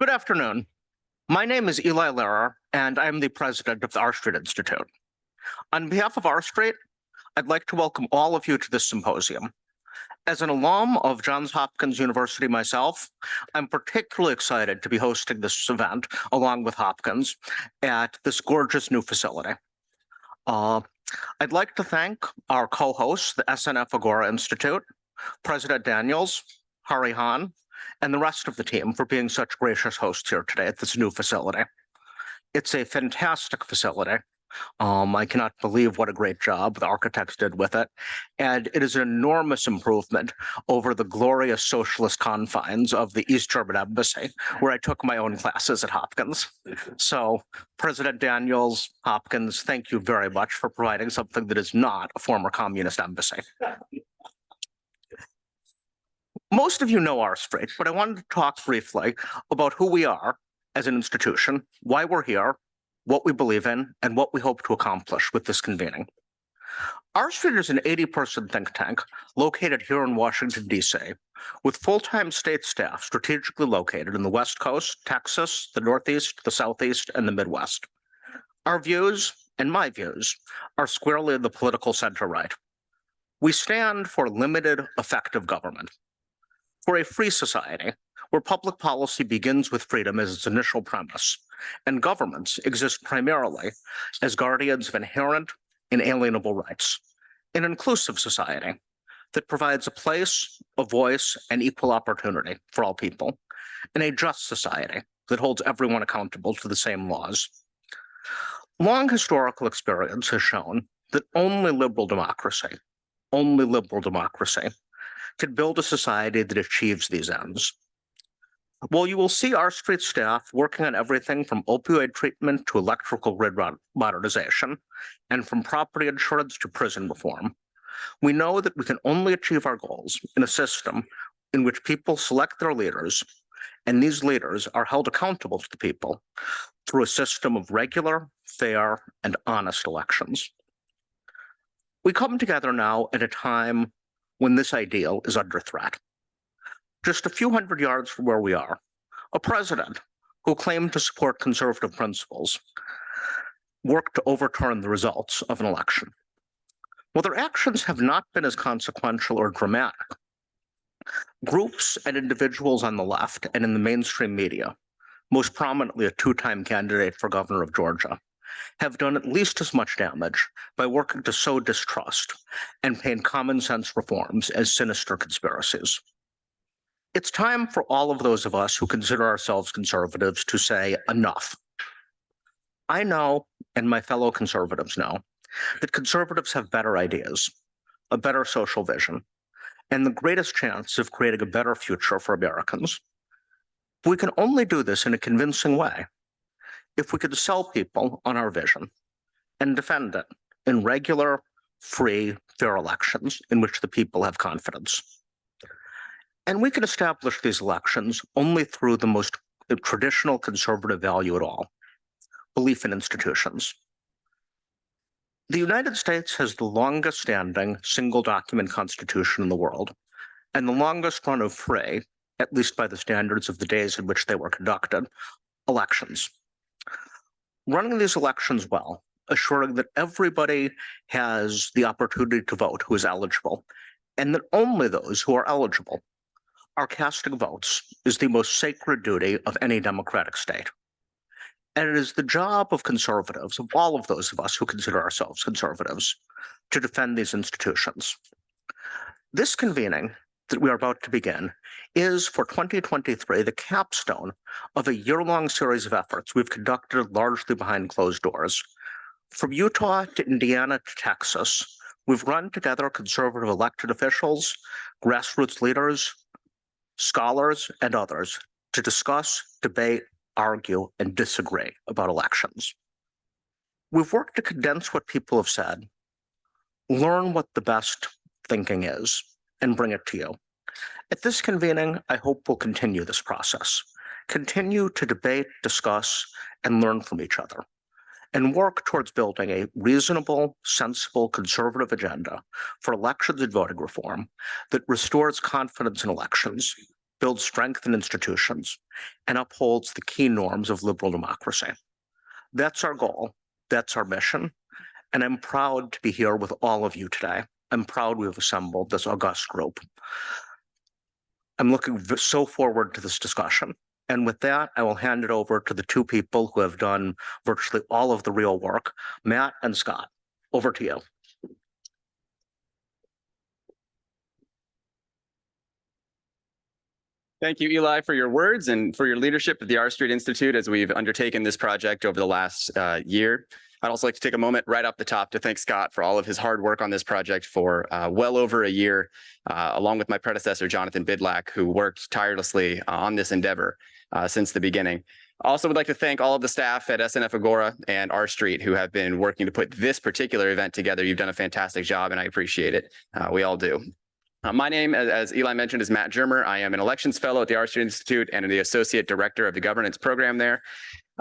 Good afternoon. My name is Eli Lehrer, and I'm the president of the R Street Institute. On behalf of R Street, I'd like to welcome all of you to this symposium. As an alum of Johns Hopkins University myself, I'm particularly excited to be hosting this event along with Hopkins at this gorgeous new facility. I'd like to thank our co-hosts, the SNF Agora Institute, President Daniels, Hari Han, and the rest of the team for being such gracious hosts here today at this new facility. It's a fantastic facility. I cannot believe what a great job the architects did with it. And it is an enormous improvement over the glorious socialist confines of the East German Embassy, where I took my own classes at Hopkins. So President Daniels, Hopkins, thank you very much for providing something that is not a former communist embassy. Most of you know R Street, but I wanted to talk briefly about who we are as an institution, why we're here, what we believe in, and what we hope to accomplish with this convening. R Street is an 80-person think tank located here in Washington, D.C., with full-time state staff strategically located in the West Coast, Texas, the Northeast, the Southeast, and the Midwest. Our views, and my views, are squarely in the political center-right. We stand for limited, effective government, for a free society where public policy begins with freedom as its initial premise, and governments exist primarily as guardians of inherent, inalienable rights, an inclusive society that provides a place, a voice, and equal opportunity for all people, and a just society that holds everyone accountable to the same laws. Long historical experience has shown that only liberal democracy can build a society that achieves these ends. Well, you will see R Street staff working on everything from opioid treatment to electrical grid modernization, and from property insurance to prison reform. We know that we can only achieve our goals in a system in which people select their leaders, and these leaders are held accountable to the people through a system of regular, fair, and honest elections. We come together now at a time when this ideal is under threat. Just a few hundred yards from where we are, a president who claimed to support conservative principles worked to overturn the results of an election. Well, their actions have not been as consequential or dramatic. Groups and individuals on the left and in the mainstream media, most prominently a two-time candidate for governor of Georgia, have done at least as much damage by working to sow distrust and paint common sense reforms as sinister conspiracies. It's time for all of those of us who consider ourselves conservatives to say enough. I know, and my fellow conservatives know, that conservatives have better ideas, a better social vision, and the greatest chance of creating a better future for Americans. We can only do this in a convincing way if we could sell people on our vision and defend it in regular, free, fair elections in which the people have confidence. And we can establish these elections only through the most traditional conservative value at all, belief in institutions. The United States has the longest standing single document constitution in the world, and the longest run of free, at least by the standards of the days in which they were conducted, elections. Running these elections well, assuring that everybody has the opportunity to vote who is eligible, and that only those who are eligible are casting votes, is the most sacred duty of any democratic state. And it is the job of conservatives, of all of those of us who consider ourselves conservatives, to defend these institutions. This convening that we are about to begin is, for 2023, the capstone of a year-long series of efforts we've conducted largely behind closed doors. From Utah to Indiana to Texas, we've run together conservative elected officials, grassroots leaders, scholars, and others to discuss, debate, argue, and disagree about elections. We've worked to condense what people have said, learn what the best thinking is, and bring it to you. At this convening, I hope we'll continue this process, continue to debate, discuss, and learn from each other, and work towards building a reasonable, sensible, conservative agenda for elections and voting reform that restores confidence in elections builds strength in institutions, and upholds the key norms of liberal democracy. That's our goal. That's our mission. And I'm proud to be here with all of you today. I'm proud we've assembled this august group. I'm looking so forward to this discussion. And with that, I will hand it over to the two people who have done virtually all of the real work, Matt and Scott. Over to you. Thank you, Eli, for your words and for your leadership at the R Street Institute as we've undertaken this project over the last year. I'd also like to take a moment right off the top to thank Scott for all of his hard work on this project for well over a year, along with my predecessor, Jonathan Bidlack, who worked tirelessly on this endeavor since the beginning. I also would like to thank all of the staff at SNF Agora and R Street who have been working to put this particular event together. You've done a fantastic job, and I appreciate it. We all do. My name, as Eli mentioned, is Matt Germer. I am an elections fellow at the R Street Institute and the associate director of the governance program there.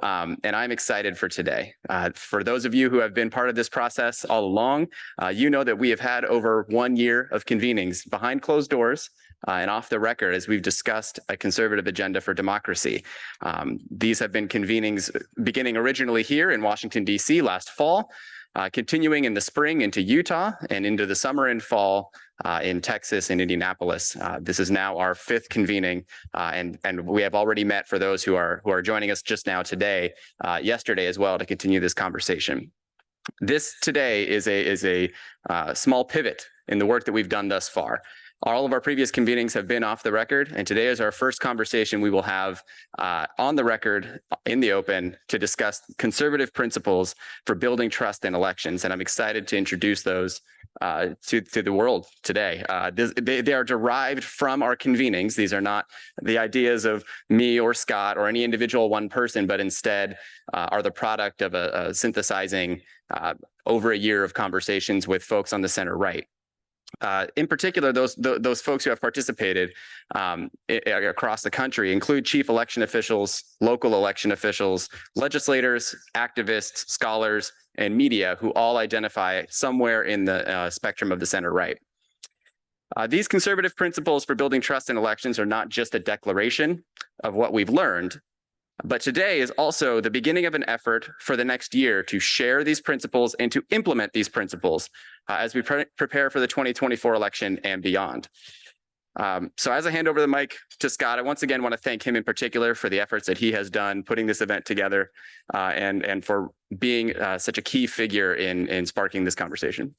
And I'm excited for today. For those of you who have been part of this process all along, you know that we have had over 1 year of convenings behind closed doors and off the record as we've discussed a conservative agenda for democracy. These have been convenings beginning originally here in Washington, D.C. last fall, continuing in the spring into Utah and into the summer and fall in Texas and Indianapolis. This is now our 5th convening, and we have already met, for those who are joining us just now today, yesterday as well, to continue this conversation. This today is a small pivot in the work that we've done thus far. All of our previous convenings have been off the record, and today is our first conversation we will have on the record, in the open, to discuss conservative principles for building trust in elections. And I'm excited to introduce those to the world today. They are derived from our convenings. These are not the ideas of me or Scott or any individual one person, but instead are the product of a synthesizing over a year of conversations with folks on the center right. In particular, those folks who have participated across the country include chief election officials, local election officials, legislators, activists, scholars, and media who all identify somewhere in the spectrum of the center right. These conservative principles for building trust in elections are not just a declaration of what we've learned, but today is also the beginning of an effort for the next year to share these principles and to implement these principles as we prepare for the 2024 election and beyond. So as I hand over the mic to Scott, I once again want to thank him in particular for the efforts that he has done putting this event together and for being such a key figure in sparking this conversation.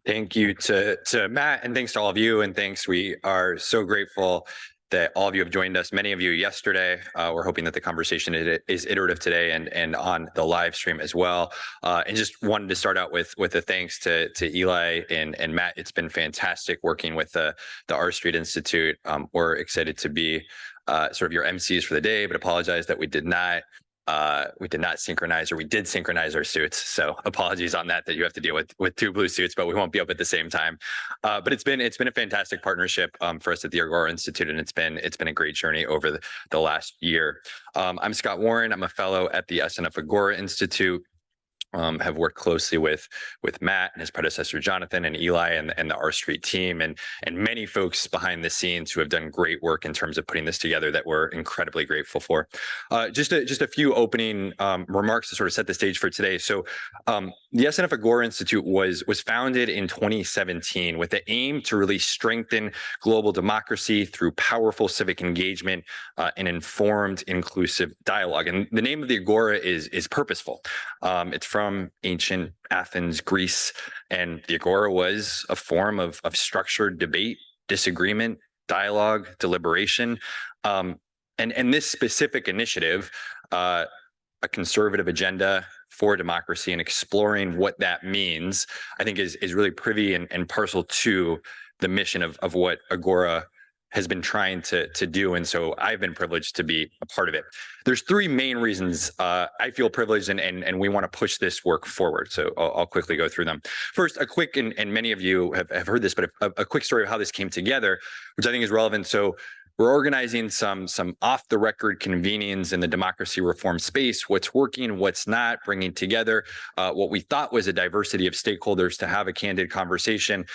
Thank you to Matt, and thanks to all of you, and thanks. We are so grateful that all of you have joined us, many of you yesterday. We're hoping that the conversation is iterative today and on the live stream as well. And just wanted to start out with a thanks to Eli and Matt. It's been fantastic working with the R Street Institute. We're excited to be sort of your MCs for the day, but apologize that we did not synchronize, or we did synchronize our suits. So apologies on that you have to deal with 2 blue suits, but we won't be up at the same time. But it's been a fantastic partnership for us at the Agora Institute, and it's been a great journey over the last year. I'm Scott Warren. I'm a fellow at the SNF Agora Institute. Have worked closely with Matt and his predecessor Jonathan and Eli and the R Street team and many folks behind the scenes who have done great work in terms of putting this together that we're incredibly grateful for. Just a few opening remarks to sort of set the stage for today. So the SNF Agora Institute was founded in 2017 with the aim to really strengthen global democracy through powerful civic engagement and informed, inclusive dialogue. And the name of the Agora is purposeful. It's from ancient Athens, Greece, and the Agora was a form of structured debate, disagreement, dialogue, deliberation. And this specific initiative, a conservative agenda for democracy and exploring what that means, I think is really privy and parcel to the mission of what Agora has been trying to do. And so I've been privileged to be a part of it. There's 3 main reasons I feel privileged and we want to push this work forward. So I'll quickly go through them. First, a quick, and many of you have heard this, but a quick story of how this came together, which I think is relevant. So we're organizing some off the record convenings in the democracy reform space, what's working, what's not, bringing together what we thought was a diversity of stakeholders to have a candid conversation.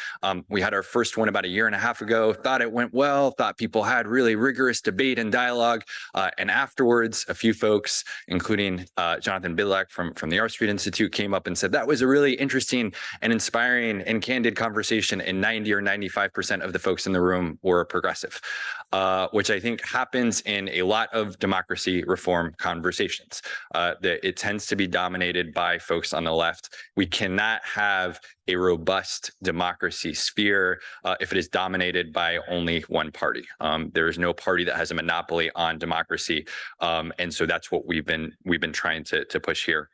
We had our first one about a year and a half ago, thought it went well, thought people had really rigorous debate and dialogue. And afterwards, a few folks, including Jonathan Bidlack from the R Street Institute, came up and said that was a really interesting and inspiring and candid conversation, and 90 or 95% of the folks in the room were progressive, which I think happens in a lot of democracy reform conversations. That it tends to be dominated by folks on the left. We cannot have a robust democracy sphere if it is dominated by only one party. There is no party that has a monopoly on democracy, and so that's what we've been trying to push here.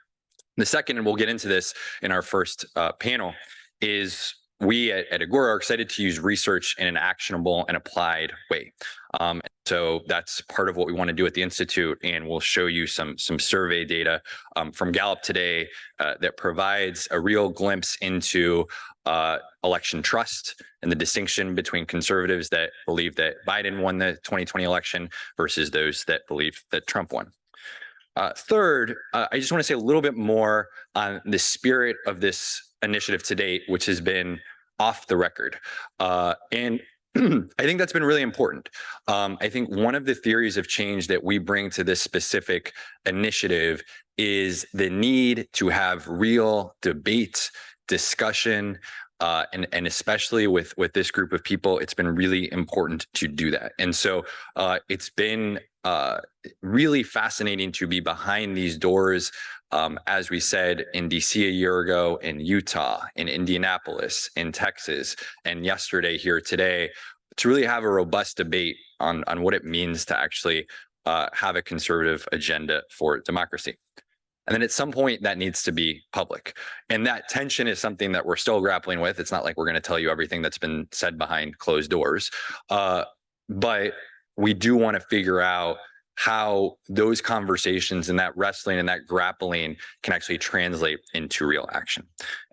The second, and we'll get into this in our first panel, is we at Agora are excited to use research in an actionable and applied way. So that's part of what we want to do at the Institute, and we'll show you some survey data from Gallup today that provides a real glimpse into election trust and the distinction between conservatives that believe that Biden won the 2020 election versus those that believe that Trump won. Third, I just want to say a little bit more on the spirit of this initiative to date, which has been off the record. And I think that's been really important. I think one of the theories of change that we bring to this specific initiative is the need to have real debate, discussion, and especially with this group of people, it's been really important to do that. And so it's been really fascinating to be behind these doors, as we said, in DC a year ago, in Utah, in Indianapolis, in Texas, and yesterday here today, to really have a robust debate on what it means to actually have a conservative agenda for democracy. And then at some point that needs to be public. And that tension is something that we're still grappling with. It's not like we're going to tell you everything that's been said behind closed doors. But we do want to figure out how those conversations and that wrestling and that grappling can actually translate into real action.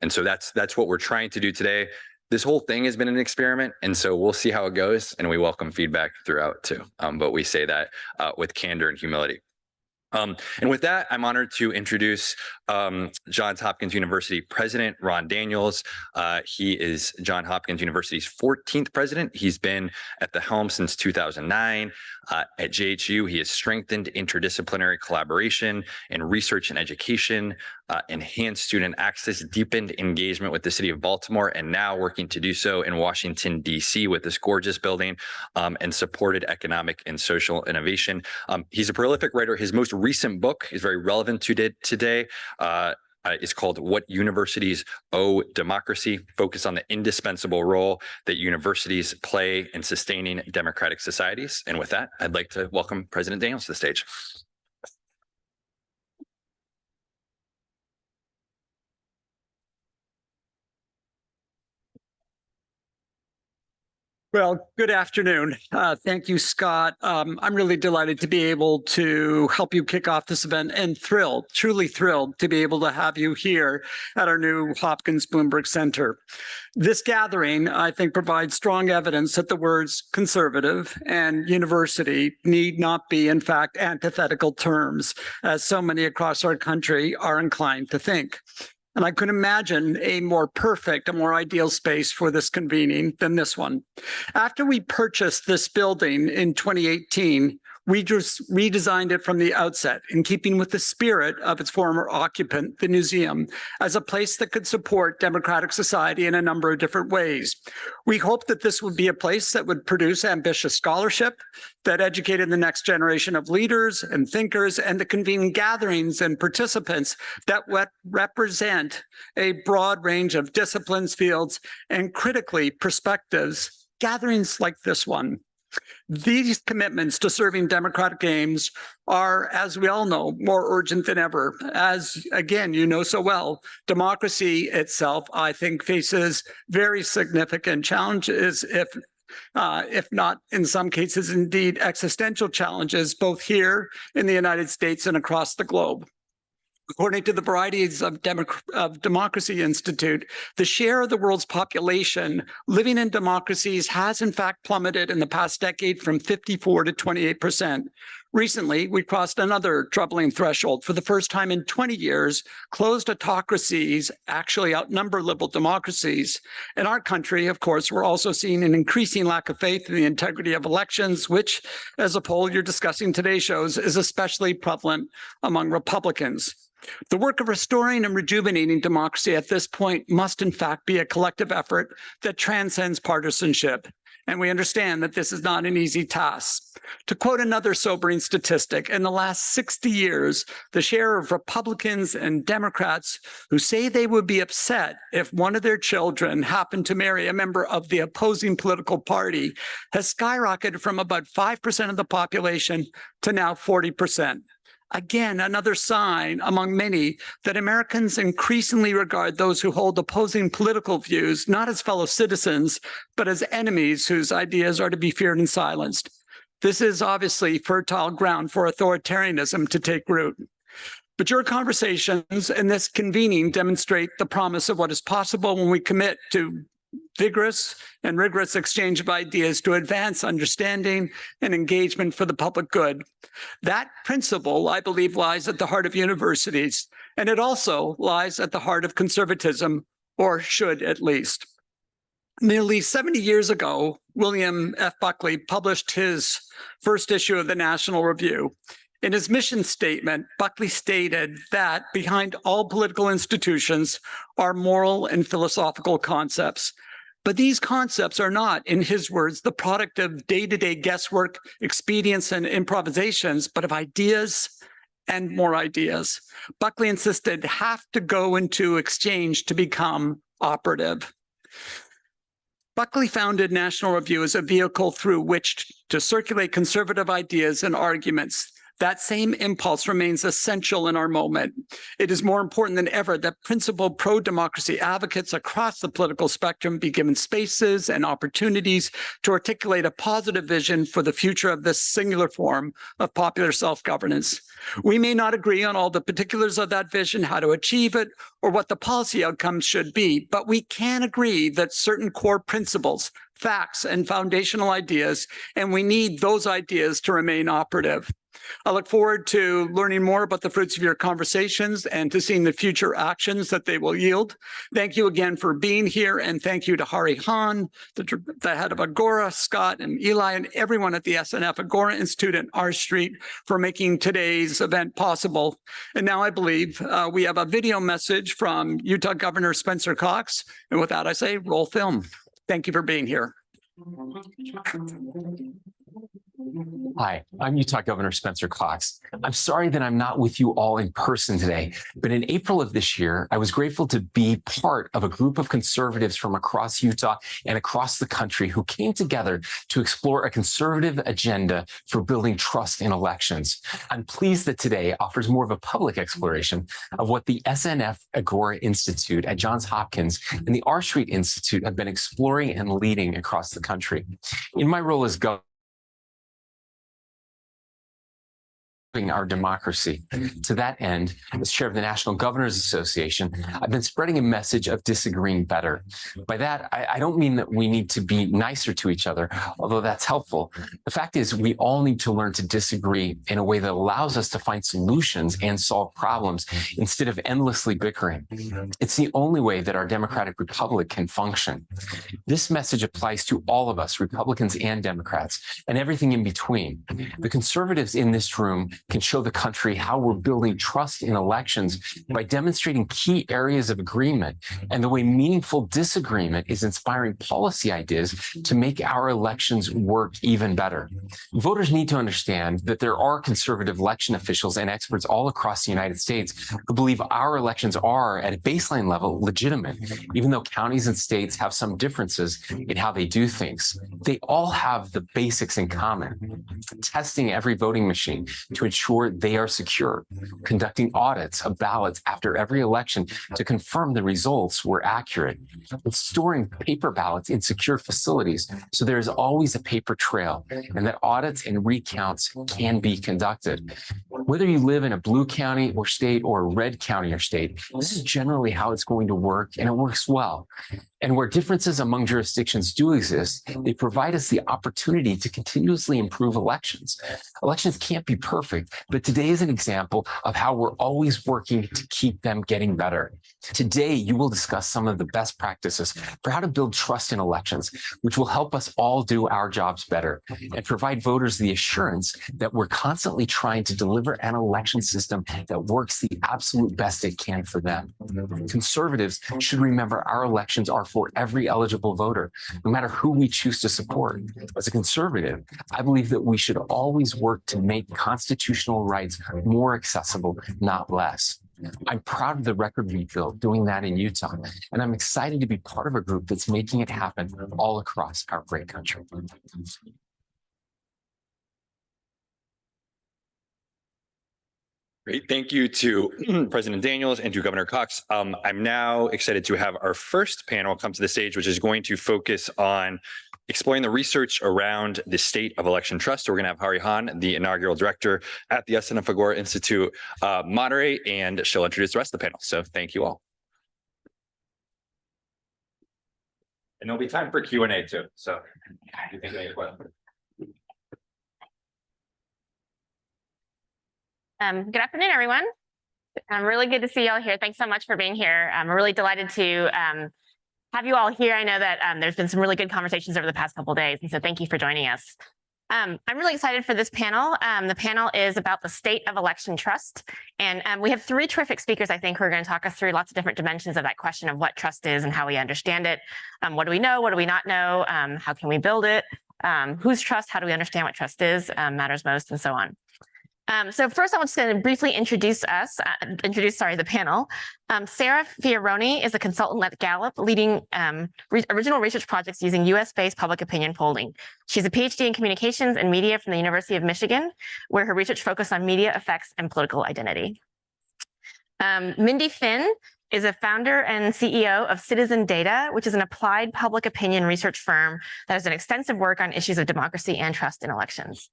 And so that's what we're trying to do today. This whole thing has been an experiment, and so we'll see how it goes, and we welcome feedback throughout too. But we say that with candor and humility. And with that, I'm honored to introduce Johns Hopkins University President Ron Daniels. He is Johns Hopkins University's 14th president. He's been at the helm since 2009. At JHU, he has strengthened interdisciplinary collaboration and research and education, enhanced student access, deepened engagement with the city of Baltimore, and now working to do so in Washington, D.C. with this gorgeous building, and supported economic and social innovation. He's a prolific writer. His most recent book is very relevant to today. It's called What Universities Owe Democracy, focused on the indispensable role that universities play in sustaining democratic societies. And with that, I'd like to welcome President Daniels to the stage. Well, good afternoon. Thank you, Scott. I'm really delighted to be able to help you kick off this event, and thrilled, truly thrilled to be able to have you here at our new Hopkins Bloomberg Center. This gathering, I think, provides strong evidence that the words conservative and university need not be, in fact, antithetical terms, as so many across our country are inclined to think. And I couldn't imagine a more perfect, a more ideal space for this convening than this one. After we purchased this building in 2018, we just redesigned it from the outset, in keeping with the spirit of its former occupant, the museum, as a place that could support democratic society in a number of different ways. We hoped that this would be a place that would produce ambitious scholarship, that educated the next generation of leaders and thinkers, and the convening gatherings and participants that represent a broad range of disciplines, fields, and critically perspectives, gatherings like this one. These commitments to serving democratic aims are, as we all know, more urgent than ever. As, again, you know so well, democracy itself, I think, faces very significant challenges, if not in some cases, indeed, existential challenges, both here in the United States and across the globe. According to the Varieties of Democracy Institute, the share of the world's population living in democracies has in fact plummeted in the past decade from 54 to 28%. Recently, we crossed another troubling threshold. For the first time in 20 years, closed autocracies actually outnumber liberal democracies. In our country, of course, we're also seeing an increasing lack of faith in the integrity of elections, which, as a poll you're discussing today shows, is especially prevalent among Republicans. The work of restoring and rejuvenating democracy at this point must in fact be a collective effort that transcends partisanship. And we understand that this is not an easy task. To quote another sobering statistic, in the last 60 years, the share of Republicans and Democrats who say they would be upset if one of their children happened to marry a member of the opposing political party has skyrocketed from about 5% of the population to now 40%. Again, another sign among many that Americans increasingly regard those who hold opposing political views not as fellow citizens, but as enemies whose ideas are to be feared and silenced. This is obviously fertile ground for authoritarianism to take root. But your conversations and this convening demonstrate the promise of what is possible when we commit to vigorous and rigorous exchange of ideas to advance understanding and engagement for the public good. That principle, I believe, lies at the heart of universities, and it also lies at the heart of conservatism, or should at least. Nearly 70 years ago, William F. Buckley published his first issue of the National Review. In his mission statement, Buckley stated that behind all political institutions are moral and philosophical concepts. But these concepts are not, in his words, the product of day-to-day guesswork, expedients, and improvisations, but of ideas and more ideas. Buckley insisted have to go into exchange to become operative. Buckley founded National Review as a vehicle through which to circulate conservative ideas and arguments. That same impulse remains essential in our moment. It is more important than ever that principled pro-democracy advocates across the political spectrum be given spaces and opportunities to articulate a positive vision for the future of this singular form of popular self-governance. We may not agree on all the particulars of that vision, how to achieve it, or what the policy outcomes should be, but we can agree that certain core principles, facts, and foundational ideas, and we need those ideas to remain operative. I look forward to learning more about the fruits of your conversations and to seeing the future actions that they will yield. Thank you again for being here, and thank you to Hari Hahn, the head of Agora, Scott and Eli, and everyone at the SNF Agora Institute and R Street for making today's event possible. And now I believe we have a video message from Utah Governor Spencer Cox. And with that, I say roll film. Thank you for being here. Hi, I'm Utah Governor Spencer Cox. I'm sorry that I'm not with you all in person today, but in April of this year, I was grateful to be part of a group of conservatives from across Utah and across the country who came together to explore a conservative agenda for building trust in elections. I'm pleased that today offers more of a public exploration of what the SNF Agora Institute at Johns Hopkins and the R Street Institute have been exploring and leading across the country. In my role as governor, our democracy. To that end, as chair of the National Governors Association, I've been spreading a message of disagreeing better. By that, I don't mean that we need to be nicer to each other, although that's helpful. The fact is, we all need to learn to disagree in a way that allows us to find solutions and solve problems instead of endlessly bickering. It's the only way that our democratic republic can function. This message applies to all of us, Republicans and Democrats, and everything in between. The conservatives in this room can show the country how we're building trust in elections by demonstrating key areas of agreement and the way meaningful disagreement is inspiring policy ideas to make our elections work even better. Voters need to understand that there are conservative election officials and experts all across the United States who believe our elections are, at a baseline level, legitimate, even though counties and states have some differences in how they do things. They all have the basics in common: testing every voting machine to ensure they are secure, conducting audits of ballots after every election to confirm the results were accurate, and storing paper ballots in secure facilities so there is always a paper trail and that audits and recounts can be conducted. Whether you live in a blue county or state or a red county or state, this is generally how it's going to work, and it works well. And where differences among jurisdictions do exist, they provide us the opportunity to continuously improve elections. Elections can't be perfect, but today is an example of how we're always working to keep them getting better. Today, you will discuss some of the best practices for how to build trust in elections, which will help us all do our jobs better and provide voters the assurance that we're constantly trying to deliver an election system that works the absolute best it can for them. Conservatives should remember our elections are for every eligible voter, no matter who we choose to support. As a conservative, I believe that we should always work to make constitutional rights more accessible, not less. I'm proud of the record we built doing that in Utah, and I'm excited to be part of a group that's making it happen all across our great country. Great. Thank you to President Daniels and to Governor Cox. I'm now excited to have our first panel come to the stage, which is going to focus on exploring the research around the state of election trust. So we're going to have Hari Han, the inaugural director at the SNF Agora Institute, moderate, and she'll introduce the rest of the panel. So thank you all. And there'll be time for Q&A too. So if you think of any questions. Good afternoon, everyone. Really good to see you all here. Thanks so much for being here. I'm really delighted to have you all here. I know that there's been some really good conversations over the past couple of days, and so thank you for joining us. I'm really excited for this panel. The panel is about the state of election trust, and we have three terrific speakers, I think, who are going to talk us through lots of different dimensions of that question of what trust is and how we understand it. What do we know? What do we not know? How can we build it? Whose trust? How do we understand what trust is? Matters most, and so on. So first, I want to briefly introduce the panel. Sarah Fioroni is a consultant at Gallup, leading original research projects using US-based public opinion polling. She's a PhD in communications and media from the University of Michigan, where her research focused on media effects and political identity. Mindy Finn is a founder and CEO of Citizen Data, which is an applied public opinion research firm that has done extensive work on issues of democracy and trust in elections.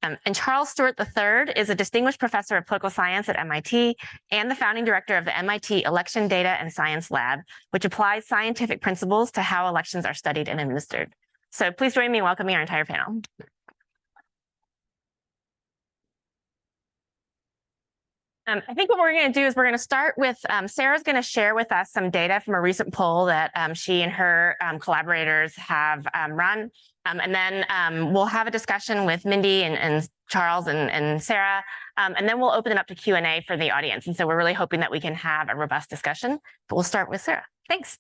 And Charles Stewart III is a distinguished professor of political science at MIT and the founding director of the MIT Election Data and Science Lab, which applies scientific principles to how elections are studied and administered. So please join me in welcoming our entire panel. I think what we're going to do is we're going to start with Sarah's going to share with us some data from a recent poll that she and her collaborators have run. And then we'll have a discussion with Mindy and Charles and Sarah, and then we'll open it up to Q&A for the audience. And so we're really hoping that we can have a robust discussion, but we'll start with Sarah. Thanks.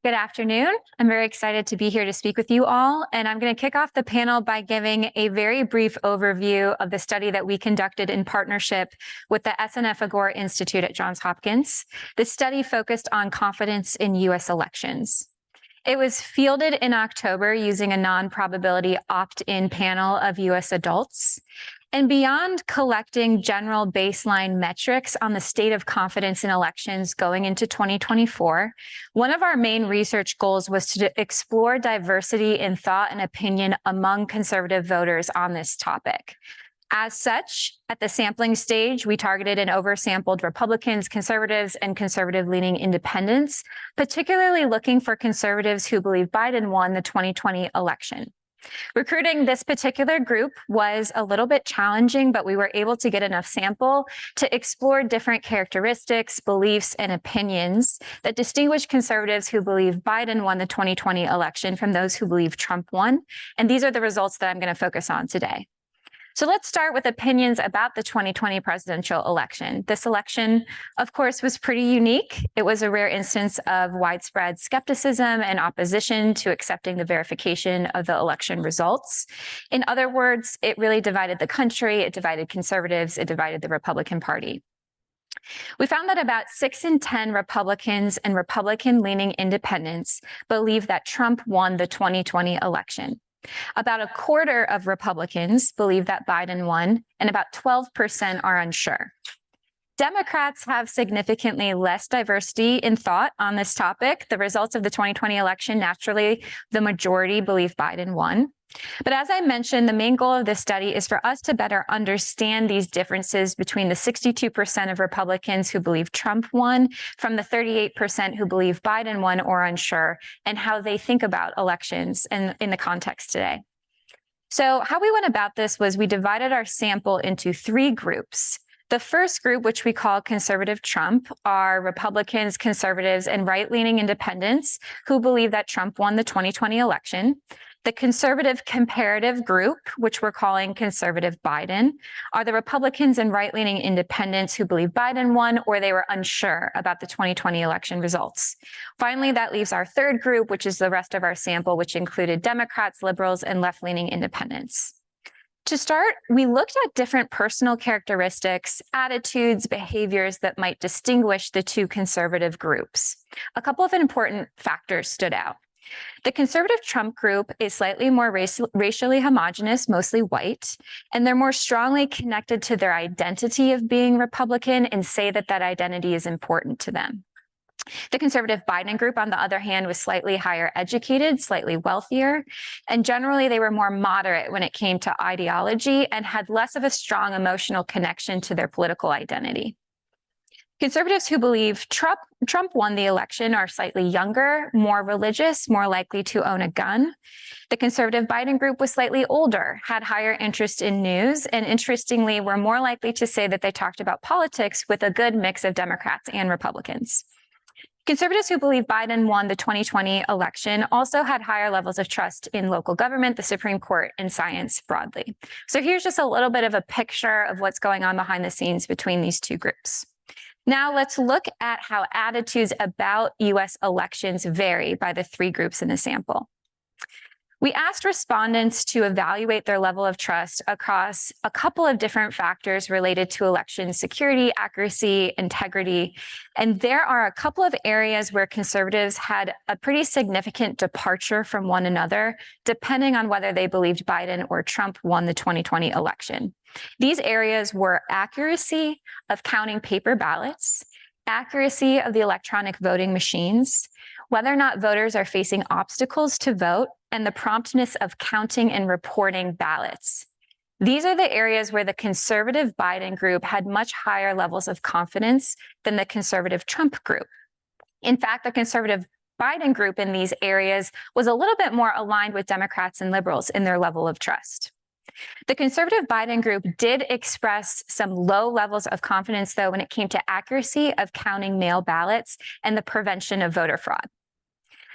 Good afternoon. I'm very excited to be here to speak with you all, and I'm going to kick off the panel by giving a very brief overview of the study that we conducted in partnership with the SNF Agora Institute at Johns Hopkins. This study focused on confidence in U.S. elections. It was fielded in October using a non-probability opt-in panel of U.S. adults. And beyond collecting general baseline metrics on the state of confidence in elections going into 2024, one of our main research goals was to explore diversity in thought and opinion among conservative voters on this topic. As such, at the sampling stage, we targeted and oversampled Republicans, conservatives, and conservative-leaning independents, particularly looking for conservatives who believe Biden won the 2020 election. Recruiting this particular group was a little bit challenging, but we were able to get enough sample to explore different characteristics, beliefs, and opinions that distinguish conservatives who believe Biden won the 2020 election from those who believe Trump won. And these are the results that I'm going to focus on today. So let's start with opinions about the 2020 presidential election. This election, of course, was pretty unique. It was a rare instance of widespread skepticism and opposition to accepting the verification of the election results. In other words, it really divided the country, it divided conservatives, it divided the Republican Party. We found that about 6 in 10 Republicans and Republican-leaning independents believe that Trump won the 2020 election. About a quarter of Republicans believe that Biden won, and about 12% are unsure. Democrats have significantly less diversity in thought on this topic. The results of the 2020 election, naturally, the majority believe Biden won. But as I mentioned, the main goal of this study is for us to better understand these differences between the 62% of Republicans who believe Trump won from the 38% who believe Biden won or unsure, and how they think about elections in the context today. So how we went about this was we divided our sample into 3 groups. The first group, which we call conservative Trump, are Republicans, conservatives, and right-leaning independents who believe that Trump won the 2020 election. The conservative comparative group, which we're calling conservative Biden, are the Republicans and right-leaning independents who believe Biden won or they were unsure about the 2020 election results. Finally, that leaves our third group, which is the rest of our sample, which included Democrats, liberals, and left-leaning independents. To start, we looked at different personal characteristics, attitudes, behaviors that might distinguish the 2 conservative groups. A couple of important factors stood out. The conservative Trump group is slightly more racially homogenous, mostly white, and they're more strongly connected to their identity of being Republican and say that that identity is important to them. The conservative Biden group, on the other hand, was slightly higher educated, slightly wealthier, and generally they were more moderate when it came to ideology and had less of a strong emotional connection to their political identity. Conservatives who believe Trump won the election are slightly younger, more religious, more likely to own a gun. The conservative Biden group was slightly older, had higher interest in news, and interestingly, were more likely to say that they talked about politics with a good mix of Democrats and Republicans. Conservatives who believe Biden won the 2020 election also had higher levels of trust in local government, the Supreme Court, and science broadly. So here's just a little bit of a picture of what's going on behind the scenes between these 2 groups. Now let's look at how attitudes about U.S. elections vary by the 3 groups in the sample. We asked respondents to evaluate their level of trust across a couple of different factors related to election security, accuracy, integrity. And there are a couple of areas where conservatives had a pretty significant departure from one another, depending on whether they believed Biden or Trump won the 2020 election. These areas were accuracy of counting paper ballots, accuracy of the electronic voting machines, whether or not voters are facing obstacles to vote, and the promptness of counting and reporting ballots. These are the areas where the conservative Biden group had much higher levels of confidence than the conservative Trump group. In fact, the conservative Biden group in these areas was a little bit more aligned with Democrats and liberals in their level of trust. The conservative Biden group did express some low levels of confidence, though, when it came to accuracy of counting mail ballots and the prevention of voter fraud.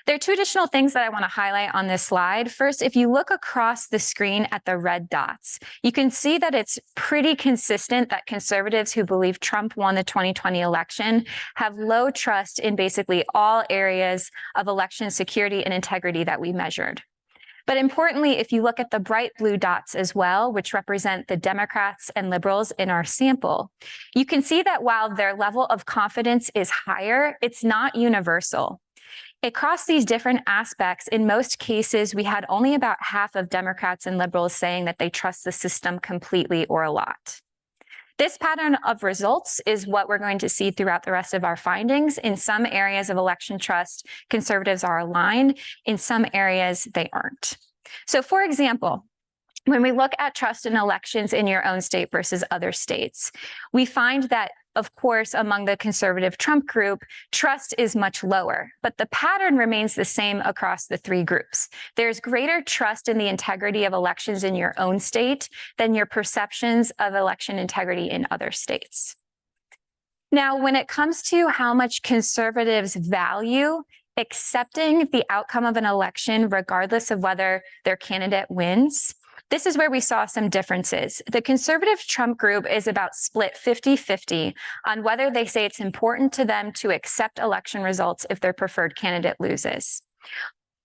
There are 2 additional things that I want to highlight on this slide. First, if you look across the screen at the red dots, you can see that it's pretty consistent that conservatives who believe Trump won the 2020 election have low trust in basically all areas of election security and integrity that we measured. But importantly, if you look at the bright blue dots as well, which represent the Democrats and liberals in our sample, you can see that while their level of confidence is higher, it's not universal. Across these different aspects, in most cases, we had only about half of Democrats and liberals saying that they trust the system completely or a lot. This pattern of results is what we're going to see throughout the rest of our findings. In some areas of election trust, conservatives are aligned. In some areas, they aren't. So for example, when we look at trust in elections in your own state versus other states, we find that, of course, among the conservative Trump group, trust is much lower, but the pattern remains the same across the 3 groups. There's greater trust in the integrity of elections in your own state than your perceptions of election integrity in other states. Now, when it comes to how much conservatives value accepting the outcome of an election, regardless of whether their candidate wins, this is where we saw some differences. The conservative Trump group is about split 50-50 on whether they say it's important to them to accept election results if their preferred candidate loses.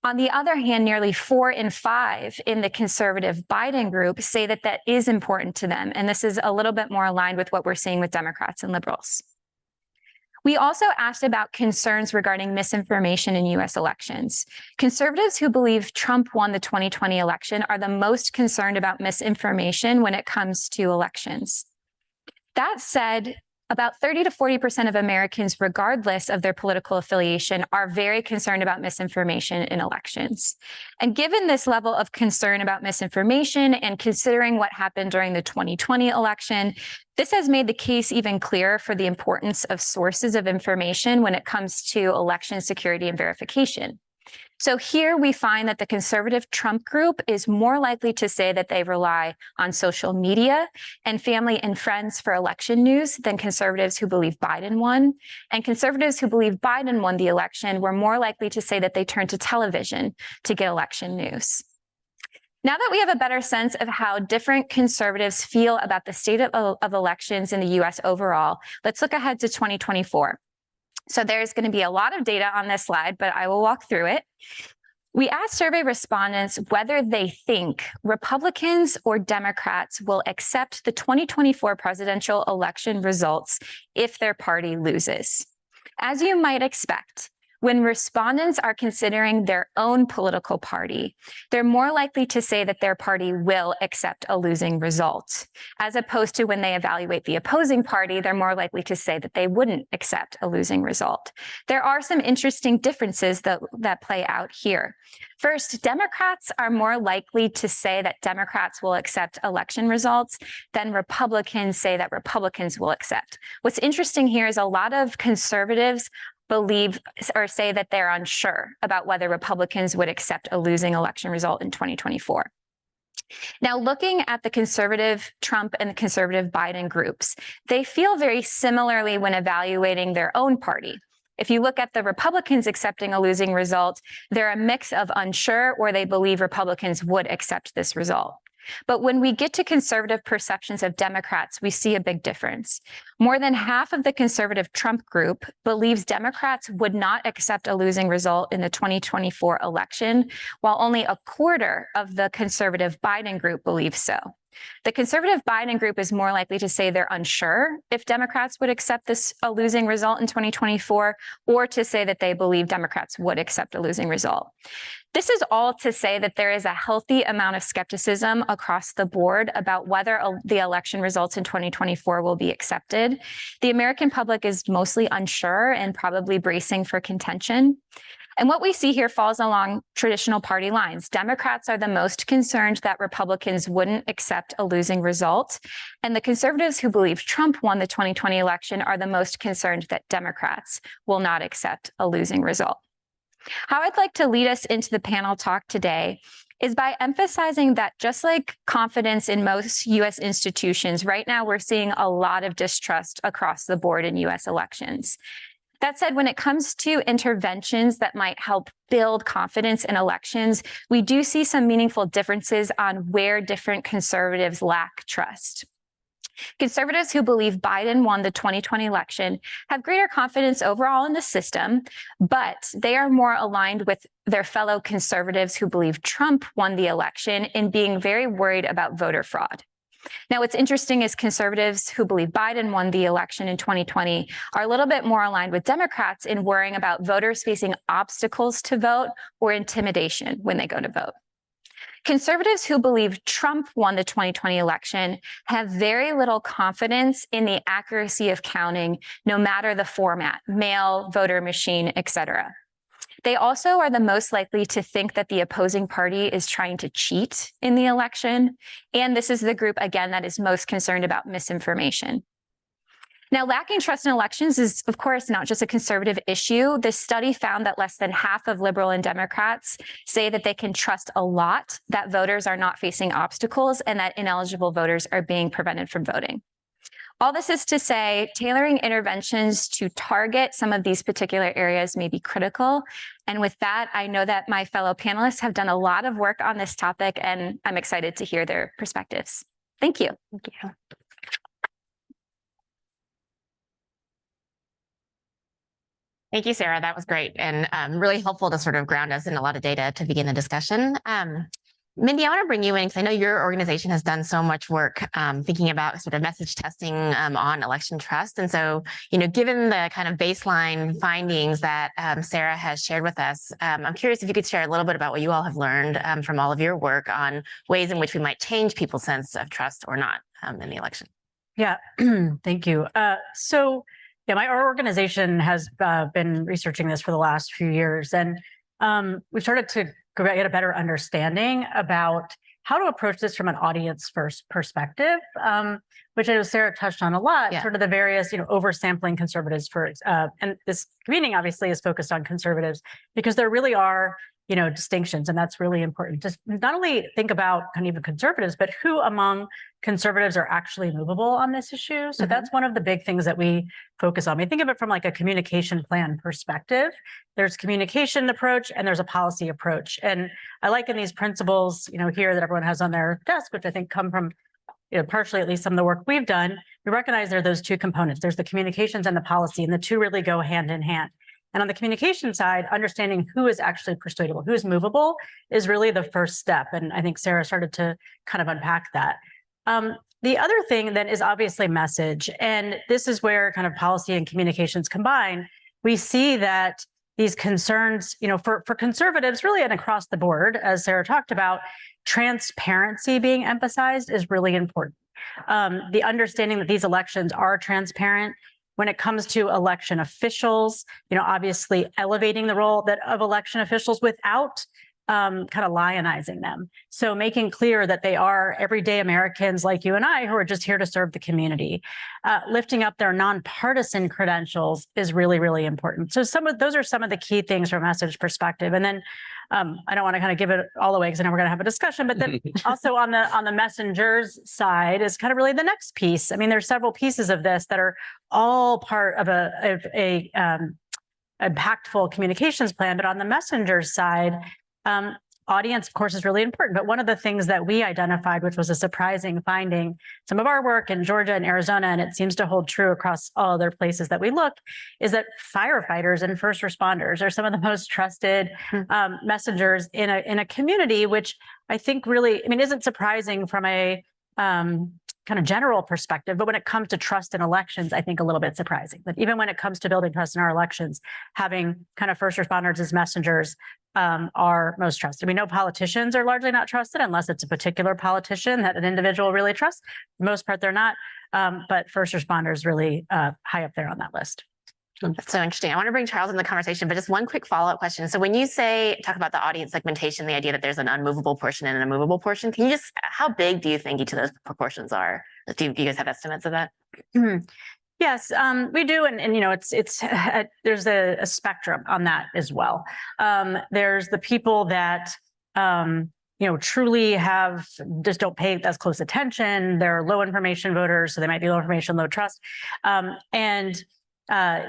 On the other hand, nearly 4 in 5 in the conservative Biden group say that that is important to them. And this is a little bit more aligned with what we're seeing with Democrats and liberals. We also asked about concerns regarding misinformation in U.S. elections. Conservatives who believe Trump won the 2020 election are the most concerned about misinformation when it comes to elections. That said, About 30 to 40% of Americans, regardless of their political affiliation, are very concerned about misinformation in elections. And given this level of concern about misinformation and considering what happened during the 2020 election, this has made the case even clearer for the importance of sources of information when it comes to election security and verification. So here we find that the conservative Trump group is more likely to say that they rely on social media and family and friends for election news than conservatives who believe Biden won. And conservatives who believe Biden won the election were more likely to say that they turn to television to get election news. Now that we have a better sense of how different conservatives feel about the state of elections in the US overall, let's look ahead to 2024. So there's going to be a lot of data on this slide, but I will walk through it. We asked survey respondents whether they think Republicans or Democrats will accept the 2024 presidential election results if their party loses. As you might expect, when respondents are considering their own political party, they're more likely to say that their party will accept a losing result, as opposed to when they evaluate the opposing party, they're more likely to say that they wouldn't accept a losing result. There are some interesting differences that play out here. First, Democrats are more likely to say that Democrats will accept election results than Republicans say that Republicans will accept. What's interesting here is a lot of conservatives believe or say that they're unsure about whether Republicans would accept a losing election result in 2024. Now, looking at the conservative Trump and the conservative Biden groups, they feel very similarly when evaluating their own party. If you look at the Republicans accepting a losing result, they're a mix of unsure or they believe Republicans would accept this result. But when we get to conservative perceptions of Democrats, we see a big difference. More than half of the conservative Trump group believes Democrats would not accept a losing result in the 2024 election, while only a quarter of the conservative Biden group believes so. The conservative Biden group is more likely to say they're unsure if Democrats would accept a losing result in 2024, or to say that they believe Democrats would accept a losing result. This is all to say that there is a healthy amount of skepticism across the board about whether the election results in 2024 will be accepted. The American public is mostly unsure and probably bracing for contention. And what we see here falls along traditional party lines. Democrats are the most concerned that Republicans wouldn't accept a losing result. And the conservatives who believe Trump won the 2020 election are the most concerned that Democrats will not accept a losing result. How I'd like to lead us into the panel talk today is by emphasizing that just like confidence in most U.S. institutions, right now we're seeing a lot of distrust across the board in U.S. elections. That said, when it comes to interventions that might help build confidence in elections, we do see some meaningful differences on where different conservatives lack trust. Conservatives who believe Biden won the 2020 election have greater confidence overall in the system, but they are more aligned with their fellow conservatives who believe Trump won the election in being very worried about voter fraud. Now, what's interesting is conservatives who believe Biden won the election in 2020 are a little bit more aligned with Democrats in worrying about voters facing obstacles to vote or intimidation when they go to vote. Conservatives who believe Trump won the 2020 election have very little confidence in the accuracy of counting, no matter the format, mail, voter machine, etc. They also are the most likely to think that the opposing party is trying to cheat in the election. And this is the group, again, that is most concerned about misinformation. Now, lacking trust in elections is, of course, not just a conservative issue. This study found that less than half of liberal and Democrats say that they can trust a lot that voters are not facing obstacles and that ineligible voters are being prevented from voting. All this is to say, tailoring interventions to target some of these particular areas may be critical. And with that, I know that my fellow panelists have done a lot of work on this topic, and I'm excited to hear their perspectives. Thank you. Thank you. Thank you, Sarah. That was great and really helpful to sort of ground us in a lot of data to begin the discussion. Mindy, I want to bring you in because I know your organization has done so much work thinking about sort of message testing on election trust. And so, given the kind of baseline findings that Sarah has shared with us, I'm curious if you could share a little bit about what you all have learned from all of your work on ways in which we might change people's sense of trust or not in the election. Yeah, thank you. Our organization has been researching this for the last few years, and we started to get a better understanding about how to approach this from an audience first perspective, which I know Sarah touched on a lot, Yeah. sort of the various, oversampling conservatives and this convening obviously is focused on conservatives because there really are, distinctions, and that's really important. Just not only think about kind of even conservatives, but who among conservatives are actually movable on this issue. So that's one of the big things that we focus on. We think of it from like a communication plan perspective. There's communication approach and there's a policy approach. And I like in these principles, here that everyone has on their desk, which I think come from, partially at least some of the work we've done, we recognize there are those two components. There's the communications and the policy, and the two really go hand in hand. And on the communication side, understanding who is actually persuadable, who is movable is really the first step. And I think Sarah started to kind of unpack that. The other thing then is obviously message. And this is where kind of policy and communications combine. We see that these concerns, for conservatives really and across the board, as Sarah talked about, transparency being emphasized is really important. The understanding that these elections are transparent. When it comes to election officials, obviously elevating the role of election officials without kind of lionizing them. So making clear that they are everyday Americans like you and I who are just here to serve the community. Lifting up their nonpartisan credentials is really, really important. So those are some of the key things from a message perspective. And then I don't want to kind of give it all away because I know we're going to have a discussion, but then also on the messengers side is kind of really the next piece. I mean, there's several pieces of this that are all part of a impactful communications plan, but on the messengers side, audience, of course, is really important. But one of the things that we identified, which was a surprising finding, some of our work in Georgia and Arizona, and it seems to hold true across all other places that we look, is that firefighters and first responders are some of the most trusted messengers in a community, which I think really, isn't surprising from a kind of general perspective, but when it comes to trust in elections, I think a little bit surprising. But even when it comes to building trust in our elections, having kind of first responders as messengers are most trusted. We know politicians are largely not trusted unless it's a particular politician that an individual really trusts. For the most part, they're not, but first responders really high up there on that list. That's so interesting. I want to bring Charles in the conversation, but just one quick follow-up question. So when you talk about the audience segmentation, the idea that there's an unmovable portion and an immovable portion, can you how big do you think each of those proportions are? Do you guys have estimates of that? Yes, we do. And it's there's a spectrum on that as well. There's the people that, truly just don't pay as close attention. They're low information voters, so they might be low information, low trust. And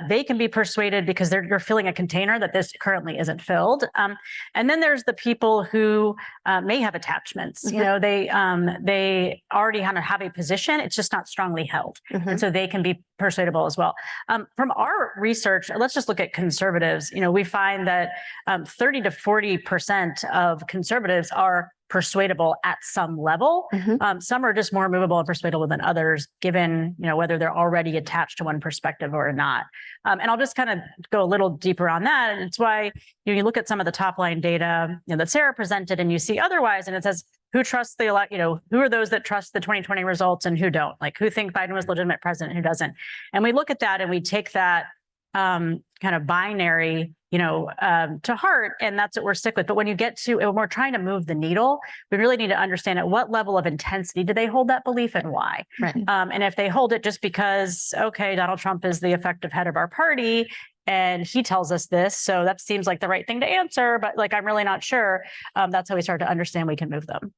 they can be persuaded because you're filling a container that this currently isn't filled. And then there's the people who may have attachments. They already kind of have a position. It's just not strongly held. And so they can be persuadable as well. From our research, let's just look at conservatives. We find that 30 to 40% of conservatives are persuadable at some level. Some are just more movable and persuadable than others, given whether they're already attached to one perspective or not. And I'll just kind of go a little deeper on that. And it's why you look at some of the top line data that Sarah presented, and you see otherwise, and it says who trusts who are those that trust the 2020 results and who don't, like who think Biden was legitimate president, who doesn't. And we look at that and we take that kind of binary to heart, and that's what we're stuck with. But when we're trying to move the needle, we really need to understand at what level of intensity do they hold that belief and why. Right. And if they hold it just because, okay, Donald Trump is the effective head of our party and he tells us this, so that seems like the right thing to answer, but I'm really not sure. That's how we start to understand we can move them.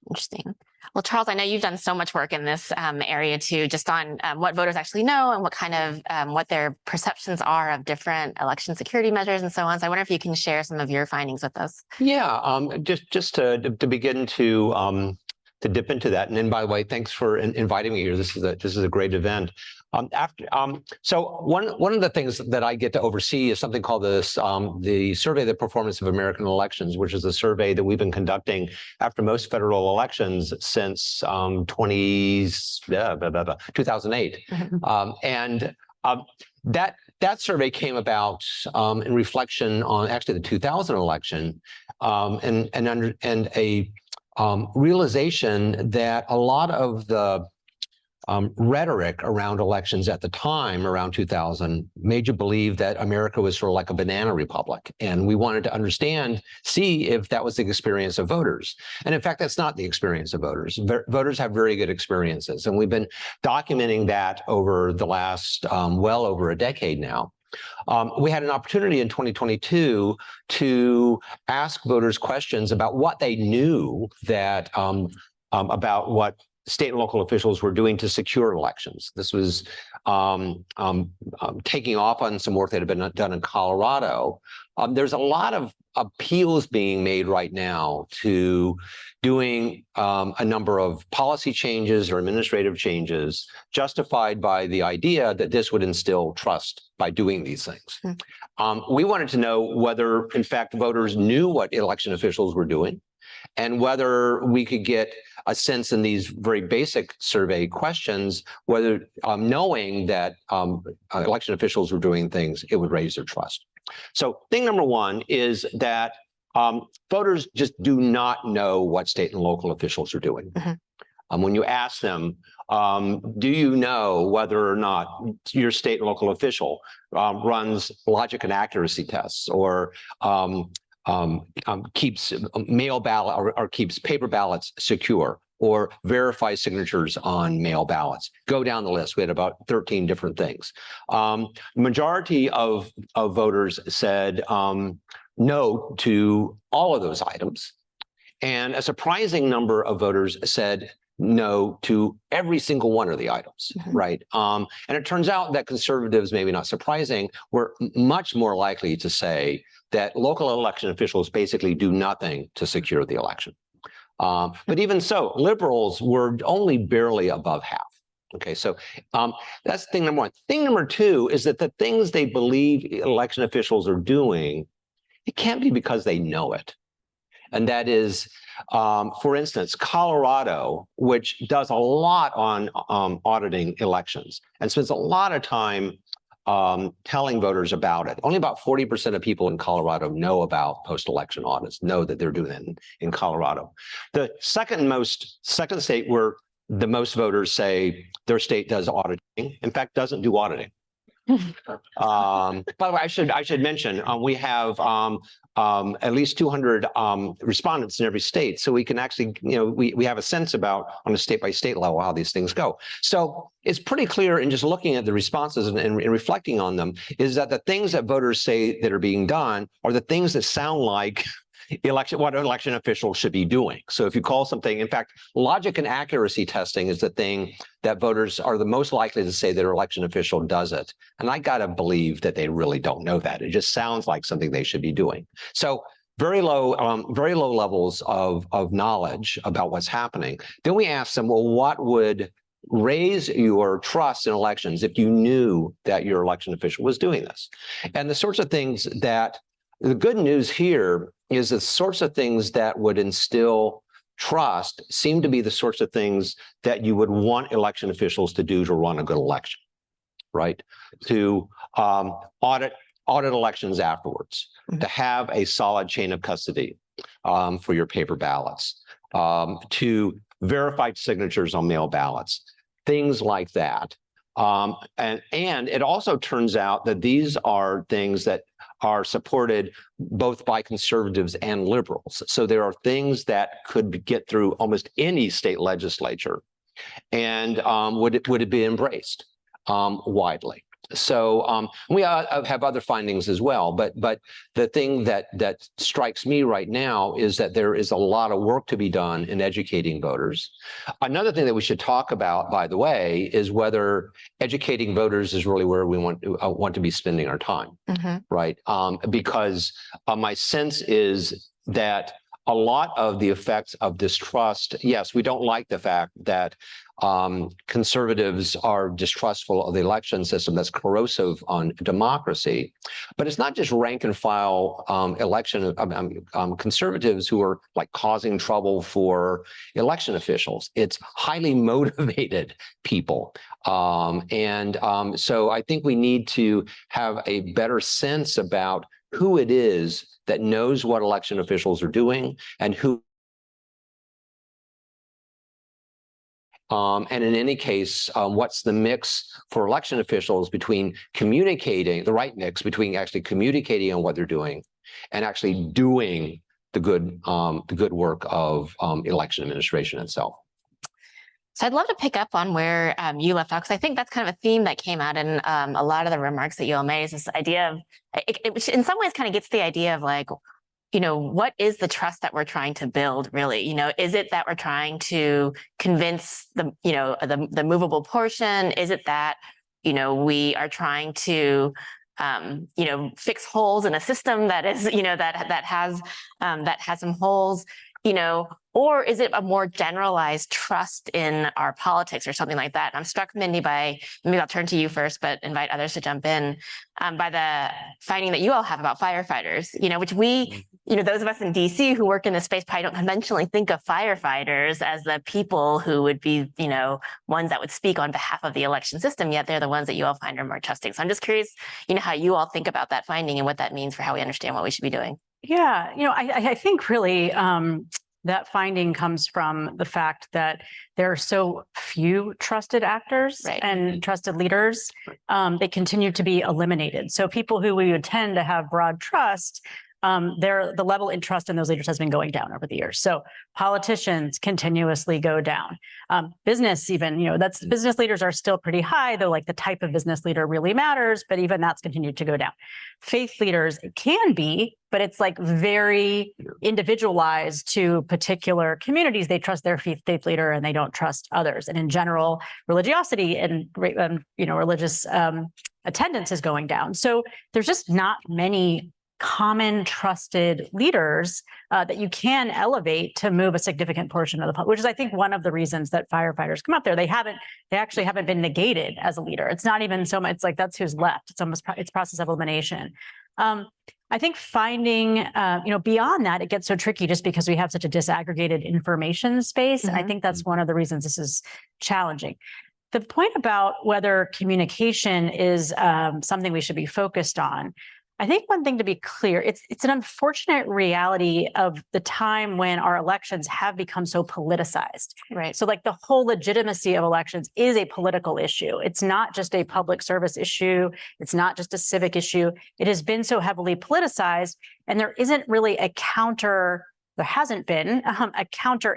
Interesting. Well, Charles, I know you've done so much work in this area too, just on what voters actually know and what kind of what their perceptions are of different election security measures and so on. So I wonder if you can share some of your findings with us. Yeah, just to begin to dip into that. And then, by the way, thanks for inviting me here. This is a great event. So one of the things that I get to oversee is something called the Survey of the Performance of American Elections, which is a survey that we've been conducting after most federal elections since 2008. And that survey came about in reflection on actually the 2000 election and a realization that a lot of the rhetoric around elections at the time, around 2000, made you believe that America was sort of like a banana republic. And we wanted to see if that was the experience of voters. And in fact, that's not the experience of voters. Voters have very good experiences. And we've been documenting that over the last well over a decade now. We had an opportunity in 2022 to ask voters questions about what they knew that about what state and local officials were doing to secure elections. This was taking off on some work that had been done in Colorado. There's a lot of appeals being made right now to doing a number of policy changes or administrative changes justified by the idea that this would instill trust by doing these things. We wanted to know whether, in fact, voters knew what election officials were doing, and whether we could get a sense in these very basic survey questions, whether knowing that election officials were doing things, it would raise their trust. So thing number one is that voters just do not know what state and local officials are doing. When you ask them, do you know whether or not your state and local official runs logic and accuracy tests, or keeps mail ballot or keeps paper ballots secure, or verifies signatures on mail ballots? Go down the list. We had about 13 different things. Majority of voters said no to all of those items. And a surprising number of voters said no to every single one of the items, right? And it turns out that conservatives, maybe not surprising, were much more likely to say that local election officials basically do nothing to secure the election. But even so, liberals were only barely above half. Okay, so that's thing number one. Thing number two is that the things they believe election officials are doing, it can't be because they know it. And that is, for instance, Colorado, which does a lot on auditing elections and spends a lot of time telling voters about it. Only about 40% of people in Colorado know about post-election audits, know that they're doing it in Colorado. The second state where the most voters say their state does auditing, in fact, doesn't do auditing. By the way, I should mention we have at least 200 respondents in every state, so we can actually, we have a sense about on a state-by-state level how these things go. So it's pretty clear in just looking at the responses and reflecting on them is that the things that voters say that are being done are the things that sound like what election officials should be doing. So if you call something, in fact, logic and accuracy testing is the thing that voters are the most likely to say their election official does it. And I got to believe that they really don't know that. It just sounds like something they should be doing. So very low levels of knowledge about what's happening. Then we ask them, well, what would raise your trust in elections if you knew that your election official was doing this? And the sorts of things that, the good news here is the sorts of things that would instill trust seem to be the sorts of things that you would want election officials to do to run a good election, right? To audit elections afterwards, to have a solid chain of custody for your paper ballots, to verify signatures on mail ballots, things like that. And it also turns out that these are things that are supported both by conservatives and liberals. So there are things that could get through almost any state legislature, and would it be embraced widely? So we have other findings as well, but the thing that strikes me right now is that there is a lot of work to be done in educating voters. Another thing that we should talk about, by the way, is whether educating voters is really where we want to be spending our time, right? Because my sense is that a lot of the effects of distrust, yes, we don't like the fact that conservatives are distrustful of the election system that's corrosive on democracy, but it's not just rank and file conservatives who are like causing trouble for election officials. It's highly motivated people. So I think we need to have a better sense about who it is that knows what election officials are doing and who And in any case, what's the mix for election officials between communicating, the right mix between actually communicating on what they're doing and actually doing the good work of election administration itself. So I'd love to pick up on where you left off, because I think that's kind of a theme that came out in a lot of the remarks that you all made, is this idea of, it in some ways kind of gets the idea of like, what is the trust that we're trying to build really? Is it that we're trying to convince the movable portion? Is it that, we are trying to, fix holes in a system that is, that has some holes, or is it a more generalized trust in our politics or something like that? And I'm struck, Mindy, by, maybe I'll turn to you first, but invite others to jump in, by the finding that you all have about firefighters, which we, those of us in DC who work in this space probably don't conventionally think of firefighters as the people who would be, ones that would speak on behalf of the election system, yet they're the ones that you all find are more trusting. So I'm just curious, how you all think about that finding and what that means for how we understand what we should be doing. Yeah, I think really that finding comes from the fact that there are so few trusted actors and trusted leaders. They continue to be eliminated. So people who we would tend to have broad trust, the level in trust in those leaders has been going down over the years. So politicians continuously go down. Business even, business leaders are still pretty high, though like the type of business leader really matters, but even that's continued to go down. Faith leaders, it can be, but it's like very individualized to particular communities. They trust their faith leader and they don't trust others. And in general, religiosity and religious attendance is going down. So there's just not many common trusted leaders that you can elevate to move a significant portion of the public, which is, I think, one of the reasons that firefighters come up there. They actually haven't been negated as a leader. It's not even so much, it's like that's who's left. It's process of elimination. I think finding, beyond that, it gets so tricky just because we have such a disaggregated information space. And I think that's one of the reasons this is challenging. The point about whether communication is something we should be focused on, I think one thing to be clear, it's an unfortunate reality of the time when our elections have become so politicized. Right. So like the whole legitimacy of elections is a political issue. It's not just a public service issue. It's not just a civic issue. It has been so heavily politicized, and there isn't really a counter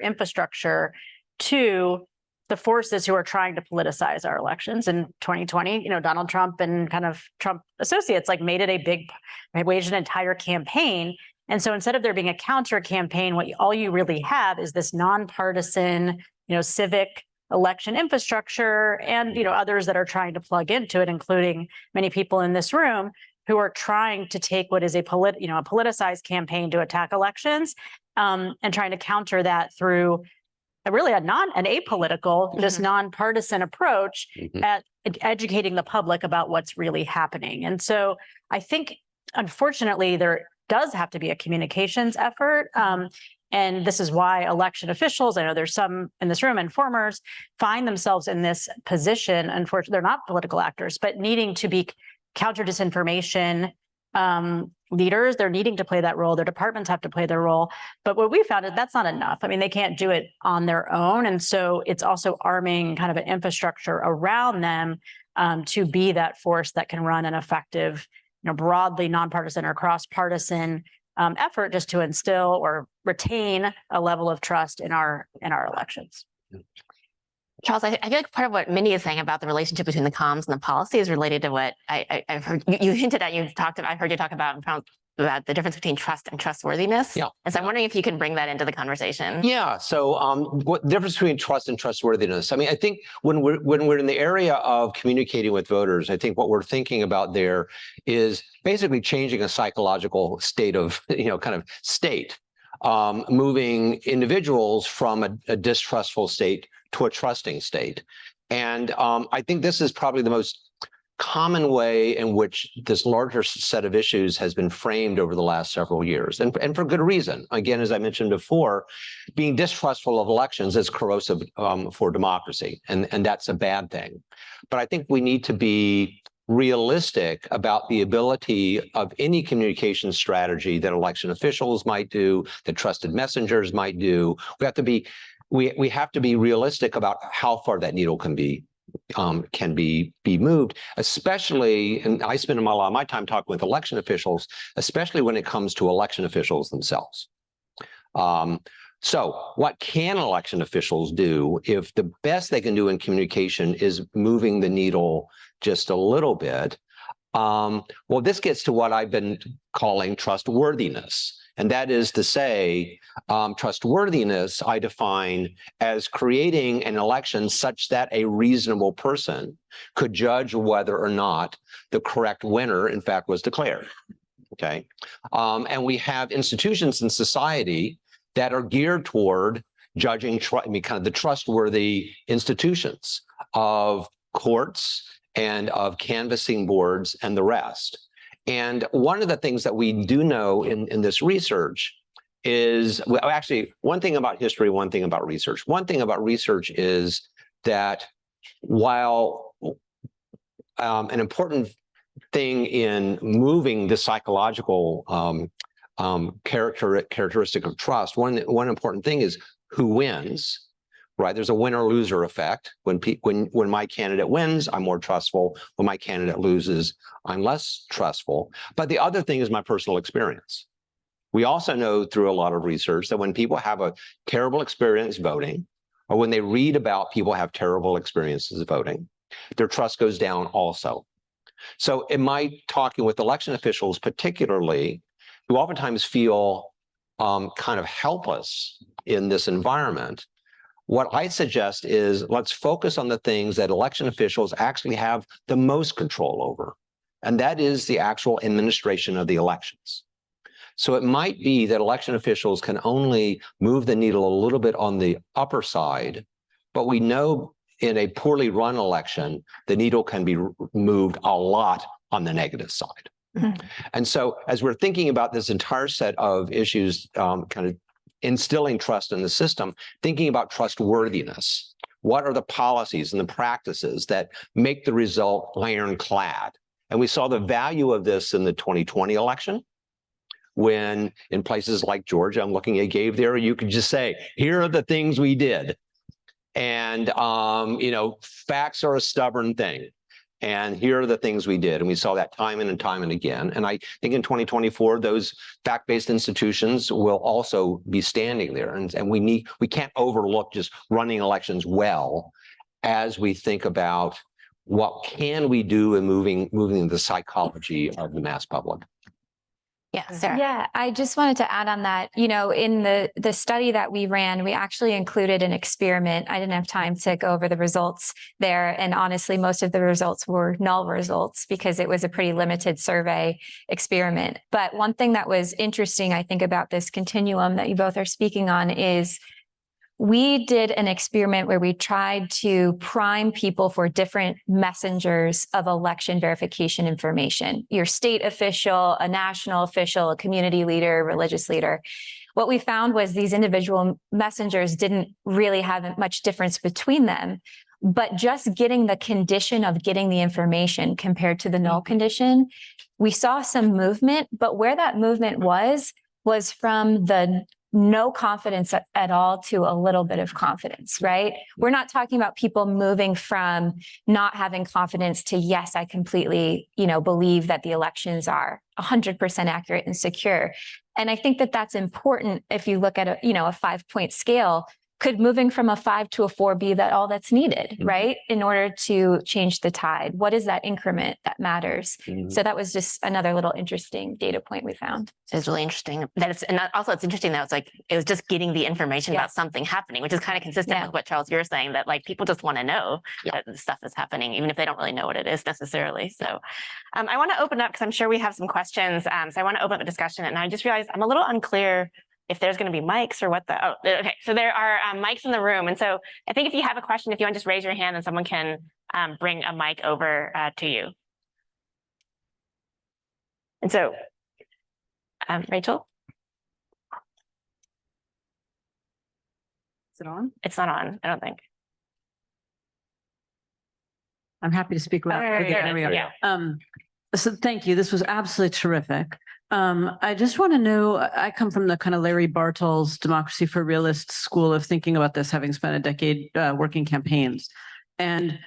infrastructure to the forces who are trying to politicize our elections. In 2020, Donald Trump and kind of Trump associates made it waged an entire campaign. And so instead of there being a counter campaign, all you really have is this nonpartisan, civic election infrastructure and, others that are trying to plug into it, including many people in this room who are trying to take what is a politicized campaign to attack elections and trying to counter that through an apolitical, just nonpartisan approach at educating the public about what's really happening. And so I think, unfortunately, there does have to be a communications effort. And this is why election officials, I know there's some in this room, informers, find themselves in this position. Unfortunately, they're not political actors, but needing to be counter disinformation leaders. They're needing to play that role. Their departments have to play their role. But what we found is that's not enough. I mean, they can't do it on their own. And so it's also arming kind of an infrastructure around them to be that force that can run an effective, broadly nonpartisan or cross-partisan effort just to instill or retain a level of trust in our elections. Charles, I feel like part of what Mindy is saying about the relationship between the comms and the policy is related to what I've heard you hinted at. I've heard you talk about the difference between trust and trustworthiness. Yeah. And so I'm wondering if you can bring that into the conversation. Yeah. So what the difference between trust and trustworthiness? I mean, I think when we're in the area of communicating with voters, I think what we're thinking about there is basically changing a psychological state of, state, moving individuals from a distrustful state to a trusting state. And I think this is probably the most common way in which this larger set of issues has been framed over the last several years, and for good reason. Again, as I mentioned before, being distrustful of elections is corrosive for democracy, and that's a bad thing. But I think we need to be realistic about the ability of any communication strategy that election officials might do, that trusted messengers might do. We have to be we have to be realistic about how far that needle can be moved, especially, and I spend a lot of my time talking with election officials, especially when it comes to election officials themselves. So what can election officials do if the best they can do in communication is moving the needle just a little bit? Well, this gets to what I've been calling trustworthiness. And that is to say, trustworthiness I define as creating an election such that a reasonable person could judge whether or not the correct winner, in fact, was declared. Okay. And we have institutions in society that are geared toward judging, kind of the trustworthy institutions of courts and of canvassing boards and the rest. And one of the things that we do know in this research is, well, actually, one thing about history, one thing about research. One thing about research is that while an important thing in moving the psychological characteristic of trust, one important thing is who wins. Right, there's a winner-loser effect. When my candidate wins, I'm more trustful. When my candidate loses, I'm less trustful. But the other thing is my personal experience. We also know through a lot of research that when people have a terrible experience voting, or when they read about people have terrible experiences voting, their trust goes down also. So in my talking with election officials particularly, who oftentimes feel kind of helpless in this environment, what I suggest is let's focus on the things that election officials actually have the most control over, and that is the actual administration of the elections. So it might be that election officials can only move the needle a little bit on the upper side, but we know in a poorly run election, the needle can be moved a lot on the negative side. Mm-hmm. And so as we're thinking about this entire set of issues, kind of instilling trust in the system, thinking about trustworthiness. What are the policies and the practices that make the result ironclad? And we saw the value of this in the 2020 election, when in places like Georgia, I'm looking at Gabe there, you could just say, here are the things we did. And, facts are a stubborn thing. And here are the things we did. And we saw that time and time and again. And I think in 2024, those fact-based institutions will also be standing there. And we can't overlook just running elections well as we think about what can we do in moving the psychology of the mass public. Yeah, Sarah. Yeah, I just wanted to add on that, in the study that we ran, we actually included an experiment. I didn't have time to go over the results there. And honestly, most of the results were null results because it was a pretty limited survey experiment. But one thing that was interesting, I think, about this continuum that you both are speaking on is we did an experiment where we tried to prime people for different messengers of election verification information. Your state official, a national official, a community leader, religious leader. What we found was these individual messengers didn't really have much difference between them, but just getting the condition of getting the information compared to the null condition, we saw some movement, but where that movement was from the no confidence at all to a little bit of confidence, right? We're not talking about people moving from not having confidence to, yes, I completely, believe that the elections are 100% accurate and secure. And I think that that's important if you look at a 5-point scale. Could moving from a 5 to a 4 be all that's needed, right? In order to change the tide? What is that increment that matters? Mm-hmm. So that was just another little interesting data point we found. It's really interesting that it's interesting that it was just getting the information about something happening, which is kind of consistent with what Charles, you're saying, that people just want to know that this stuff is happening, even if they don't really know what it is necessarily. So I want to open up because I'm sure we have some questions. So I want to open up a discussion, and I just realized I'm a little unclear if there's going to be mics or what okay. So there are mics in the room. And so I think if you have a question, if you want to just raise your hand and someone can bring a mic over to you. And so, Rachel? Is it on? It's not on, I don't think. I'm happy to speak about it. There we go. So thank you. This was absolutely terrific. I just want to know, I come from the kind of Larry Bartels Democracy for Realists school of thinking about this, having spent a decade working campaigns. And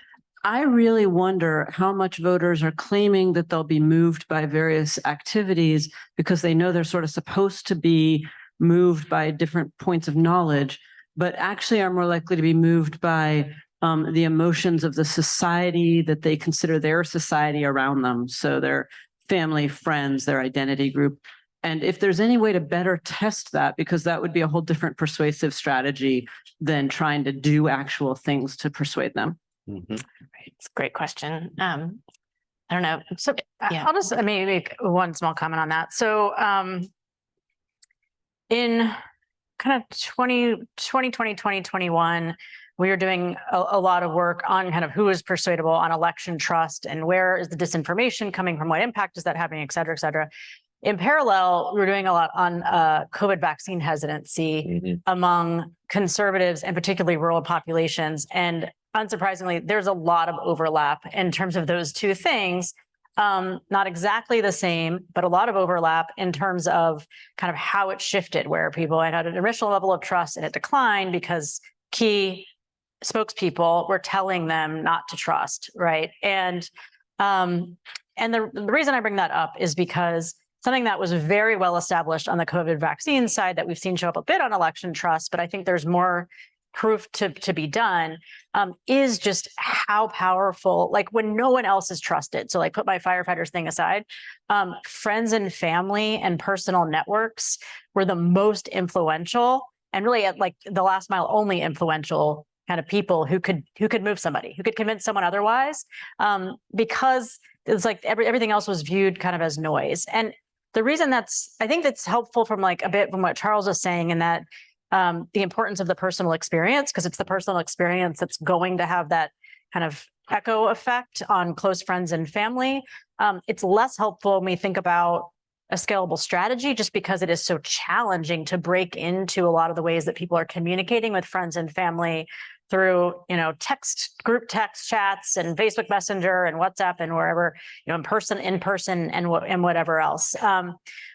I really wonder how much voters are claiming that they'll be moved by various activities because they know they're sort of supposed to be moved by different points of knowledge, but actually are more likely to be moved by the emotions of the society that they consider their society around them. So their family, friends, their identity group. And if there's any way to better test that, because that would be a whole different persuasive strategy than trying to do actual things to persuade them. It's a great question. I don't know. So Yeah. I'll just make one small comment on that. So in kind of 2020, 2021, we were doing a lot of work on kind of who is persuadable on election trust and where is the disinformation coming from, what impact is that having, et cetera, et cetera. In parallel, we were doing a lot on COVID vaccine hesitancy among conservatives and particularly rural populations. And unsurprisingly, there's a lot of overlap in terms of those two things. Not exactly the same, but a lot of overlap in terms of kind of how it shifted, where people had an initial level of trust and it declined because key spokespeople were telling them not to trust, right? And the reason I bring that up is because something that was very well established on the COVID vaccine side that we've seen show up a bit on election trust, but I think there's more proof to be done, is just how powerful, like when no one else is trusted. So like put my firefighters thing aside, friends and family and personal networks were the most influential and really at like the last mile only influential kind of people who could move somebody, who could convince someone otherwise, because it's like everything else was viewed kind of as noise. And the reason I think that's helpful from like a bit from what Charles was saying, in that the importance of the personal experience, because it's the personal experience that's going to have that kind of echo effect on close friends and family. It's less helpful when we think about a scalable strategy, just because it is so challenging to break into a lot of the ways that people are communicating with friends and family through, group text chats and Facebook Messenger and WhatsApp and wherever, in person and whatever else.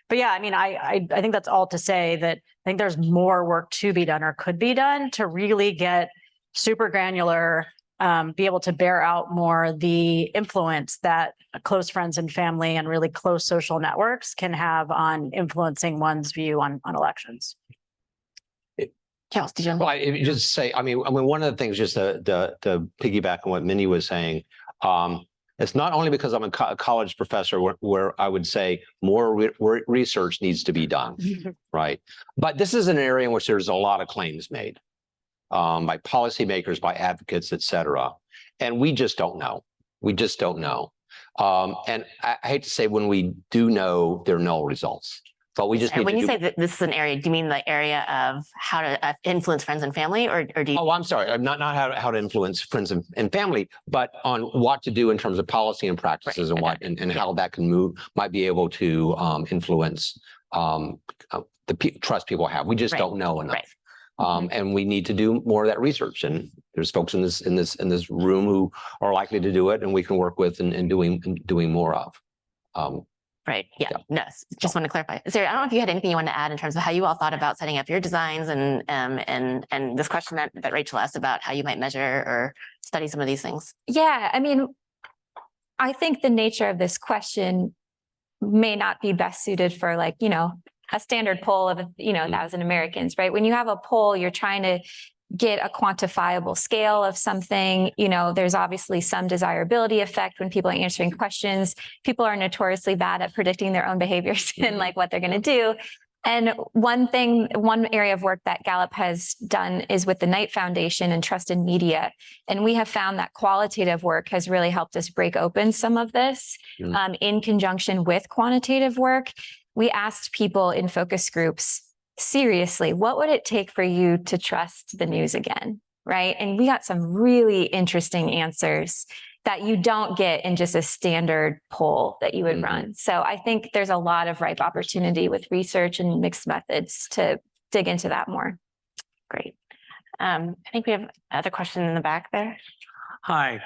But yeah, I mean, I think that's all to say that I think there's more work to be done or could be done to really get super granular, be able to bear out more the influence that close friends and family and really close social networks can have on influencing one's view on elections. Charles, did you? Well, I just say, I mean, one of the things, just to piggyback on what Minnie was saying, it's not only because I'm a college professor where I would say more research needs to be done, right? But this is an area in which there's a lot of claims made by policymakers, by advocates, et cetera. And we just don't know. We just don't know. And I hate to say, when we do know, there are no results. But we just need when to you say that this is an area, do you mean the area of how to influence friends and family, or do you? Oh, I'm sorry. I'm not how to influence friends and family, but on what to do in terms of policy and practices, and what and how that can might be able to influence the trust people have. We just don't know enough. And we need to do more of that research. And there's folks in this room who are likely to do it, and we can work with and doing more of. Right. Yeah. No, just want to clarify. Sarah, I don't know if you had anything you want to add in terms of how you all thought about setting up your designs and this question that Rachel asked about how you might measure or study some of these things. Yeah, I mean, I think the nature of this question may not be best suited for a standard poll of 1,000 Americans, right? When you have a poll, you're trying to get a quantifiable scale of something. There's obviously some desirability effect when people are answering questions. People are notoriously bad at predicting their own behaviors and like what they're going to do. And one area of work that Gallup has done is with the Knight Foundation and Trusted Media. And we have found that qualitative work has really helped us break open some of this in conjunction with quantitative work. We asked people in focus groups, seriously, what would it take for you to trust the news again, right? And we got some really interesting answers that you don't get in just a standard poll that you would run. So I think there's a lot of ripe opportunity with research and mixed methods to dig into that more. Great. I think we have another question in the back there. Hi.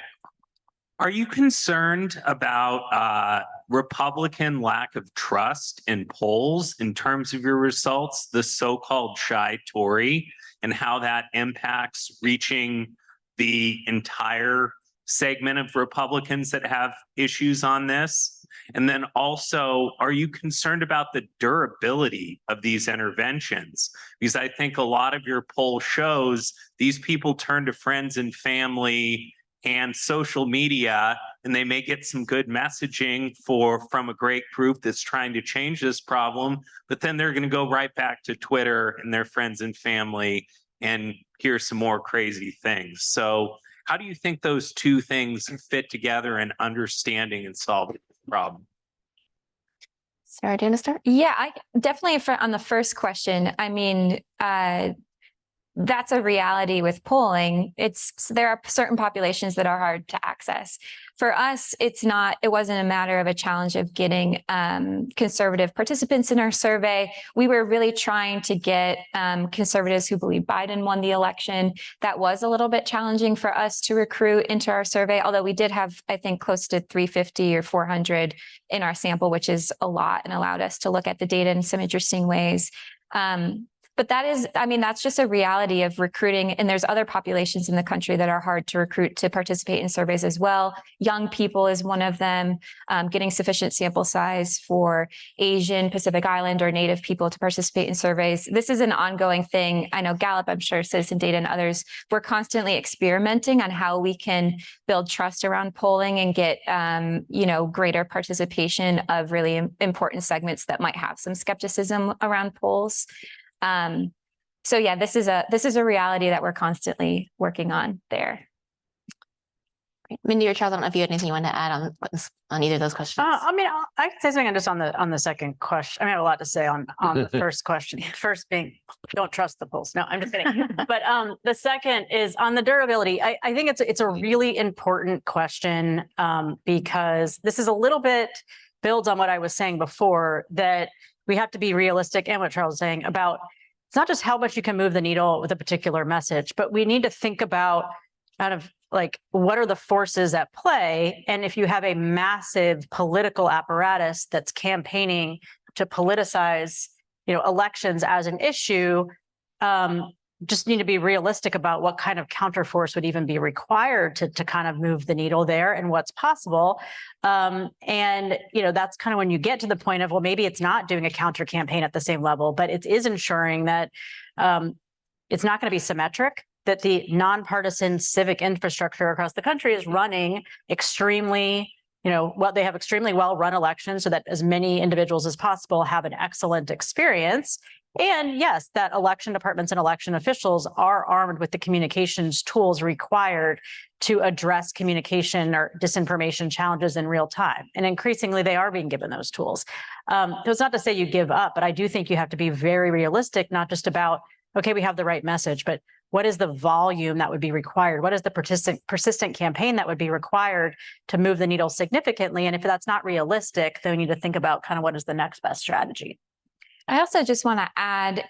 Are you concerned about Republican lack of trust in polls in terms of your results, the so-called shy Tory, and how that impacts reaching the entire segment of Republicans that have issues on this? And then also, are you concerned about the durability of these interventions? Because I think a lot of your poll shows these people turn to friends and family and social media, and they may get some good messaging from a great group that's trying to change this problem, but then they're going to go right back to Twitter and their friends and family and hear some more crazy things. So how do you think those two things fit together in understanding and solving the problem? Sarah, do you want to start? Yeah, I definitely on the first question, I mean, that's a reality with polling. There are certain populations that are hard to access. For us, it wasn't a matter of a challenge of getting conservative participants in our survey. We were really trying to get conservatives who believe Biden won the election. That was a little bit challenging for us to recruit into our survey, although we did have, I think, close to 350 or 400 in our sample, which is a lot and allowed us to look at the data in some interesting ways. But that's just a reality of recruiting. And there's other populations in the country that are hard to recruit to participate in surveys as well. Young people is one of them, getting sufficient sample size for Asian, Pacific Island, or Native people to participate in surveys. This is an ongoing thing. I know Gallup, I'm sure Citizen Data and others, we're constantly experimenting on how we can build trust around polling and get, greater participation of really important segments that might have some skepticism around polls. So yeah, this is a reality that we're constantly working on there. Mindy or Charles, I don't know if you had anything you wanted to add on either of those questions. I can say something just on the second question. I have a lot to say on the first question. First being, don't trust the polls. No, I'm just kidding. But the second is on the durability. I think it's a really important question because this is a little bit builds on what I was saying before, that we have to be realistic, and what Charles was saying about it's not just how much you can move the needle with a particular message, but we need to think about kind of like what are the forces at play. And if you have a massive political apparatus that's campaigning to politicize, elections as an issue, just need to be realistic about what kind of counterforce would even be required to kind of move the needle there and what's possible. And that's kind of when you get to the point of, well, maybe it's not doing a counter campaign at the same level, but it is ensuring that it's not going to be symmetric, that the nonpartisan civic infrastructure across the country is running extremely, they have extremely well-run elections so that as many individuals as possible have an excellent experience. And yes, that election departments and election officials are armed with the communications tools required to address communication or disinformation challenges in real time. And increasingly, they are being given those tools. So it's not to say you give up, but I do think you have to be very realistic, not just about, okay, we have the right message, but what is the volume that would be required? What is the persistent campaign that would be required to move the needle significantly? And if that's not realistic, then we need to think about kind of what is the next best strategy. I also just want to add,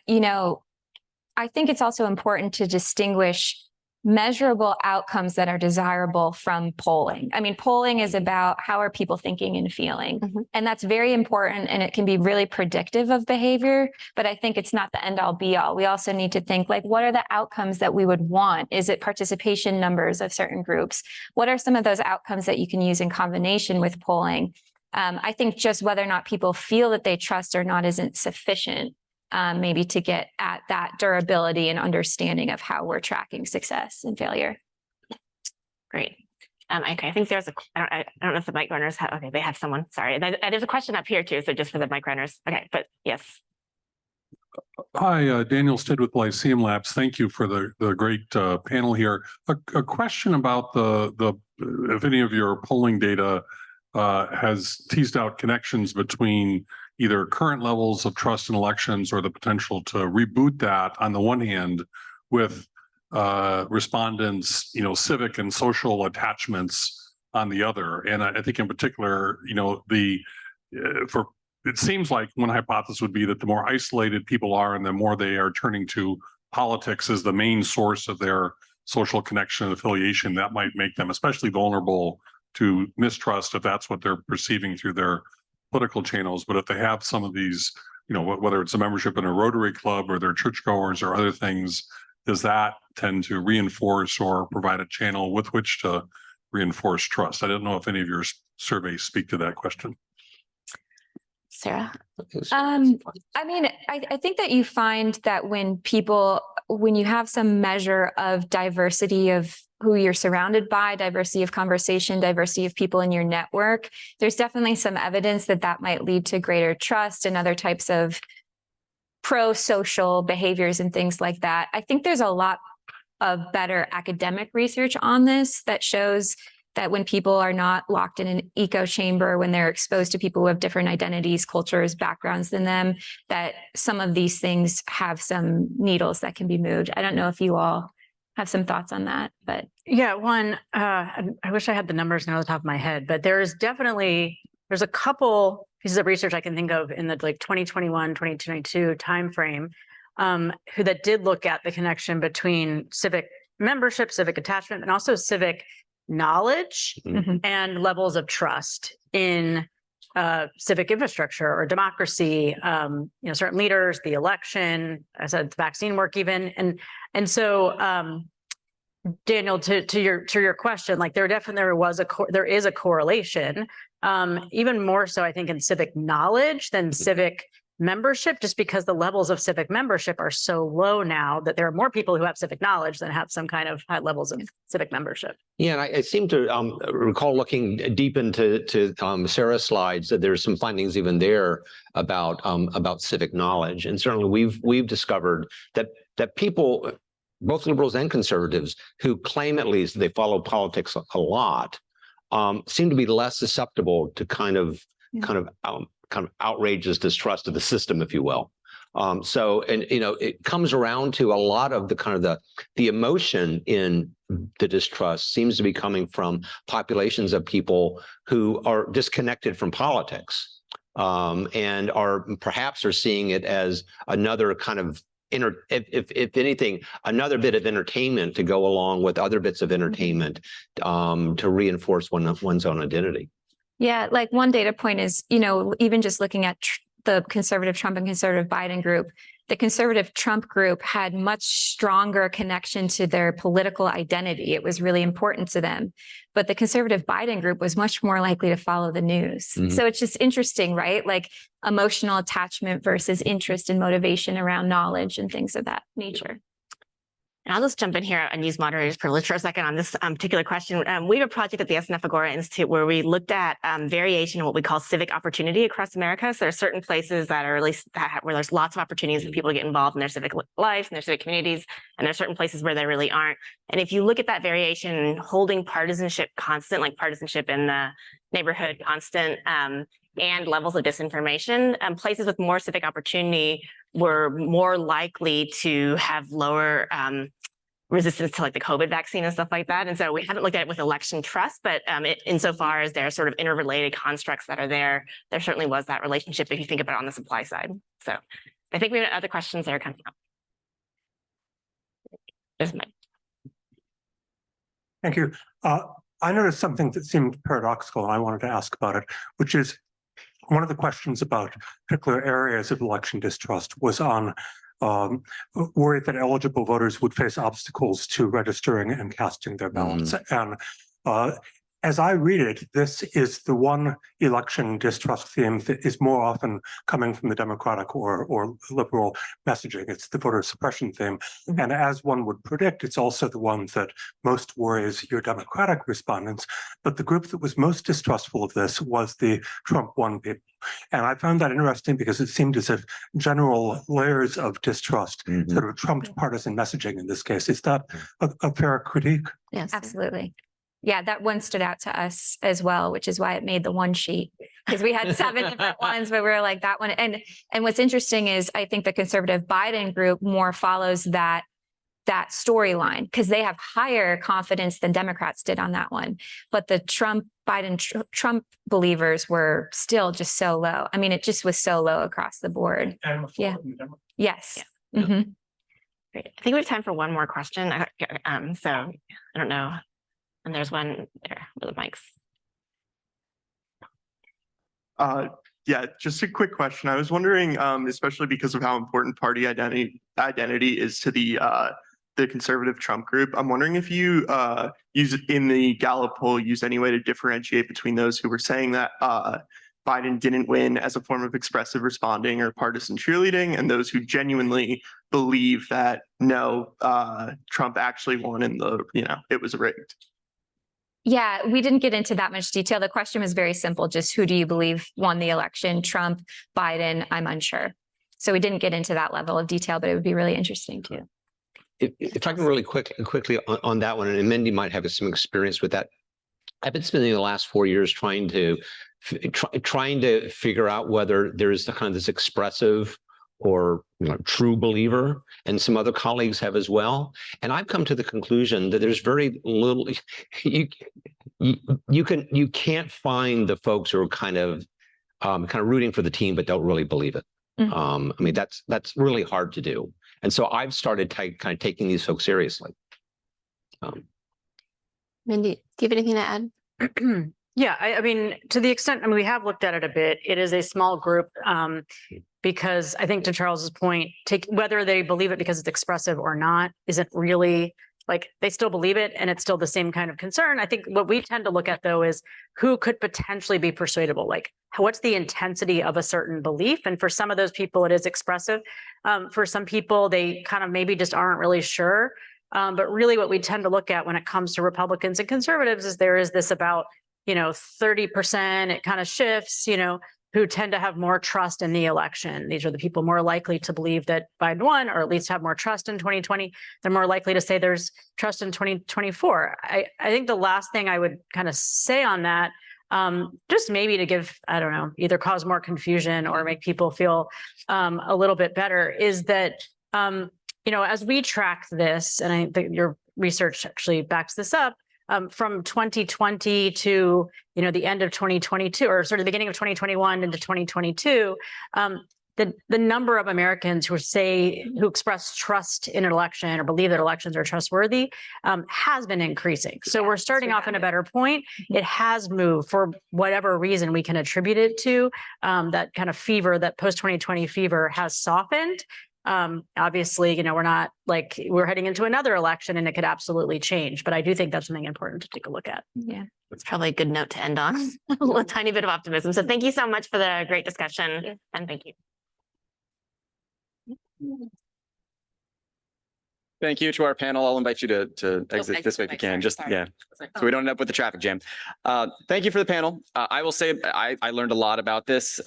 I think it's also important to distinguish measurable outcomes that are desirable from polling. I mean, polling is about how are people thinking and feeling, and that's very important, and it can be really predictive of behavior, but I think it's not the end all be all. We also need to think like, what are the outcomes that we would want? Is it participation numbers of certain groups? What are some of those outcomes that you can use in combination with polling? I think just whether or not people feel that they trust or not isn't sufficient, maybe to get at that durability and understanding of how we're tracking success and failure. Great. Okay, I think there's I don't know if the mic runners have, okay, they have someone, sorry. There's a question up here too, so just for the mic runners. Okay, but yes. Hi, Daniel Stead with Lyceum Labs. Thank you for the great panel here. A question about if any of your polling data has teased out connections between either current levels of trust in elections or the potential to reboot that on the one hand with respondents, civic and social attachments on the other. And I think in particular, it seems like one hypothesis would be that the more isolated people are and the more they are turning to politics as the main source of their social connection and affiliation, that might make them especially vulnerable to mistrust if that's what they're perceiving through their political channels. But if they have some of these, whether it's a membership in a Rotary Club or they're churchgoers or other things, does that tend to reinforce or provide a channel with which to reinforce trust? I don't know if any of your surveys speak to that question. Sarah? I mean, I think that you find that when you have some measure of diversity of who you're surrounded by, diversity of conversation, diversity of people in your network, there's definitely some evidence that might lead to greater trust and other types of pro-social behaviors and things like that. I think there's a lot of better academic research on this that shows that when people are not locked in an echo chamber, when they're exposed to people who have different identities, cultures, backgrounds than them, that some of these things have some needles that can be moved. I don't know if you all have some thoughts on that, but. Yeah, I wish I had the numbers now on the top of my head, but there's a couple pieces of research I can think of in the 2021, 2022 timeframe that did look at the connection between civic membership, civic attachment, and also civic knowledge and levels of trust in civic infrastructure or democracy, certain leaders, the election, I said vaccine work even. And so Daniel, to your question, like there is a correlation, even more so I think in civic knowledge than civic membership, just because the levels of civic membership are so low now that there are more people who have civic knowledge than have some kind of high levels of civic membership. Yeah, and I seem to recall looking deep into Sarah's slides that there's some findings even there about civic knowledge, and certainly we've discovered that people, both liberals and conservatives, who claim at least they follow politics a lot, seem to be less susceptible to kind of outrageous distrust of the system, if you will. It comes around to a lot of the emotion in the distrust seems to be coming from populations of people who are disconnected from politics, and are seeing it as another kind of if anything, another bit of entertainment to go along with other bits of entertainment to reinforce one's own identity. Yeah, like one data point is, even just looking at the conservative Trump and conservative Biden group, the conservative Trump group had much stronger connection to their political identity. It was really important to them. But the conservative Biden group was much more likely to follow the news. So it's just interesting, right? Like emotional attachment versus interest and motivation around knowledge and things of that nature. And I'll just jump in here and use moderator's privilege for a second on this particular question. We have a project at the SNF Agora Institute where we looked at variation in what we call civic opportunity across America. So there are certain places that are at least where there's lots of opportunities for people to get involved in their civic life and their civic communities. And there are certain places where there really aren't. And if you look at that variation, holding partisanship constant, like partisanship in the neighborhood constant, and levels of disinformation, places with more civic opportunity were more likely to have lower resistance to like the COVID vaccine and stuff like that. And so we haven't looked at it with election trust, but insofar as there are sort of interrelated constructs that are there certainly was that relationship if you think about it on the supply side. So I think we have other questions that are coming up. Thank you. I noticed something that seemed paradoxical, and I wanted to ask about it, which is one of the questions about particular areas of election distrust was on worry that eligible voters would face obstacles to registering and casting their ballots. And as I read it, this is the one election distrust theme that is more often coming from the Democratic or liberal messaging. It's the voter suppression theme. And as one would predict, it's also the one that most worries your Democratic respondents. But the group that was most distrustful of this was the Trump 1 people. And I found that interesting because it seemed as if general layers of distrust sort of trumped partisan messaging in this case. Is that a fair critique? Yes, absolutely. Yeah, that one stood out to us as well, which is why it made the one sheet, because we had 7 different ones, but we were like that one. And what's interesting is I think the conservative Biden group more follows that storyline because they have higher confidence than Democrats did on that one. But the Trump believers were still just so low. I mean, it just was so low across the board. Yeah. Yes. Yeah. Great. I think we have time for one more question. So I don't know. And there's one there with the mics. Yeah, just a quick question. I was wondering, especially because of how important party identity is to the conservative Trump group. I'm wondering if you use in the Gallup poll use any way to differentiate between those who were saying that Biden didn't win as a form of expressive responding or partisan cheerleading, and those who genuinely believe that no, Trump actually won and it was rigged. Yeah, we didn't get into that much detail. The question was very simple. Just who do you believe won the election? Trump, Biden? I'm unsure. So we didn't get into that level of detail, but it would be really interesting too. If I can really quickly on that one, and Mindy might have some experience with that. I've been spending the last 4 years trying to figure out whether there's the kind of this expressive or true believer, and some other colleagues have as well. And I've come to the conclusion that there's very little. You can't find the folks who are kind of rooting for the team but don't really believe it. I mean, that's really hard to do. And so I've started kind of taking these folks seriously. Mindy, do you have anything to add? Yeah, I mean, to the extent, we have looked at it a bit. It is a small group because I think to Charles's point, whether they believe it because it's expressive or not, isn't really they still believe it and it's still the same kind of concern. I think what we tend to look at though is who could potentially be persuadable, what's the intensity of a certain belief. And for some of those people, it is expressive. For some people, they kind of maybe just aren't really sure. But really what we tend to look at when it comes to Republicans and conservatives is there is this about 30%, it kind of shifts, who tend to have more trust in the election. These are the people more likely to believe that Biden won, or at least have more trust in 2020. They're more likely to say there's trust in 2024. I think the last thing I would kind of say on that, just maybe to give, I don't know, either cause more confusion or make people feel a little bit better, is that, as we track this, and I think your research actually backs this up, from 2020 to the end of 2022, or sort of the beginning of 2021 into 2022, the number of Americans who express trust in an election or believe that elections are trustworthy has been increasing. So we're starting off in a better point. It has moved for whatever reason we can attribute it to. That kind of fever, that post-2020 fever, has softened. Obviously, we're not we're heading into another election and it could absolutely change, but I do think that's something important to take a look at. Yeah, it's probably a good note to end on. A tiny bit of optimism. So thank you so much for the great discussion, and thank you. Thank you to our panel. I'll invite you to exit this way if you can. So we don't end up with the traffic jam. Thank you for the panel. I will say I learned a lot about this.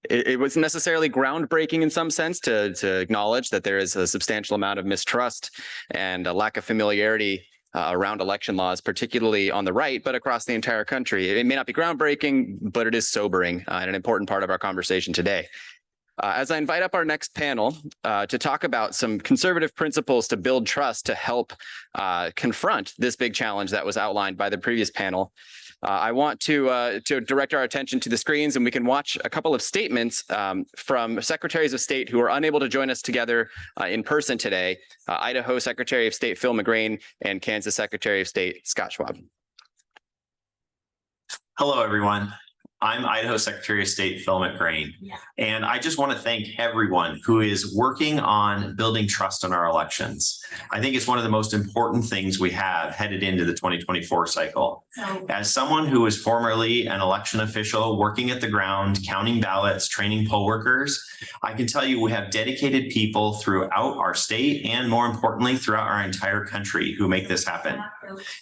It wasn't necessarily groundbreaking in some sense to acknowledge that there is a substantial amount of mistrust and a lack of familiarity around election laws, particularly on the right, but across the entire country. It may not be groundbreaking, but it is sobering and an important part of our conversation today. As I invite up our next panel to talk about some conservative principles to build trust to help confront this big challenge that was outlined by the previous panel, I want to direct our attention to the screens, and we can watch a couple of statements from secretaries of state who are unable to join us together in person today, Idaho Secretary of State Phil McGrane and Kansas Secretary of State Scott Schwab. Hello, everyone. I'm Idaho Secretary of State Phil McGrane, and I just want to thank everyone who is working on building trust in our elections. I think it's one of the most important things we have headed into the 2024 cycle. As someone who was formerly an election official working at the ground, counting ballots, training poll workers, I can tell you we have dedicated people throughout our state and, more importantly, throughout our entire country who make this happen.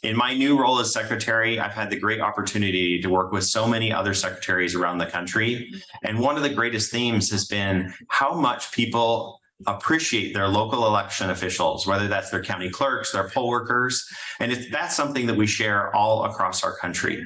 In my new role as secretary, I've had the great opportunity to work with so many other secretaries around the country. And one of the greatest themes has been how much people appreciate their local election officials, whether that's their county clerks, their poll workers. And that's something that we share all across our country.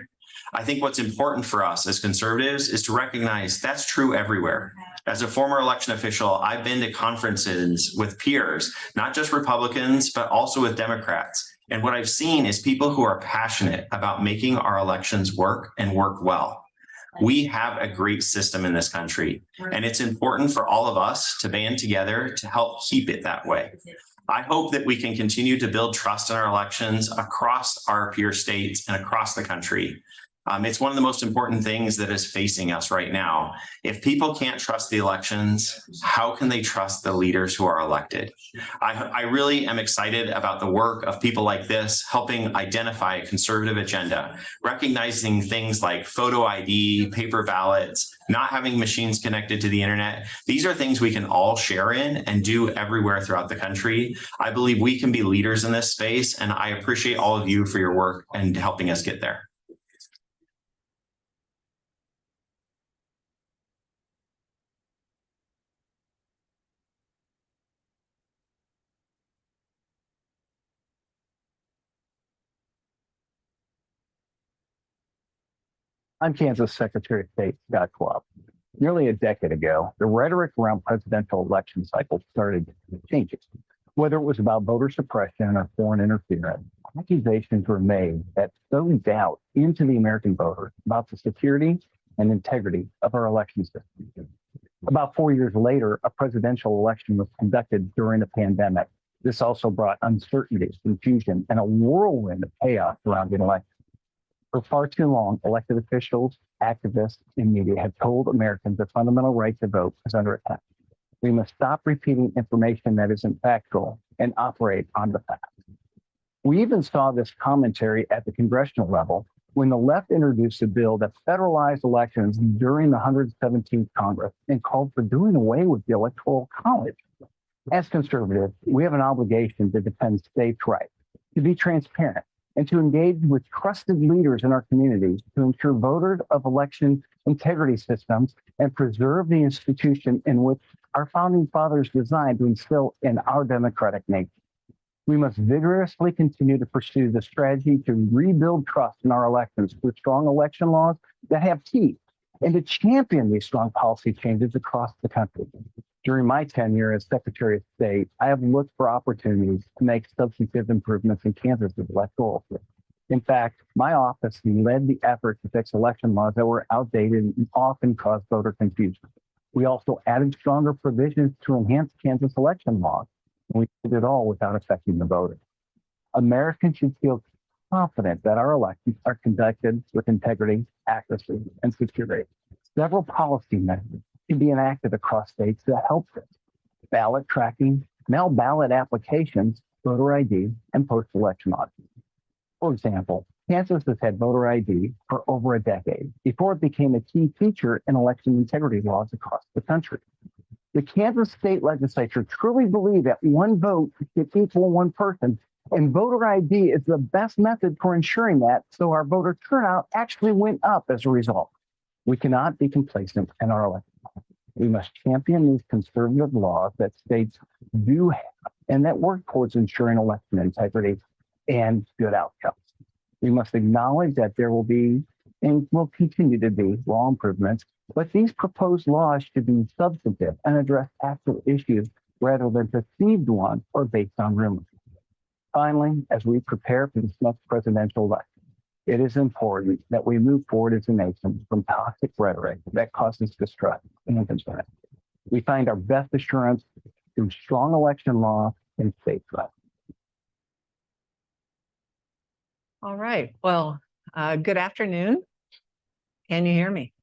I think what's important for us as conservatives is to recognize that's true everywhere. As a former election official, I've been to conferences with peers, not just Republicans, but also with Democrats. And what I've seen is people who are passionate about making our elections work and work well. We have a great system in this country, and it's important for all of us to band together to help keep it that way. I hope that we can continue to build trust in our elections across our peer states and across the country. It's one of the most important things that is facing us right now. If people can't trust the elections, how can they trust the leaders who are elected? I really am excited about the work of people like this, helping identify a conservative agenda, recognizing things like photo ID, paper ballots, not having machines connected to the internet. These are things we can all share in and do everywhere throughout the country. I believe we can be leaders in this space, and I appreciate all of you for your work and helping us get there. I'm Kansas Secretary of State Scott Schwab. Nearly a decade ago, the rhetoric around presidential election cycles started changing. Whether it was about voter suppression or foreign interference, accusations were made that sowed doubt into the American voter about the security and integrity of our election system. About 4 years later, a presidential election was conducted during a pandemic. This also brought uncertainty, confusion, and a whirlwind of chaos around the election. For far too long, elected officials, activists, and media have told Americans the fundamental right to vote is under attack. We must stop repeating information that isn't factual and operate on the facts. We even saw this commentary at the congressional level when the left introduced a bill that federalized elections during the 117th Congress and called for doing away with the Electoral College. As conservatives, we have an obligation to defend states' rights, to be transparent, and to engage with trusted leaders in our communities to ensure voters of election integrity systems and preserve the institution in which our founding fathers designed to instill in our democratic nation. We must vigorously continue to pursue the strategy to rebuild trust in our elections through strong election laws that have teeth and to champion these strong policy changes across the country. During my tenure as Secretary of State, I have looked for opportunities to make substantive improvements in Kansas's electoral system. In fact, my office led the effort to fix election laws that were outdated and often caused voter confusion. We also added stronger provisions to enhance Kansas election laws, and we did it all without affecting the voter. Americans should feel confident that our elections are conducted with integrity, accuracy, and security. Several policy measures can be enacted across states to help this. Ballot tracking, mail ballot applications, voter ID, and post-election audits. For example, Kansas has had voter ID for over a decade before it became a key feature in election integrity laws across the country. The Kansas state legislature truly believed that one vote should equal one person, and voter ID is the best method for ensuring that, so our voter turnout actually went up as a result. We cannot be complacent in our election. We must champion these conservative laws that states do have and that work towards ensuring election integrity and good outcomes. We must acknowledge that there will be and will continue to be law improvements, but these proposed laws should be substantive and address actual issues rather than perceived ones or based on rumors. Finally, as we prepare for this next presidential election, it is important that we move forward as a nation from toxic rhetoric that causes distrust and concern. We find our best assurance through strong election law and state trust. All right. Well, good afternoon. Can you hear me?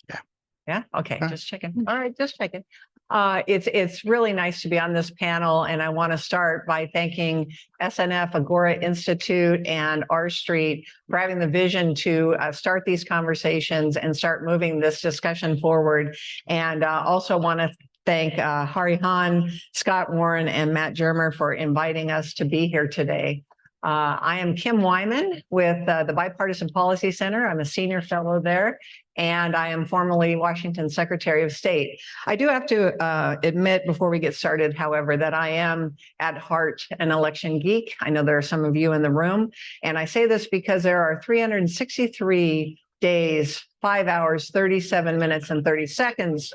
Yeah. Yeah. Okay. Just checking. All right. Just checking. It's really nice to be on this panel, and I want to start by thanking SNF Agora Institute and R Street for having the vision to start these conversations and start moving this discussion forward. And also want to thank Hari Hahn, Scott Warren, and Matt Germer for inviting us to be here today. I am Kim Wyman with the Bipartisan Policy Center. I'm a senior fellow there, and I am formerly Washington Secretary of State. I do have to admit before we get started, however, that I am at heart an election geek. I know there are some of you in the room, and I say this because there are 363 days, 5 hours, 37 minutes, and 30 seconds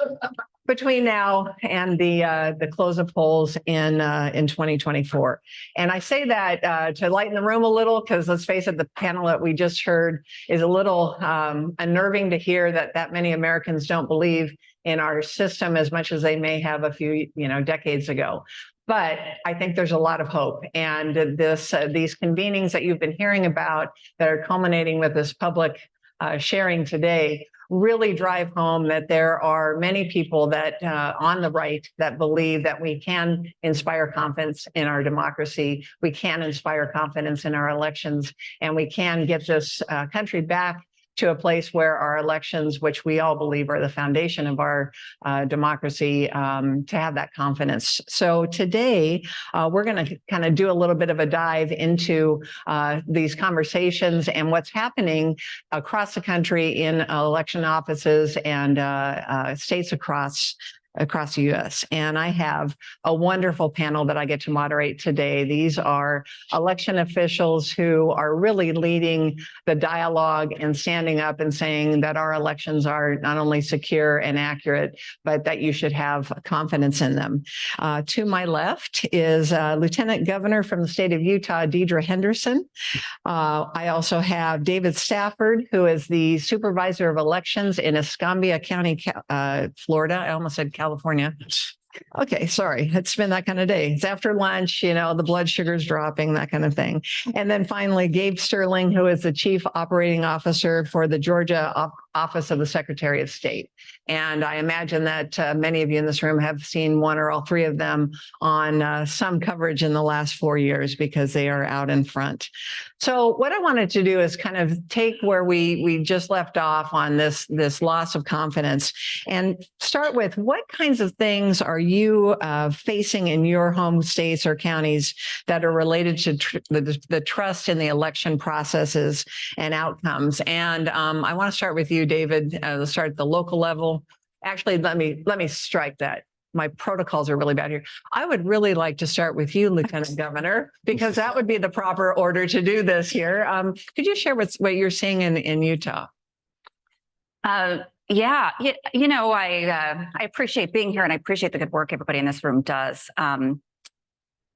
between now and the close of polls in 2024. And I say that to lighten the room a little, because let's face it, the panel that we just heard is a little unnerving to hear that many Americans don't believe in our system as much as they may have a few decades ago. But I think there's a lot of hope, and these convenings that you've been hearing about that are culminating with this public sharing today really drive home that there are many people that on the right that believe that we can inspire confidence in our democracy, we can inspire confidence in our elections, and we can get this country back to a place where our elections, which we all believe are the foundation of our democracy, to have that confidence. So today, we're going to kind of do a little bit of a dive into these conversations and what's happening across the country in election offices and states across the U.S. And I have a wonderful panel that I get to moderate today. These are election officials who are really leading the dialogue and standing up and saying that our elections are not only secure and accurate, but that you should have confidence in them. To my left is Lieutenant Governor from the state of Utah, Deidre Henderson. I also have David Stafford, who is the Supervisor of Elections in Escambia County, Florida. I almost said California. Okay, sorry. It's been that kind of day. It's after lunch, the blood sugar's dropping, that kind of thing. And then finally, Gabe Sterling, who is the Chief Operating Officer for the Georgia Office of the Secretary of State. And I imagine that many of you in this room have seen one or all three of them on some coverage in the last 4 years because they are out in front. So what I wanted to do is kind of take where we just left off on this loss of confidence and start with what kinds of things are you facing in your home states or counties that are related to the trust in the election processes and outcomes. And I want to start with you, David. Let's start at the local level. Actually, let me strike that. My protocols are really bad here. I would really like to start with you, Lieutenant Governor, because that would be the proper order to do this here. Could you share what you're seeing in Utah? Yeah, I appreciate being here, and I appreciate the good work everybody in this room does.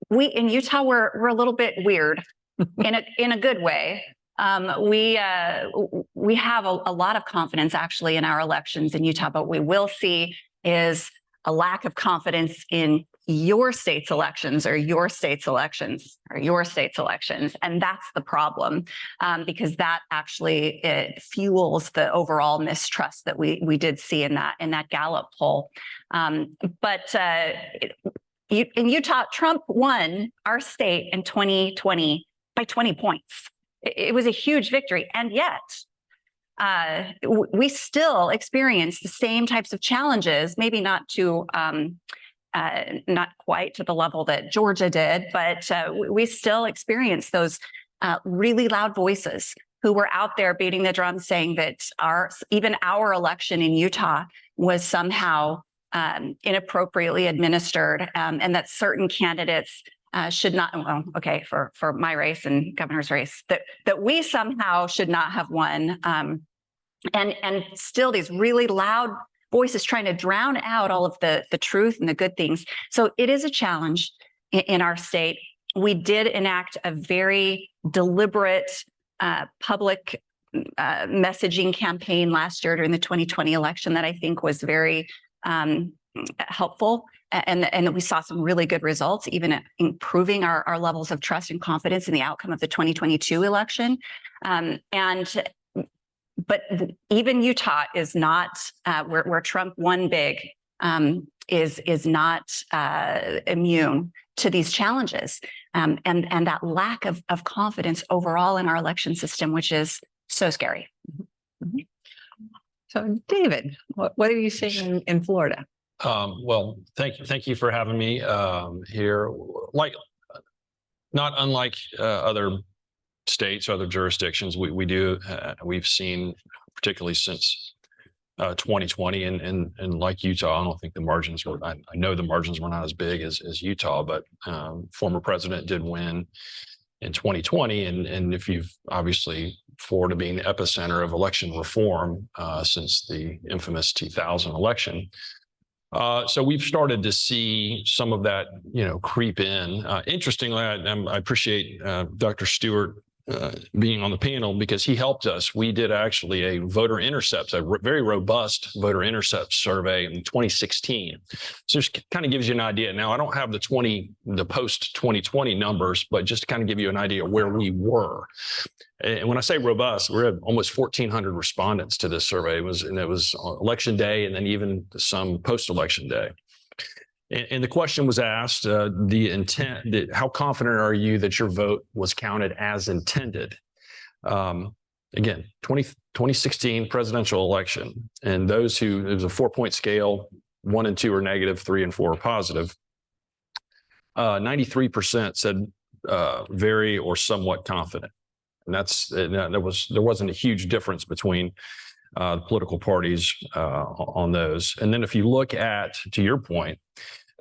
We in Utah, we're a little bit weird in a good way. We have a lot of confidence actually in our elections in Utah, but we will see is a lack of confidence in your state's elections or your state's elections or your state's elections. And that's the problem, because that actually fuels the overall mistrust that we did see in that Gallup poll. But in Utah, Trump won our state in 2020 by 20 points. It was a huge victory. And yet, we still experience the same types of challenges, maybe not quite to the level that Georgia did, but we still experience those really loud voices who were out there beating the drum saying that even our election in Utah was somehow inappropriately administered, and that certain candidates should not, for my race and governor's race, that we somehow should not have won. And still these really loud voices trying to drown out all of the truth and the good things. So it is a challenge in our state. We did enact a very deliberate public messaging campaign last year during the 2020 election that I think was very helpful. And we saw some really good results, even improving our levels of trust and confidence in the outcome of the 2022 election. But even Utah is not where Trump won big, is not immune to these challenges, and that lack of confidence overall in our election system, which is so scary. Mm-hmm. So, David, what are you seeing in Florida? Well, thank you for having me here. Like, not unlike other states, other jurisdictions, we've seen, particularly since 2020, and like Utah, I don't think the margins were. I know the margins were not as big as Utah, but former president did win in 2020, and if you've obviously Florida being the epicenter of election reform since the infamous 2000 election. So we've started to see some of that, creep in. Interestingly, I appreciate Dr. Stewart being on the panel because he helped us. We did actually a voter intercepts, very robust voter intercept survey in 2016. So just kind of gives you an idea. Now, I don't have the post 2020 numbers, but just to kind of give you an idea of where we were. And when I say robust, we had almost 1,400 respondents to this survey. It was on election day and then even some post-election day. And the question was asked, the intent, how confident are you that your vote was counted as intended? Again, 2016 presidential election, and it was a 4-point scale, 1 and 2 are negative, 3 and 4 are positive. 93% said very or somewhat confident. And there wasn't a huge difference between the political parties on those. And then if you look at, to your point,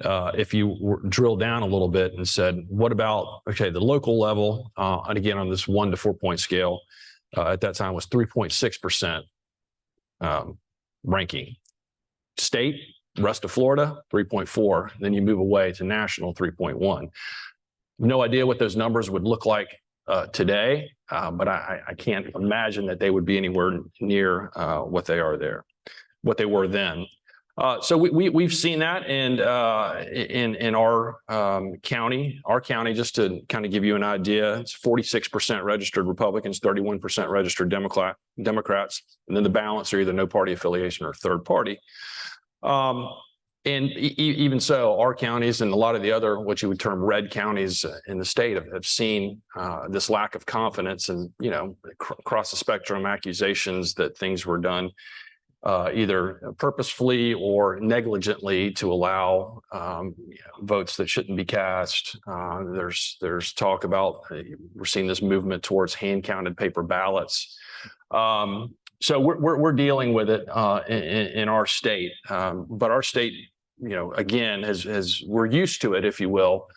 if you drill down a little bit and said, what about, okay, the local level, and again, on this 1 to 4 point scale, at that time was 3.6% ranking. State, rest of Florida, 3.4. Then you move away to national, 3.1. No idea what those numbers would look like today, but I can't imagine that they would be anywhere near what they were then. So we've seen that, and in our county, just to kind of give you an idea, it's 46% registered Republicans, 31% registered Democrats, and then the balance are either no party affiliation or third party. And even so, our counties and a lot of the other, what you would term red counties in the state have seen this lack of confidence and, across the spectrum, accusations that things were done either purposefully or negligently to allow votes that shouldn't be cast. There's talk about, we're seeing this movement towards hand-counted paper ballots. So we're dealing with it in our state, but our state, again, we're used to it, if you will.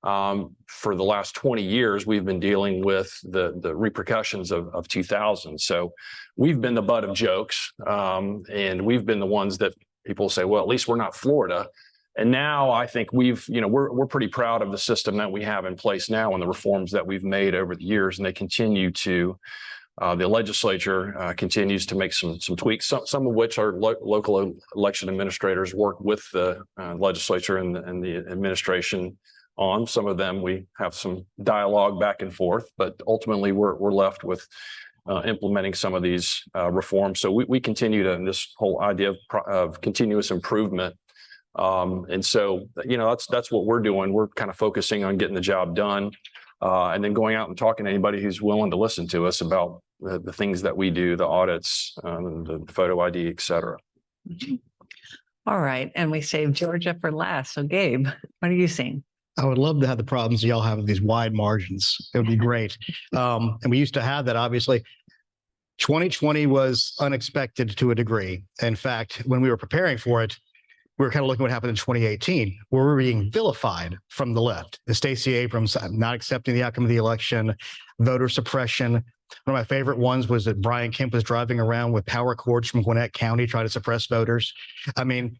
For the last 20 years, we've been dealing with the repercussions of 2000. So we've been the butt of jokes, and we've been the ones that people say, well, at least we're not Florida. And now I think we're pretty proud of the system that we have in place now and the reforms that we've made over the years, and they continue to. The legislature continues to make some tweaks, some of which our local election administrators work with the legislature and the administration on. Some of them we have some dialogue back and forth, but ultimately we're left with implementing some of these reforms. So we continue to this whole idea of continuous improvement. And so that's what we're doing. We're kind of focusing on getting the job done, and then going out and talking to anybody who's willing to listen to us about the things that we do, the audits, the photo ID, et cetera. All right. And we saved Georgia for last. So Gabe, what are you seeing? I would love to have the problems y'all have with these wide margins. It would be great. And we used to have that, obviously. 2020 was unexpected to a degree. In fact, when we were preparing for it, we were kind of looking at what happened in 2018, where we were being vilified from the left. Stacey Abrams not accepting the outcome of the election, voter suppression. One of my favorite ones was that Brian Kemp was driving around with power cords from Gwinnett County trying to suppress voters. I mean,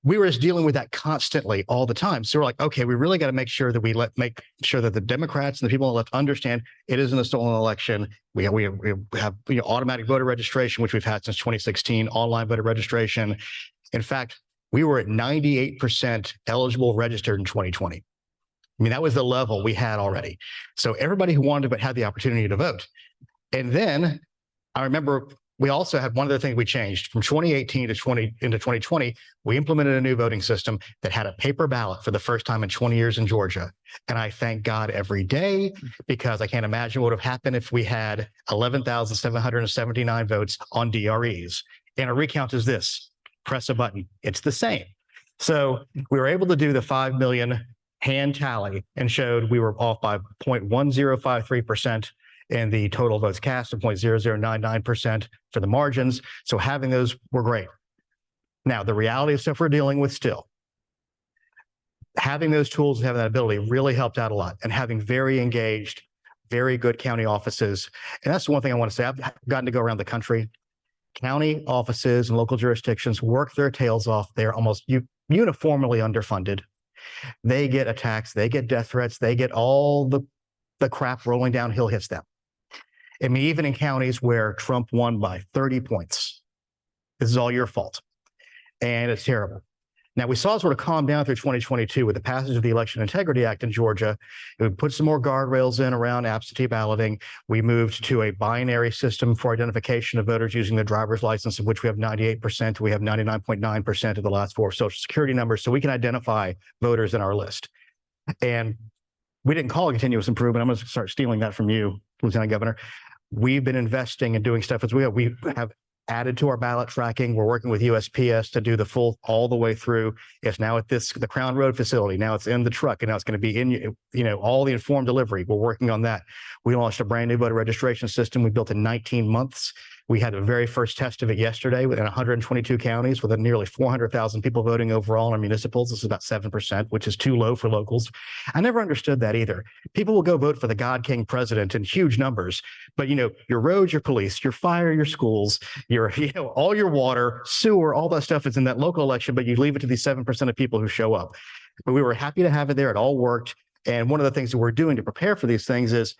we were just dealing with that constantly all the time. So we're like, okay, we really got to make sure that make sure that the Democrats and the people on the left understand it isn't a stolen election. We have automatic voter registration, which we've had since 2016, online voter registration. In fact, we were at 98% eligible registered in 2020. I mean, that was the level we had already. So everybody who wanted to had the opportunity to vote. And then I remember we also had one other thing we changed from 2018 to 2020. We implemented a new voting system that had a paper ballot for the first time in 20 years in Georgia. And I thank God every day, because I can't imagine what would have happened if we had 11,779 votes on DREs. And a recount is this: press a button. It's the same. So we were able to do the 5 million hand tally and showed we were off by 0.1053%. And the total votes cast of 0.0099% for the margins. So having those were great. Now, the reality of stuff we're dealing with still, having those tools and having that ability really helped out a lot, and having very engaged, very good county offices. And that's the one thing I want to say. I've gotten to go around the country. County offices and local jurisdictions work their tails off. They're almost uniformly underfunded. They get attacks, they get death threats, they get all the crap rolling downhill hits them. I mean, even in counties where Trump won by 30 points, this is all your fault. And it's terrible. Now, we saw it sort of calm down through 2022 with the passage of the Election Integrity Act in Georgia. We put some more guardrails in around absentee balloting. We moved to a binary system for identification of voters using their driver's license, of which we have 98%. We have 99.9% of the last four Social Security numbers, so we can identify voters in our list. And we didn't call it continuous improvement. I'm going to start stealing that from you, Lieutenant Governor. We've been investing and doing stuff as we have added to our ballot tracking. We're working with USPS to do the full all the way through. It's now at the Crown Road facility. Now it's in the truck, and now it's going to be in, all the informed delivery. We're working on that. We launched a brand new voter registration system. We built in 19 months. We had the very first test of it yesterday within 122 counties with nearly 400,000 people voting overall in our municipals. This is about 7%, which is too low for locals. I never understood that either. People will go vote for the God King president in huge numbers, but your roads, your police, your fire, your schools, all your water, sewer, all that stuff is in that local election, but you leave it to these 7% of people who show up. But we were happy to have it there. It all worked. And one of the things that we're doing to prepare for these things is,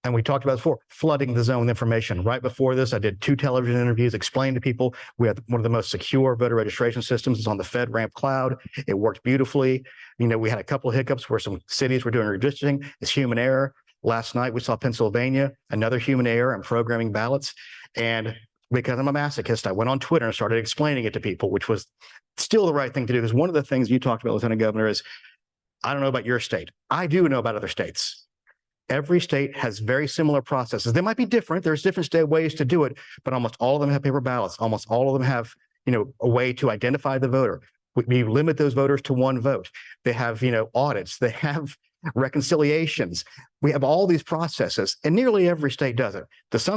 and we talked about before, flooding the zone with information. Right before this, I did 2 television interviews, explained to people we have one of the most secure voter registration systems. It's on the FedRAMP cloud. It worked beautifully. We had a couple of hiccups where some cities were doing redistricting. It's human error. Last night, we saw Pennsylvania, another human error in programming ballots. And because I'm a masochist, I went on Twitter and started explaining it to people, which was still the right thing to do. Because one of the things you talked about, Lieutenant Governor, is I don't know about your state. I do know about other states. Every state has very similar processes. They might be different. There's different state ways to do it, but almost all of them have paper ballots. Almost all of them have, a way to identify the voter. We limit those voters to 1 vote. They have, audits. They have reconciliations. We have all these processes, and nearly every state does it. Does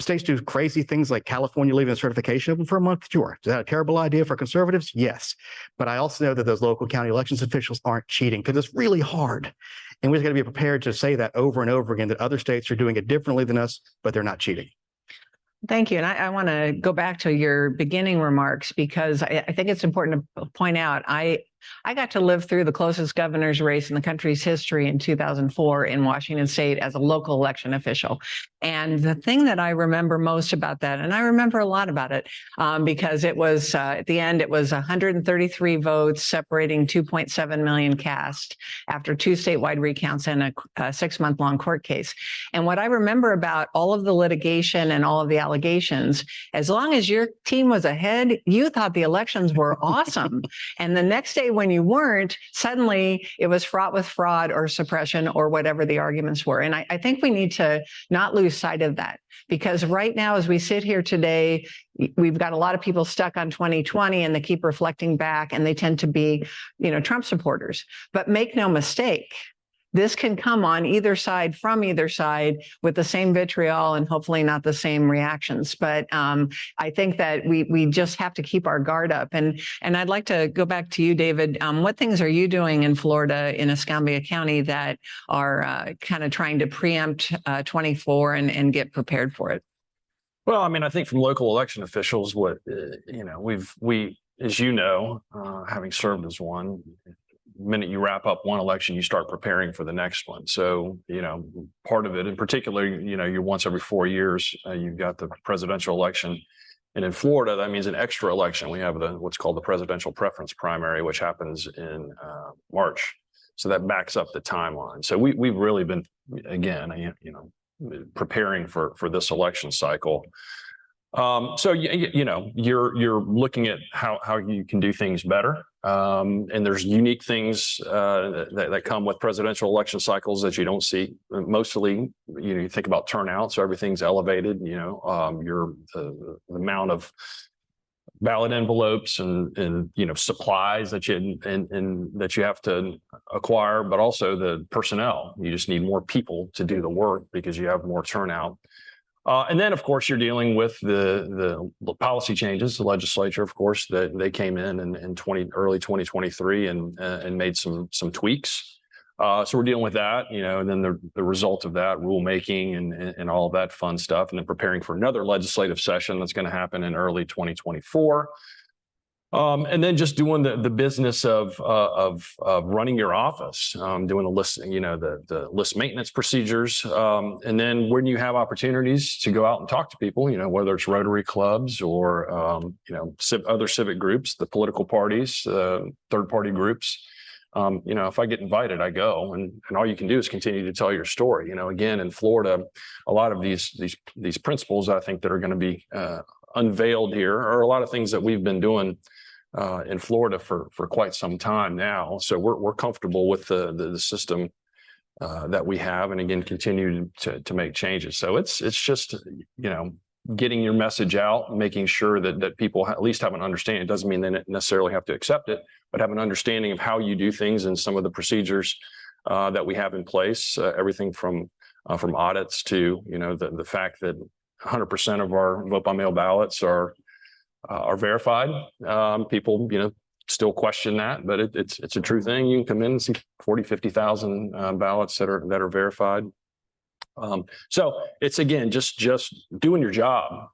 states do crazy things like California leaving the certification open for a month? Sure. Is that a terrible idea for conservatives? Yes. But I also know that those local county elections officials aren't cheating because it's really hard. And we've got to be prepared to say that over and over again, that other states are doing it differently than us, but they're not cheating. Thank you. And I want to go back to your beginning remarks because I think it's important to point out, I got to live through the closest governor's race in the country's history in 2004 in Washington State as a local election official. And the thing that I remember most about that, and I remember a lot about it because it was at the end, it was 133 votes separating 2.7 million cast after 2 statewide recounts and a 6-month-long court case. And what I remember about all of the litigation and all of the allegations, as long as your team was ahead, you thought the elections were awesome. And the next day when you weren't, suddenly it was fraught with fraud or suppression or whatever the arguments were. And I think we need to not lose sight of that, because right now, as we sit here today, we've got a lot of people stuck on 2020 and they keep reflecting back and they tend to be, Trump supporters. But make no mistake, this can come on either side, from either side, with the same vitriol and hopefully not the same reactions. But I think that we just have to keep our guard up. And I'd like to go back to you, David. What things are you doing in Florida, in Escambia County, that are kind of trying to preempt 24 and get prepared for it? Well, I mean, I think from local election officials, having served as one, the minute you wrap up one election, you start preparing for the next one. So, part of it, in particular, you're once every 4 years, you've got the presidential election. And in Florida, that means an extra election. We have what's called the presidential preference primary, which happens in March. So that backs up the timeline. So we've really been, again, preparing for this election cycle. So you're looking at how you can do things better, and there's unique things that come with presidential election cycles that you don't see. Mostly, you think about turnout, so everything's elevated. The amount of ballot envelopes and supplies that you have to acquire, but also the personnel. You just need more people to do the work because you have more turnout. And then, of course, you're dealing with the policy changes. The legislature, of course, that they came in early 2023 and made some tweaks. So we're dealing with that, and then the result of that, rulemaking and all of that fun stuff, and then preparing for another legislative session that's going to happen in early 2024. And then just doing the business of running your office, doing the list, the list maintenance procedures. And then when you have opportunities to go out and talk to people, whether it's Rotary clubs or, other civic groups, the political parties, third party groups, if I get invited, I go, and all you can do is continue to tell your story. Again, in Florida, a lot of these principles, I think, that are going to be unveiled here are a lot of things that we've been doing in Florida for quite some time now. So we're comfortable with the system that we have, and again, continue to make changes. So it's just, getting your message out, making sure that people at least have an understanding. It doesn't mean they necessarily have to accept it, but have an understanding of how you do things and some of the procedures that we have in place, everything from audits to, the fact that 100% of our vote by mail ballots are verified. People, still question that, but it's a true thing. You can come in and see 40, 50,000 ballots that are verified. So it's, again, just doing your job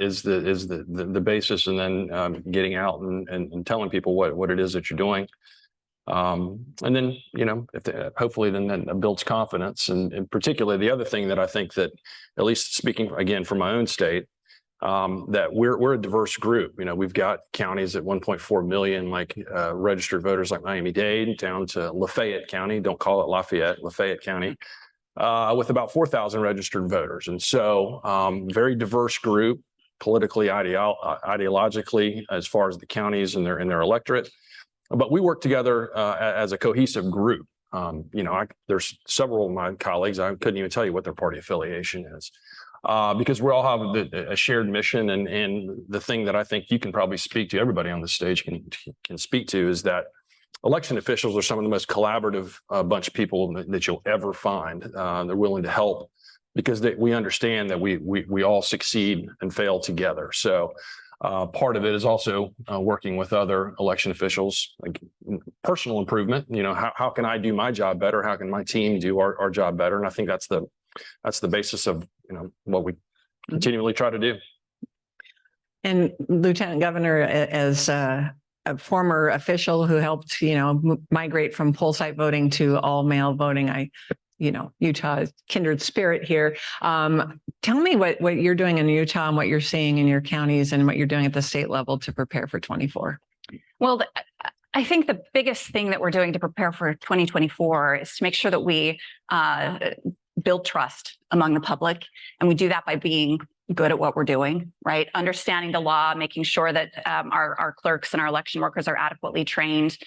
is the basis, and then getting out and telling people what it is that you're doing. And then, hopefully then that builds confidence. And particularly the other thing that I think that, at least speaking again from my own state, that we're a diverse group. We've got counties at 1.4 million, like registered voters, like Miami-Dade, down to Lafayette County. Don't call it Lafayette County, with about 4,000 registered voters. And so very diverse group, politically, ideologically, as far as the counties and their electorate. But we work together as a cohesive group. There's several of my colleagues, I couldn't even tell you what their party affiliation is, because we all have a shared mission. And the thing that I think you can probably speak to, everybody on the stage can speak to, is that election officials are some of the most collaborative bunch of people that you'll ever find. They're willing to help because we understand that we all succeed and fail together. So part of it is also working with other election officials, like personal improvement. How can I do my job better? How can my team do our job better? And I think that's the basis of what we continually try to do. And Lieutenant Governor, as a former official who helped, migrate from poll site voting to all mail voting, Utah is kindred spirit here. Tell me what you're doing in Utah and what you're seeing in your counties and what you're doing at the state level to prepare for 24. Well, I think the biggest thing that we're doing to prepare for 2024 is to make sure that we build trust among the public. And we do that by being good at what we're doing, right? Understanding the law, making sure that our clerks and our election workers are adequately trained,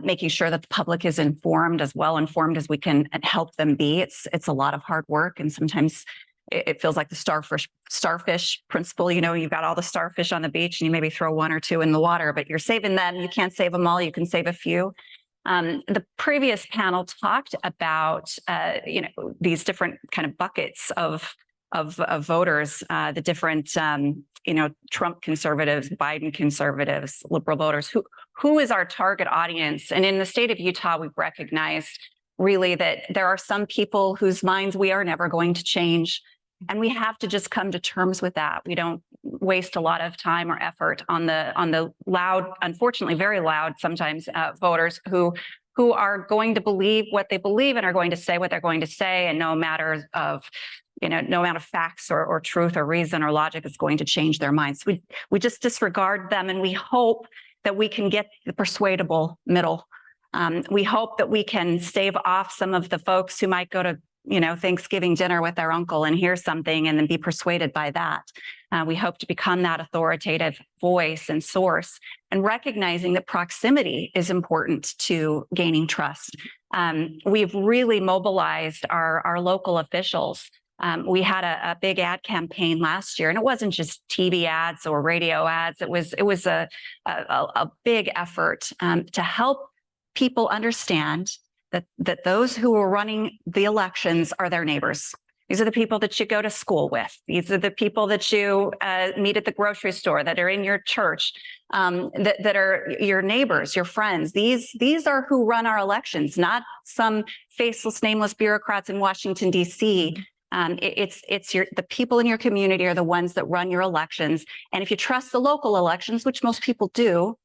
making sure that the public is informed, as well informed as we can help them be. It's a lot of hard work. And sometimes it feels like the starfish principle. You've got all the starfish on the beach and you maybe throw one or two in the water, but you're saving them. You can't save them all. You can save a few. The previous panel talked about, these different kind of buckets of voters, the different, Trump conservatives, Biden conservatives, liberal voters, who is our target audience? And in the state of Utah, we've recognized really that there are some people whose minds we are never going to change. And we have to just come to terms with that. We don't waste a lot of time or effort on the loud, unfortunately, very loud sometimes voters who are going to believe what they believe and are going to say what they're going to say, and no matter of no amount of facts or truth or reason or logic is going to change their minds. We just disregard them, and we hope that we can get the persuadable middle. We hope that we can stave off some of the folks who might go to Thanksgiving dinner with their uncle and hear something and then be persuaded by that. We hope to become that authoritative voice and source, and recognizing that proximity is important to gaining trust. We've really mobilized our local officials. We had a big ad campaign last year, and it wasn't just TV ads or radio ads. It was a big effort to help people understand that those who are running the elections are their neighbors. These are the people that you go to school with. These are the people that you meet at the grocery store, that are in your church, that are your neighbors, your friends. These are who run our elections, not some faceless, nameless bureaucrats in Washington, D.C. It's the people in your community are the ones that run your elections. And if you trust the local elections, which most people do,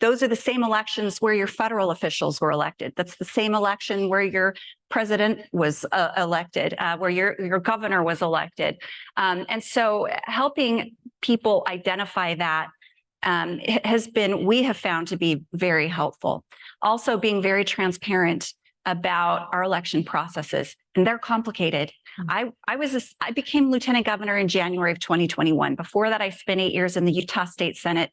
Those are the same elections where your federal officials were elected. That's the same election where your president was elected, where your governor was elected. And so helping people identify that we have found to be very helpful. Also being very transparent about our election processes, and they're complicated. I became lieutenant governor in January of 2021. Before that, I spent 8 years in the Utah State Senate,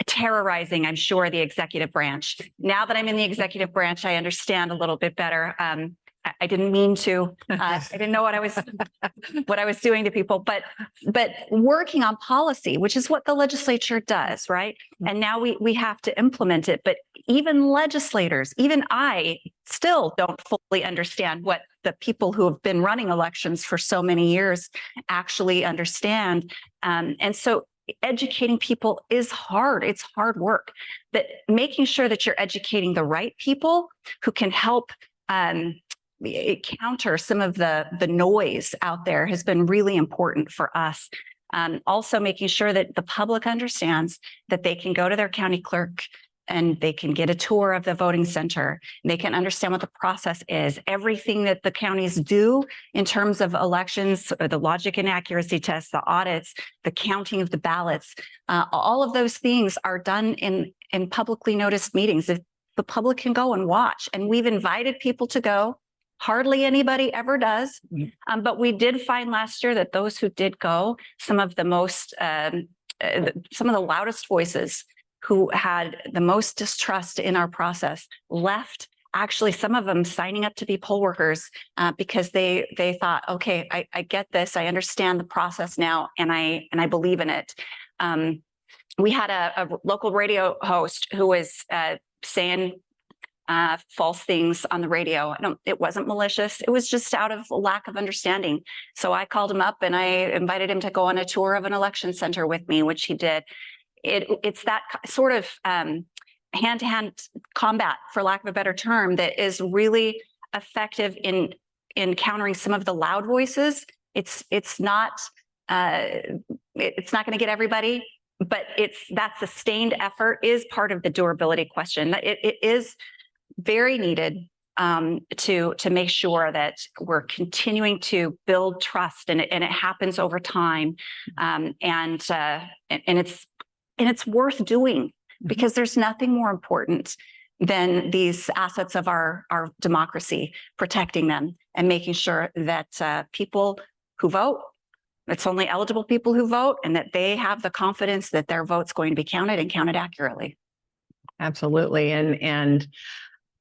terrorizing, I'm sure, the executive branch. Now that I'm in the executive branch, I understand a little bit better. I didn't mean to. I didn't know what I was doing to people, but working on policy, which is what the legislature does, right? And now we have to implement it. But even legislators, even I, still don't fully understand what the people who have been running elections for so many years actually understand. And so educating people is hard. It's hard work. But making sure that you're educating the right people who can help counter some of the noise out there has been really important for us. Also making sure that the public understands that they can go to their county clerk and they can get a tour of the voting center. They can understand what the process is. Everything that the counties do in terms of elections, or the logic and accuracy tests, the audits, the counting of the ballots, all of those things are done in publicly noticed meetings. If the public can go and watch, and we've invited people to go. Hardly anybody ever does. But we did find last year that those who did go, some of the loudest voices who had the most distrust in our process left. Actually, some of them signing up to be poll workers because they thought, okay, I get this. I understand the process now, and I believe in it. We had a local radio host who was saying false things on the radio. It wasn't malicious. It was just out of lack of understanding. So I called him up and I invited him to go on a tour of an election center with me, which he did. It's that sort of hand-to-hand combat, for lack of a better term, that is really effective in countering some of the loud voices. It's not going to get everybody, but that sustained effort is part of the durability question. It is very needed to make sure that we're continuing to build trust, and it happens over time, and it's worth doing, because there's nothing more important than these assets of our democracy, protecting them and making sure that people who vote, it's only eligible people who vote, and that they have the confidence that their vote's going to be counted and counted accurately. Absolutely. And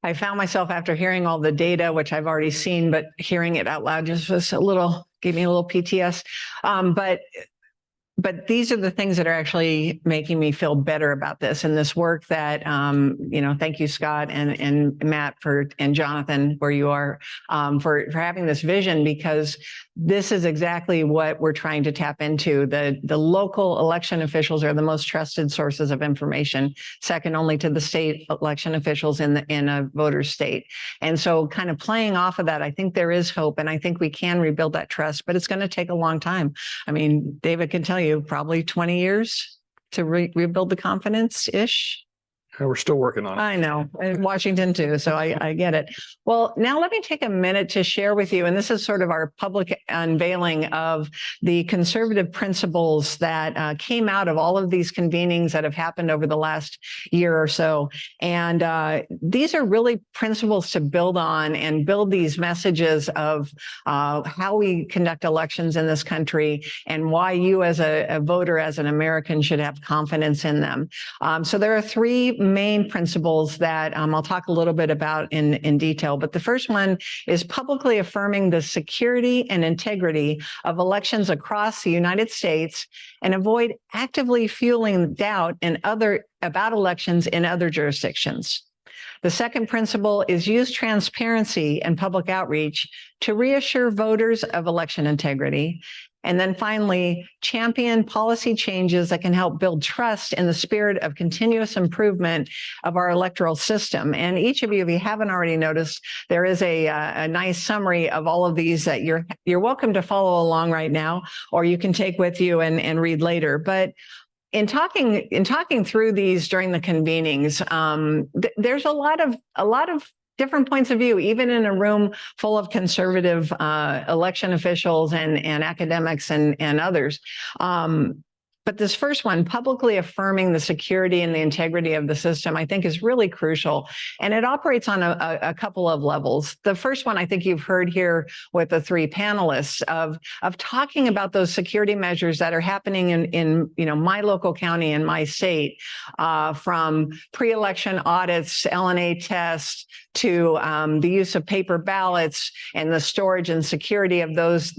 I found myself, after hearing all the data, which I've already seen, but hearing it out loud just was gave me a little PTS. But these are the things that are actually making me feel better about this, and this work that, thank you, Scott and Matt and Jonathan, where you are, for having this vision, because this is exactly what we're trying to tap into. The local election officials are the most trusted sources of information, second only to the state election officials in a voter state. And so kind of playing off of that, I think there is hope, and I think we can rebuild that trust, but it's going to take a long time. I mean, David can tell you, probably 20 years to rebuild the confidence-ish. We're still working on it. I know, in Washington too, so I get it. Well, now let me take a minute to share with you, and this is sort of our public unveiling of the conservative principles that came out of all of these convenings that have happened over the last year or so. And these are really principles to build on and build these messages of how we conduct elections in this country, and why you as a voter, as an American, should have confidence in them. So there are three main principles that I'll talk a little bit about in detail. But the first one is publicly affirming the security and integrity of elections across the United States, and avoid actively fueling doubt about elections in other jurisdictions. The second principle is use transparency and public outreach to reassure voters of election integrity. And then finally, champion policy changes that can help build trust in the spirit of continuous improvement of our electoral system. And each of you, if you haven't already noticed, there is a nice summary of all of these that you're welcome to follow along right now, or you can take with you and read later. But in talking through these during the convenings, there's a lot of different points of view, even in a room full of conservative election officials and academics and others. But this first one, publicly affirming the security and the integrity of the system, I think is really crucial. And it operates on a couple of levels. The first one, I think you've heard here with the three panelists of talking about those security measures that are happening in my local county and my state, from pre-election audits, LNA tests, to the use of paper ballots and the storage and security of those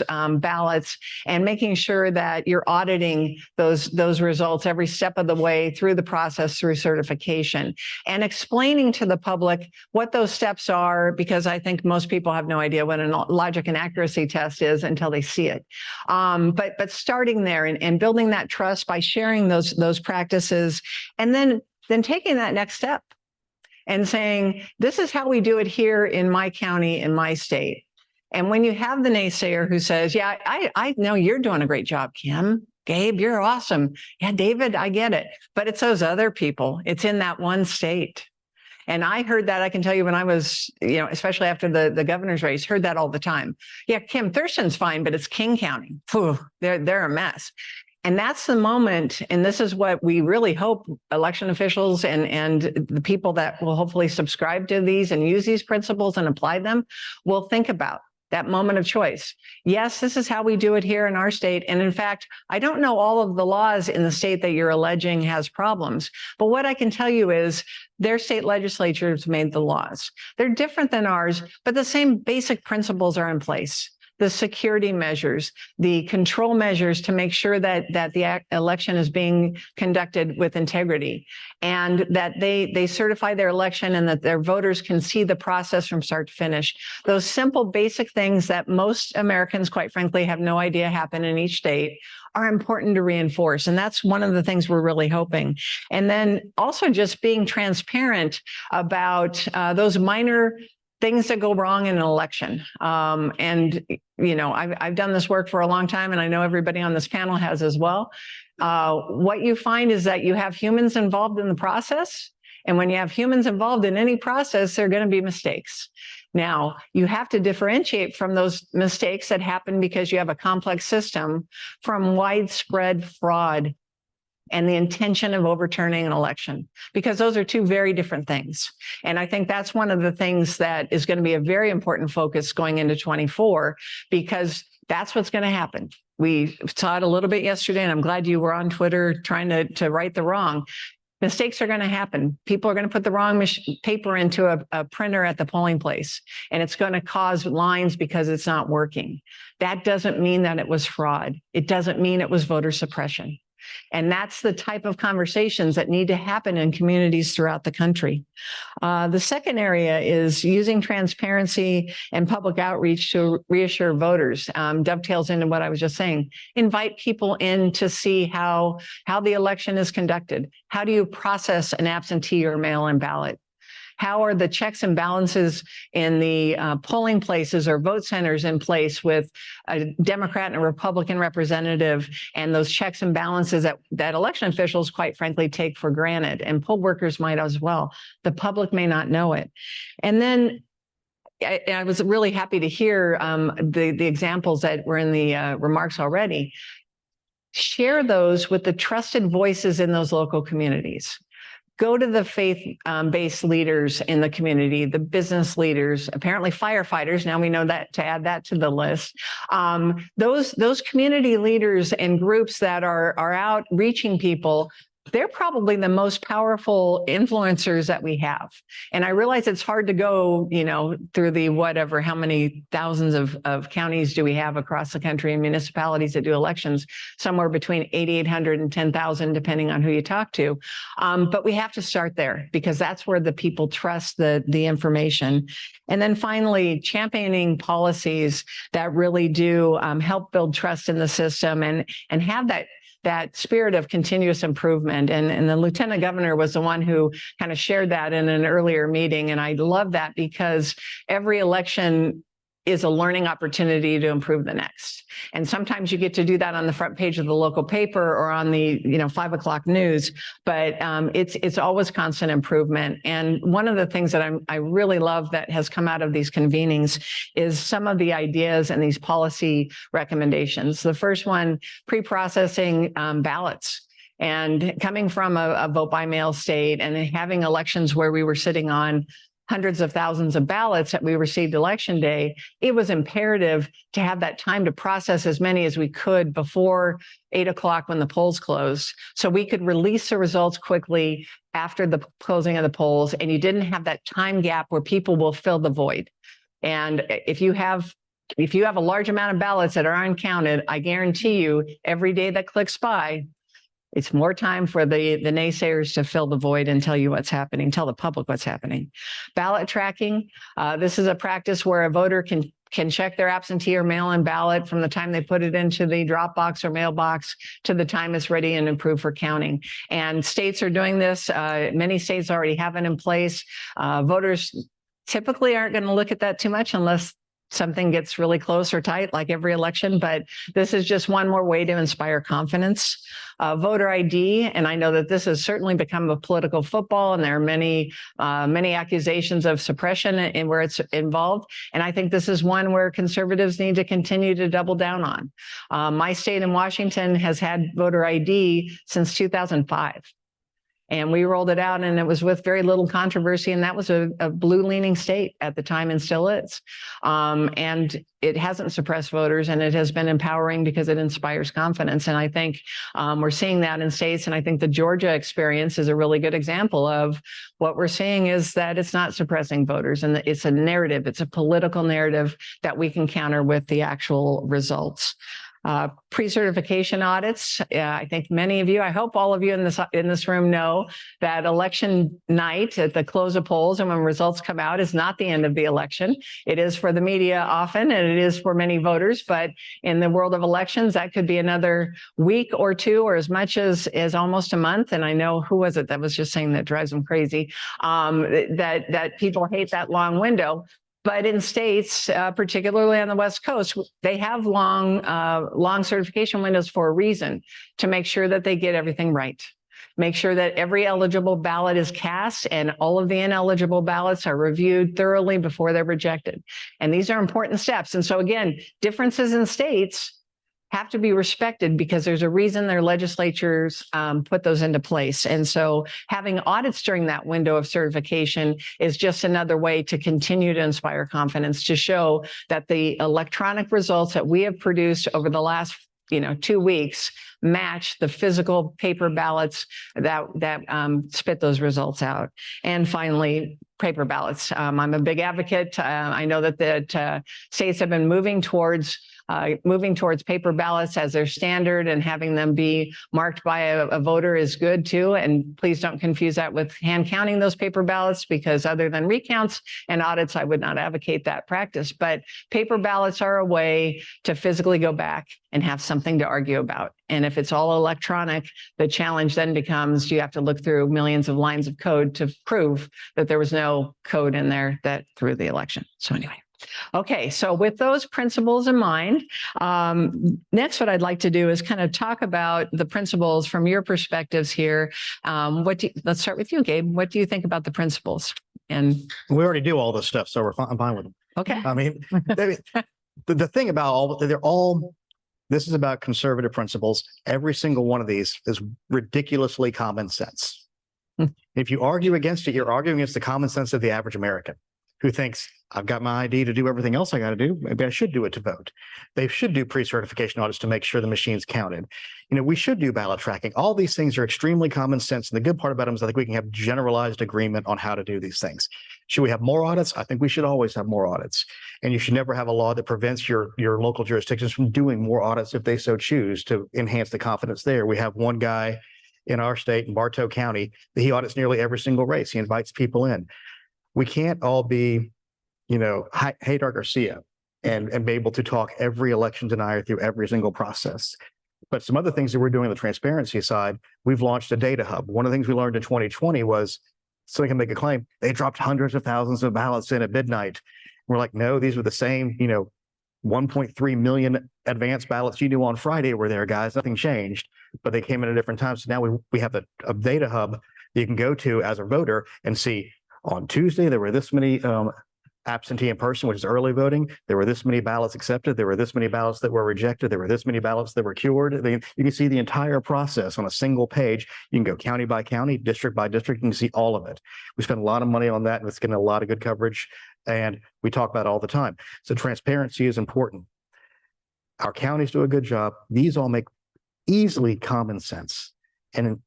ballots, and making sure that you're auditing those results every step of the way through the process, through certification, and explaining to the public what those steps are, because I think most people have no idea what a logic and accuracy test is until they see it. But starting there and building that trust by sharing those practices, and then taking that next step and saying, this is how we do it here in my county, in my state. And when you have the naysayer who says, yeah, I know you're doing a great job, Kim. Gabe, you're awesome. Yeah, David, I get it. But it's those other people. It's in that one state. And I heard that, I can tell you, when I was, especially after the governor's race, heard that all the time. Yeah, Kim, Thurston's fine, but it's King County. Phew, they're a mess. And that's the moment, and this is what we really hope election officials and the people that will hopefully subscribe to these and use these principles and apply them will think about. That moment of choice. Yes, this is how we do it here in our state. And in fact, I don't know all of the laws in the state that you're alleging has problems, but what I can tell you is their state legislatures made the laws. They're different than ours, but the same basic principles are in place. The security measures, the control measures to make sure that the election is being conducted with integrity, and that they certify their election and that their voters can see the process from start to finish. Those simple, basic things that most Americans, quite frankly, have no idea happen in each state are important to reinforce. And that's one of the things we're really hoping. And then also just being transparent about those minor things that go wrong in an election. And, I've done this work for a long time, and I know everybody on this panel has as well. What you find is that you have humans involved in the process. And when you have humans involved in any process, there are going to be mistakes. Now, you have to differentiate from those mistakes that happen because you have a complex system from widespread fraud and the intention of overturning an election, because those are two very different things. And I think that's one of the things that is going to be a very important focus going into 24, because that's what's going to happen. We saw it a little bit yesterday, and I'm glad you were on Twitter trying to right the wrong. Mistakes are going to happen. People are going to put the wrong paper into a printer at the polling place, and it's going to cause lines because it's not working. That doesn't mean that it was fraud. It doesn't mean it was voter suppression. And that's the type of conversations that need to happen in communities throughout the country. The second area is using transparency and public outreach to reassure voters. Dovetails into what I was just saying. Invite people in to see how the election is conducted. How do you process an absentee or mail-in ballot? How are the checks and balances in the polling places or vote centers in place with a Democrat and a Republican representative, and those checks and balances that election officials, quite frankly, take for granted, and poll workers might as well. The public may not know it. And then I was really happy to hear the examples that were in the remarks already. Share those with the trusted voices in those local communities. Go to the faith-based leaders in the community, the business leaders, apparently firefighters. Now we know that, to add that to the list. Those community leaders and groups that are out reaching people, they're probably the most powerful influencers that we have. And I realize it's hard to go, through the whatever, how many thousands of counties do we have across the country and municipalities that do elections, somewhere between 8,800 and 10,000, depending on who you talk to. But we have to start there, because that's where the people trust the information. And then finally, championing policies that really do help build trust in the system and have that spirit of continuous improvement. And the lieutenant governor was the one who kind of shared that in an earlier meeting. And I love that, because every election is a learning opportunity to improve the next. And sometimes you get to do that on the front page of the local paper or on the 5 o'clock news, but it's always constant improvement. And one of the things that I really love that has come out of these convenings is some of the ideas and these policy recommendations. The first one, pre-processing ballots. And coming from a vote by mail state and having elections where we were sitting on hundreds of thousands of ballots that we received election day, it was imperative to have that time to process as many as we could before 8 o'clock when the polls closed. So we could release the results quickly after the closing of the polls, and you didn't have that time gap where people will fill the void. And if you have a large amount of ballots that are uncounted, I guarantee you every day that clicks by, it's more time for the naysayers to fill the void and tell you what's happening, tell the public what's happening. Ballot tracking. This is a practice where a voter can check their absentee or mail-in ballot from the time they put it into the drop box or mailbox to the time it's ready and approved for counting. And states are doing this. Many states already have it in place. Voters typically aren't going to look at that too much unless something gets really close or tight, like every election, but this is just one more way to inspire confidence. Voter ID, and I know that this has certainly become a political football, and there are many accusations of suppression in where it's involved. And I think this is one where conservatives need to continue to double down on. My state in Washington has had voter ID since 2005. And we rolled it out, and it was with very little controversy. And that was a blue-leaning state at the time and still is. And it hasn't suppressed voters, and it has been empowering because it inspires confidence. And I think we're seeing that in states. And I think the Georgia experience is a really good example of what we're seeing is that it's not suppressing voters, and it's a narrative. It's a political narrative that we can counter with the actual results. Pre-certification audits. I think many of you, I hope all of you in this room know that election night at the close of polls and when results come out is not the end of the election. It is for the media often, and it is for many voters. But in the world of elections, that could be another week or two, or as much as almost a month. And I know, who was it that was just saying that drives them crazy, that people hate that long window. But in states, particularly on the West Coast, they have long certification windows for a reason, to make sure that they get everything right. Make sure that every eligible ballot is cast and all of the ineligible ballots are reviewed thoroughly before they're rejected. And these are important steps. And so again, differences in states have to be respected because there's a reason their legislatures put those into place. And so having audits during that window of certification is just another way to continue to inspire confidence, to show that the electronic results that we have produced over the last 2 weeks match the physical paper ballots that spit those results out. And finally, paper ballots. I'm a big advocate. I know that states have been moving towards paper ballots as their standard, and having them be marked by a voter is good too. And please don't confuse that with hand counting those paper ballots, because other than recounts and audits, I would not advocate that practice. But paper ballots are a way to physically go back and have something to argue about. And if it's all electronic, the challenge then becomes, you have to look through millions of lines of code to prove that there was no code in there that threw the election. So anyway. Okay, so with those principles in mind, next what I'd like to do is kind of talk about the principles from your perspectives here. Let's start with you, Gabe. What do you think about the principles? And we already do all this stuff, so I'm fine with them. Okay. I mean, the thing about this is about conservative principles. Every single one of these is ridiculously common sense. If you argue against it, you're arguing against the common sense of the average American, who thinks, I've got my ID to do everything else I got to do. Maybe I should do it to vote. They should do pre-certification audits to make sure the machine's counted. We should do ballot tracking. All these things are extremely common sense. And the good part about them is I think we can have generalized agreement on how to do these things. Should we have more audits? I think we should always have more audits. And you should never have a law that prevents your local jurisdictions from doing more audits if they so choose to enhance the confidence there. We have one guy in our state, in Bartow County, that he audits nearly every single race. He invites people in. We can't all be Haydar Garcia and be able to talk every election denier through every single process. But some other things that we're doing on the transparency side, we've launched a data hub. One of the things we learned in 2020 was somebody can make a claim. They dropped hundreds of thousands of ballots in at midnight. We're like, no, these were the same, 1.3 million advance ballots you knew on Friday were there, guys. Nothing changed, but they came in at different times. So now we have a data hub that you can go to as a voter and see on Tuesday, there were this many absentee in person, which is early voting. There were this many ballots accepted. There were this many ballots that were rejected. There were this many ballots that were cured. You can see the entire process on a single page. You can go county by county, district by district, and you can see all of it. We spend a lot of money on that, and it's getting a lot of good coverage, and we talk about it all the time. So transparency is important. Our counties do a good job. These all make easily common sense. And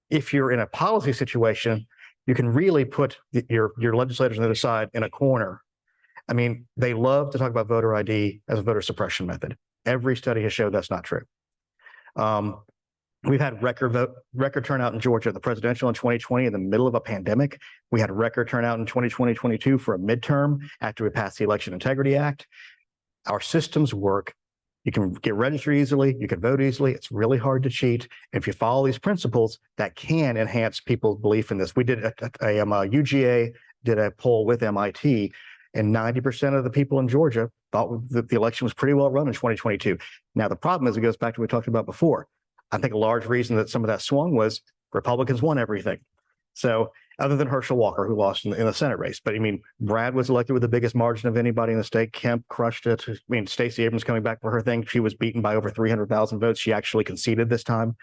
if you're in a policy situation, you can really put your legislators on the other side in a corner. I mean, they love to talk about voter ID as a voter suppression method. Every study has showed that's not true. We've had record turnout in Georgia, the presidential in 2020 in the middle of a pandemic. We had record turnout in 2020-22 for a midterm after we passed the Election Integrity Act. Our systems work. You can get registered easily. You can vote easily. It's really hard to cheat. If you follow these principles, that can enhance people's belief in this. We did UGA did a poll with MIT, and 90% of the people in Georgia thought that the election was pretty well run in 2022. Now, the problem is, it goes back to what we talked about before. I think a large reason that some of that swung was Republicans won everything. So other than Herschel Walker, who lost in the Senate race. But I mean, Brad was elected with the biggest margin of anybody in the state. Kemp crushed it. I mean, Stacey Abrams coming back for her thing. She was beaten by over 300,000 votes. She actually conceded this time.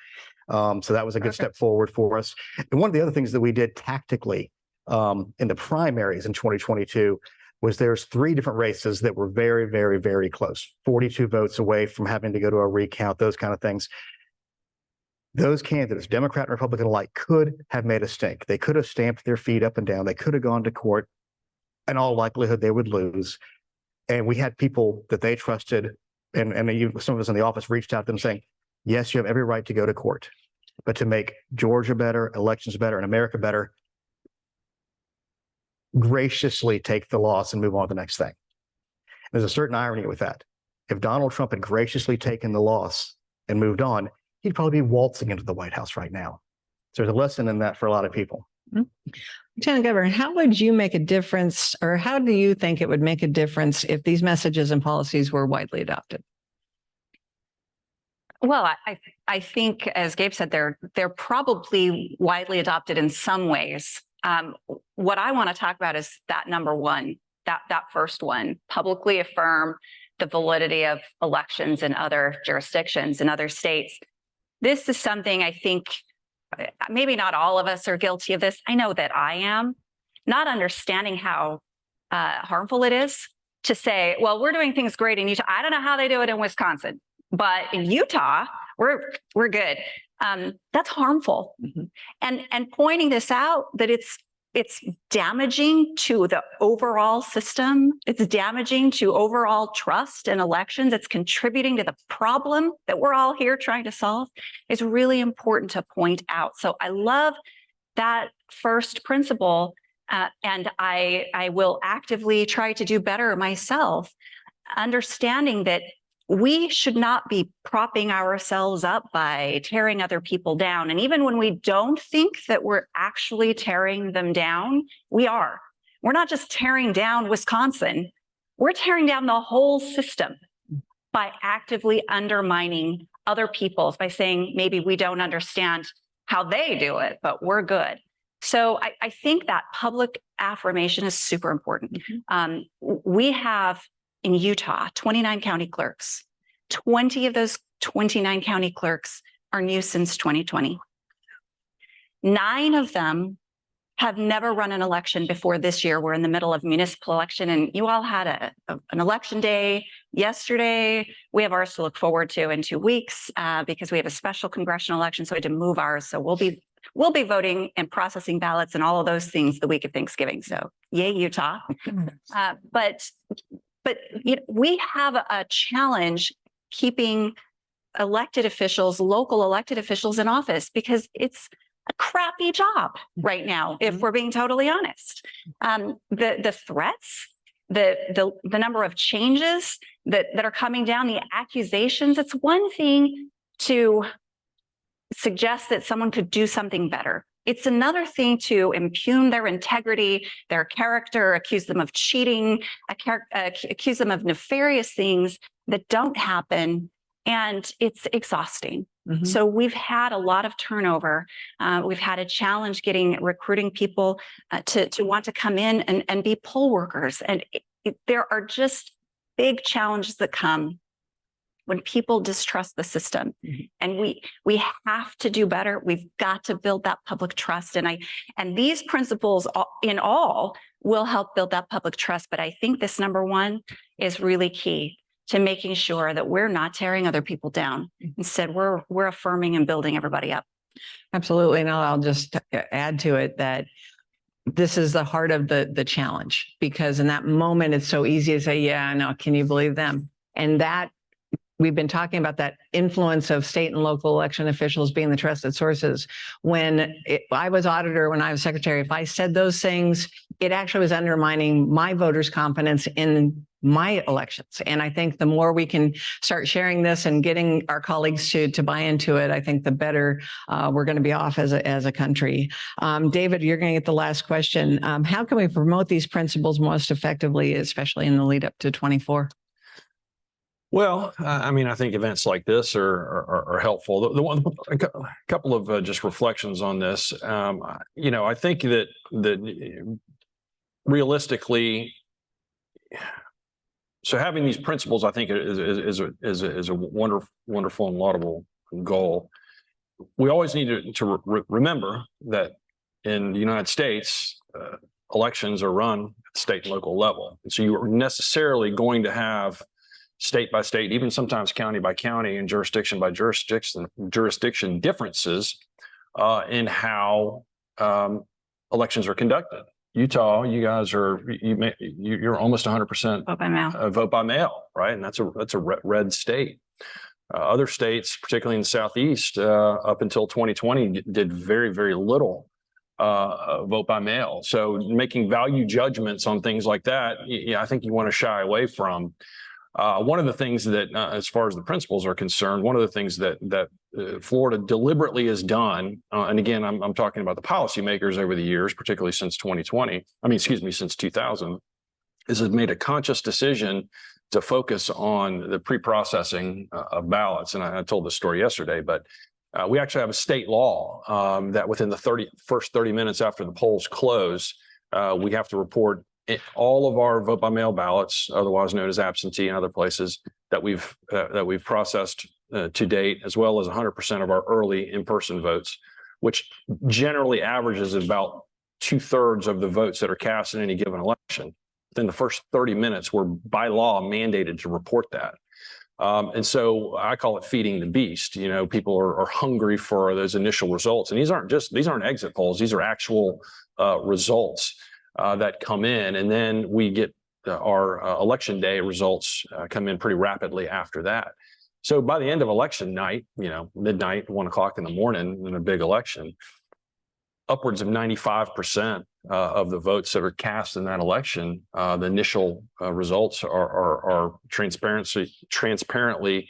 So that was a good step forward for us. And one of the other things that we did tactically in the primaries in 2022 was there's 3 different races that were very, very, very close, 42 votes away from having to go to a recount, those kind of things. Those candidates, Democrat and Republican alike, could have made a stink. They could have stamped their feet up and down. They could have gone to court. In all likelihood, they would lose. And we had people that they trusted, and some of us in the office reached out to them saying, yes, you have every right to go to court. But to make Georgia better, elections better, and America better, graciously take the loss and move on to the next thing. There's a certain irony with that. If Donald Trump had graciously taken the loss and moved on, he'd probably be waltzing into the White House right now. So there's a lesson in that for a lot of people. Lieutenant Governor, how would you make a difference, or how do you think it would make a difference if these messages and policies were widely adopted? Well, I think, as Gabe said, they're probably widely adopted in some ways. What I want to talk about is that number one, that first one, publicly affirm the validity of elections in other jurisdictions, in other states. This is something I think maybe not all of us are guilty of this. I know that I am, not understanding how harmful it is to say, well, we're doing things great in Utah. I don't know how they do it in Wisconsin, but in Utah, we're good. That's harmful. And pointing this out, that it's damaging to the overall system. It's damaging to overall trust in elections. It's contributing to the problem that we're all here trying to solve. It's really important to point out. So I love that first principle, and I will actively try to do better myself, understanding that we should not be propping ourselves up by tearing other people down. And even when we don't think that we're actually tearing them down, we are. We're not just tearing down Wisconsin, we're tearing down the whole system by actively undermining other people's, by saying maybe we don't understand how they do it, but we're good. So I think that public affirmation is super important. We have in Utah, 29 county clerks. 20 of those 29 county clerks are new since 2020. 9 of them have never run an election before this year. We're in the middle of municipal election, and you all had an election day yesterday. We have ours to look forward to in 2 weeks because we have a special congressional election, so we had to move ours. So we'll be voting and processing ballots and all of those things the week of Thanksgiving. So yay, Utah. But we have a challenge keeping elected officials, local elected officials in office, because it's a crappy job right now, if we're being totally honest. The threats, the number of changes that are coming down, the accusations, it's one thing to suggest that someone could do something better. It's another thing to impugn their integrity, their character, accuse them of cheating, accuse them of nefarious things that don't happen. And it's exhausting. So we've had a lot of turnover. We've had a challenge recruiting people to want to come in and be poll workers. And there are just big challenges that come when people distrust the system. And we have to do better. We've got to build that public trust. And these principles in all will help build that public trust. But I think this number one is really key to making sure that we're not tearing other people down. Instead, we're affirming and building everybody up. Absolutely. And I'll just add to it that this is the heart of the challenge, because in that moment, it's so easy to say, yeah, no, can you believe them? And that we've been talking about that influence of state and local election officials being the trusted sources. When I was auditor, when I was secretary, if I said those things, it actually was undermining my voters' confidence in my elections. And I think the more we can start sharing this and getting our colleagues to buy into it, I think the better we're going to be off as a country. David, you're going to get the last question. How can we promote these principles most effectively, especially in the lead up to 24? Well, I mean, I think events like this are helpful. A couple of just reflections on this. I think that realistically, so having these principles, I think, is a wonderful and laudable goal. We always need to remember that in the United States, elections are run at the state and local level, and so you are necessarily going to have state by state, even sometimes county by county and jurisdiction by jurisdiction differences in how elections are conducted. Utah, you guys you're almost 100% vote by mail. Vote by mail, right? And that's a red state. Other states, particularly in the Southeast, up until 2020, did very, very little vote by mail. So making value judgments on things like that, I think you want to shy away from. One of the things that, as far as the principles are concerned, one of the things that Florida deliberately has done, and again, I'm talking about the policymakers over the years, particularly since since 2000, is has made a conscious decision to focus on the pre-processing of ballots. And I told this story yesterday, but we actually have a state law that within the first 30 minutes after the polls close, we have to report all of our vote by mail ballots, otherwise known as absentee in other places, that we've processed to date, as well as 100% of our early in-person votes, which generally averages about 2/3 of the votes that are cast in any given election. Within the first 30 minutes, we're by law mandated to report that. And so I call it feeding the beast. People are hungry for those initial results. And these aren't exit polls. These are actual results that come in. And then we get our election day results come in pretty rapidly after that. So by the end of election night, midnight, 1 o'clock in the morning in a big election, upwards of 95% of the votes that are cast in that election, the initial results are transparently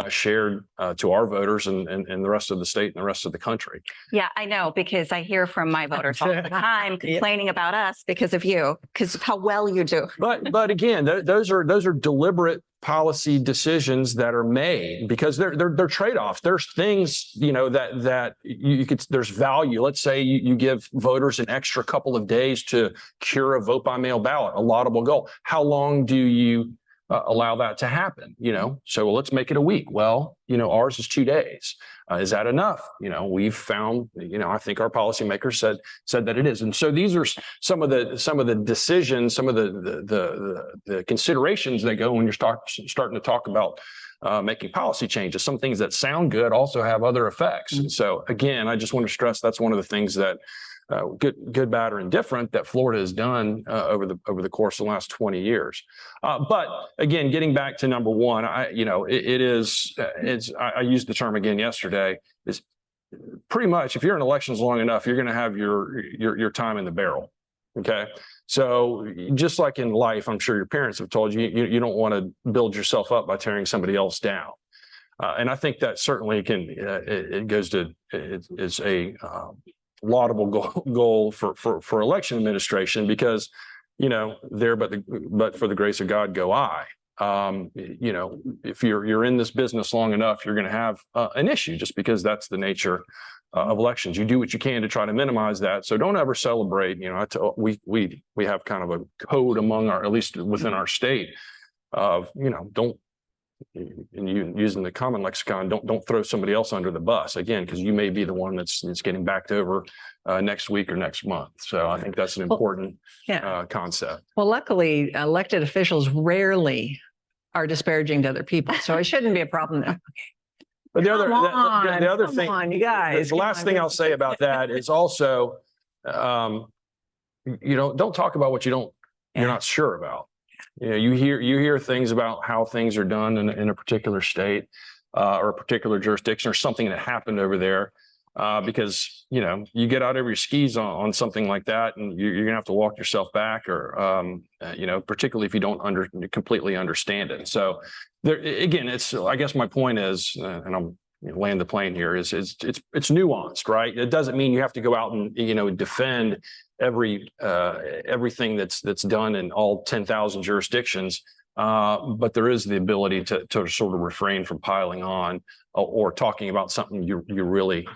shared to our voters and the rest of the state and the rest of the country. Yeah, I know, because I hear from my voters all the time complaining about us because of you, because of how well you do. But again, those are deliberate policy decisions that are made because they're trade-offs. There's things, that you could, there's value. Let's say you give voters an extra couple of days to cure a vote by mail ballot, a laudable goal. How long do you allow that to happen? So let's make it a week. Well, ours is 2 days. Is that enough? We've found, I think our policymakers said that it is. And so these are some of the decisions, some of the considerations that go when you're starting to talk about making policy changes. Some things that sound good also have other effects. And so again, I just want to stress that's one of the things that good, bad, or indifferent that Florida has done over the course of the last 20 years. But again, getting back to number one, I used the term again yesterday, is pretty much if you're in elections long enough, you're going to have your time in the barrel. Okay. So just like in life, I'm sure your parents have told you, you don't want to build yourself up by tearing somebody else down. And I think that certainly it's laudable goal for election administration, because, you know, there, but for the grace of God, go I. You know, if you're in this business long enough, you're going to have an issue, just because that's the nature of elections. You do what you can to try to minimize that. So don't ever celebrate. You know, we have kind of a code among our, at least within our state, of, you know, don't, and you using the common lexicon, don't throw somebody else under the bus again, because you may be the one that's getting backed over next week or next month. So I think that's an important concept. Well, luckily, elected officials rarely are disparaging to other people, so it shouldn't be a problem there. But the other Come thing, on, you guys. the last thing I'll say about that is also, you know, don't talk about what you're not sure about. You know, you hear things about how things are done in a particular state or a particular jurisdiction, or something that happened over there, because, you know, you get out over your skis on something like that, and you're gonna have to walk yourself back, or you know, particularly if you don't completely understand it. So there again, I guess my point is, and I'm land the plane here, is it's nuanced, right? It doesn't mean you have to go out and, you know, defend everything that's done in all 10,000 jurisdictions, but there is the ability to sort of refrain from piling on or talking about something you really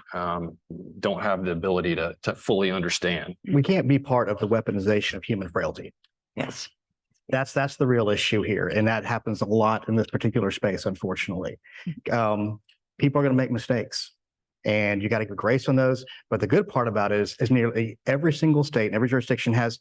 don't have the ability to fully understand. We can't be part of the weaponization of human frailty. Yes. That's the real issue here, and that happens a lot in this particular space, unfortunately. People are going to make mistakes, and you got to give grace on those. But the good part about it is nearly every single state and every jurisdiction has,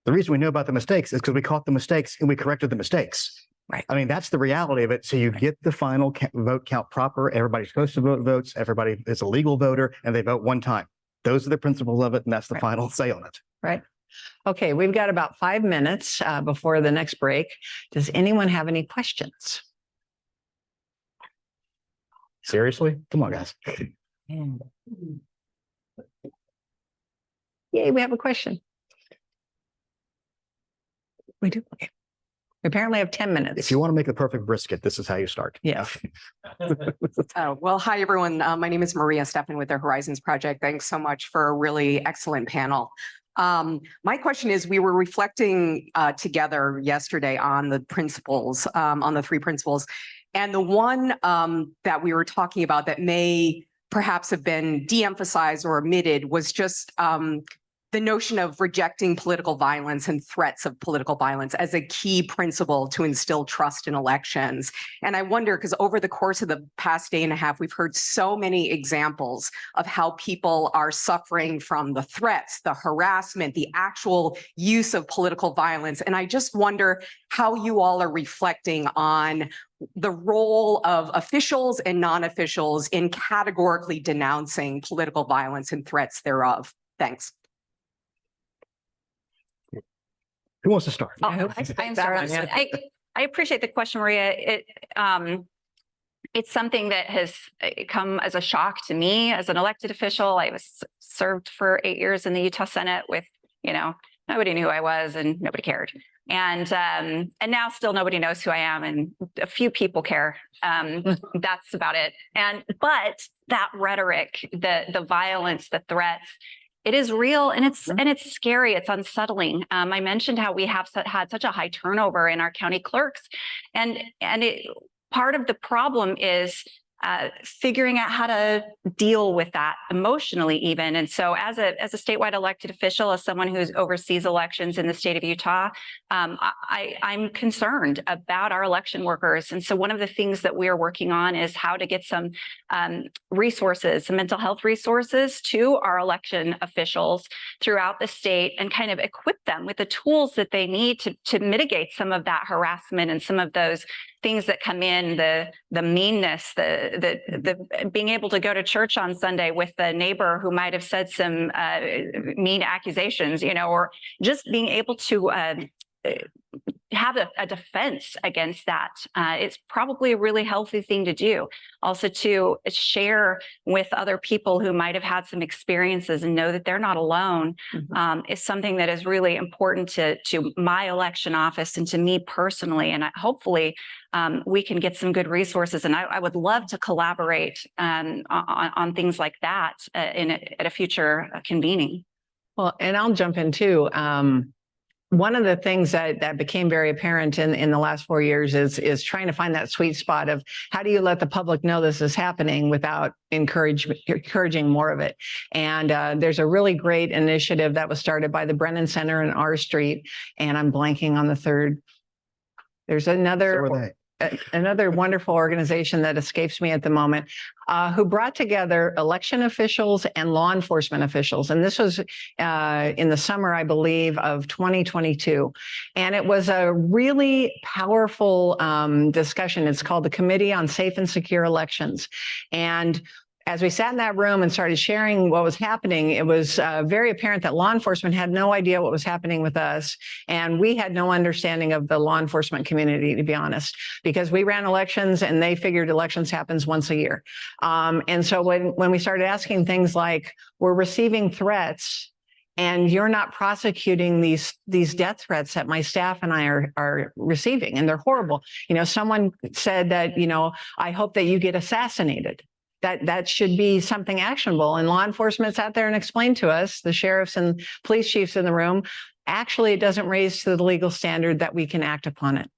the reason we know about the mistakes is because we caught the mistakes and we corrected the mistakes. Right. I mean, that's the reality of it. So you get the final vote count proper. Everybody's supposed to vote votes. Everybody is a legal voter, and they vote one time. Those are the principles of it, and that's the final say on it. Right. Okay, we've got about 5 minutes before the next break. Does anyone have any questions? Seriously? Come on, guys. Yay, we have a question. We do. Okay. We apparently have 10 minutes. If you want to make the perfect brisket, this is how you start. Yeah. Well, hi, everyone. My name is Maria Steffen with the Horizons Project. Thanks so much for a really excellent panel. My question is, we were reflecting together yesterday on the principles, on the 3 principles. And the one that we were talking about that may perhaps have been de-emphasized or omitted was just the notion of rejecting political violence and threats of political violence as a key principle to instill trust in elections. And I wonder, because over the course of the past day and a half, we've heard so many examples of how people are suffering from the threats, the harassment, the actual use of political violence. And I just wonder how you all are reflecting on the role of officials and non-officials in categorically denouncing political violence and threats thereof. Thanks. Who wants to start? Oh, I can start. I appreciate the question, Maria. It's something that has come as a shock to me as an elected official. I was served for 8 years in the Utah Senate with, you know, nobody knew who I was and nobody cared. And now still nobody knows who I am, and a few people care. That's about it. But that rhetoric, the violence, the threats, it is real, and it's scary. It's unsettling. I mentioned how we have had such a high turnover in our county clerks, and part of the problem is figuring out how to deal with that emotionally, even. And so, as a statewide elected official, as someone who oversees elections in the state of Utah, I'm concerned about our election workers. And so, one of the things that we are working on is how to get some resources, some mental health resources to our election officials throughout the state, and kind of equip them with the tools that they need to mitigate some of that harassment and some of those things that come in, the meanness, the being able to go to church on Sunday with the neighbor who might have said some mean accusations, you know, or just being able to have a defense against that. It's probably a really healthy thing to do. Also to share with other people who might have had some experiences and know that they're not alone is something that is really important to my election office and to me personally. And hopefully we can get some good resources. And I would love to collaborate on things like that at a future convening. Well, and I'll jump in too. One of the things that became very apparent in the last 4 years is trying to find that sweet spot of how do you let the public know this is happening without encouraging more of it. And there's a really great initiative that was started by the Brennan Center in R Street, and I'm blanking on the third. There's another wonderful organization that escapes me at the moment, who brought together election officials and law enforcement officials. And this was in the summer, I believe, of 2022. And it was a really powerful discussion. It's called the Committee on Safe and Secure Elections. And as we sat in that room and started sharing what was happening, it was very apparent that law enforcement had no idea what was happening with us. And we had no understanding of the law enforcement community, to be honest, because we ran elections and they figured elections happens once a year. And so when we started asking things like, we're receiving threats and you're not prosecuting these death threats that my staff and I are receiving, and they're horrible. You know, someone said that, you know, I hope that you get assassinated. That should be something actionable. And law enforcement sat there and explained to us, the sheriffs and police chiefs in the room, actually, it doesn't raise to the legal standard that we can act upon it.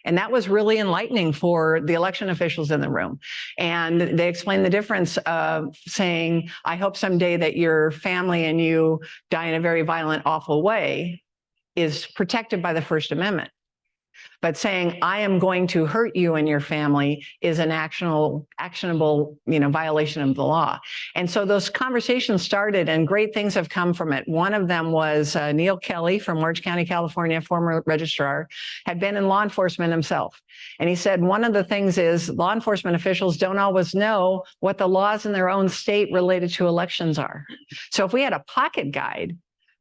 And that was really enlightening for the election officials in the room. And they explained the difference of saying, I hope someday that your family and you die in a very violent, awful way is protected by the First Amendment. But saying, I am going to hurt you and your family is an actionable, you know, violation of the law. And so those conversations started and great things have come from it. One of them was Neil Kelly from Orange County, California, former registrar, had been in law enforcement himself. And he said, one of the things is law enforcement officials don't always know what the laws in their own state related to elections are. So if we had a pocket guide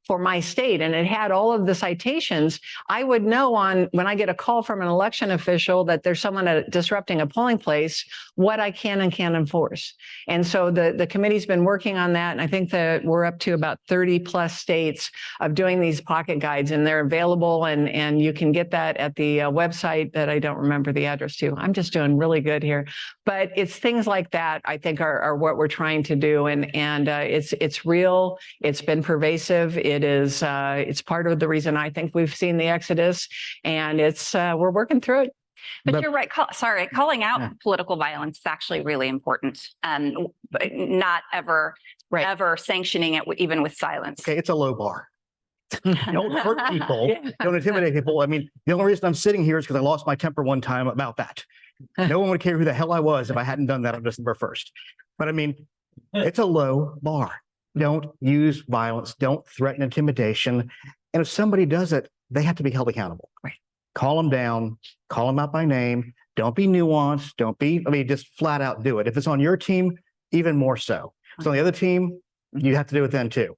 for my state and it had all of the citations, I would know when I get a call from an election official that there's someone disrupting a polling place, what I can and can't enforce. And so the committee's been working on that. And I think that we're up to about 30 plus states of doing these pocket guides, and they're available, and you can get that at the website that I don't remember the address to. I'm just doing really good here. But it's things like that I think are what we're trying to do. And it's real. It's been pervasive. It's part of the reason I think we've seen the exodus, and we're working through it. But you're right. Calling out political violence is actually really important, but not ever sanctioning it even with silence. Okay, it's a low bar. Don't hurt people. Don't intimidate people. I mean, the only reason I'm sitting here is because I lost my temper one time about that. No one would care who the hell I was if I hadn't done that on December 1st. But I mean, it's a low bar. Don't use violence. Don't threaten intimidation. And if somebody does it, they have to be held accountable. Right. Call them down. Call them out by name. Don't be nuanced. Just flat out do it. If it's on your team, even more so. If it's on the other team, you have to do it then too.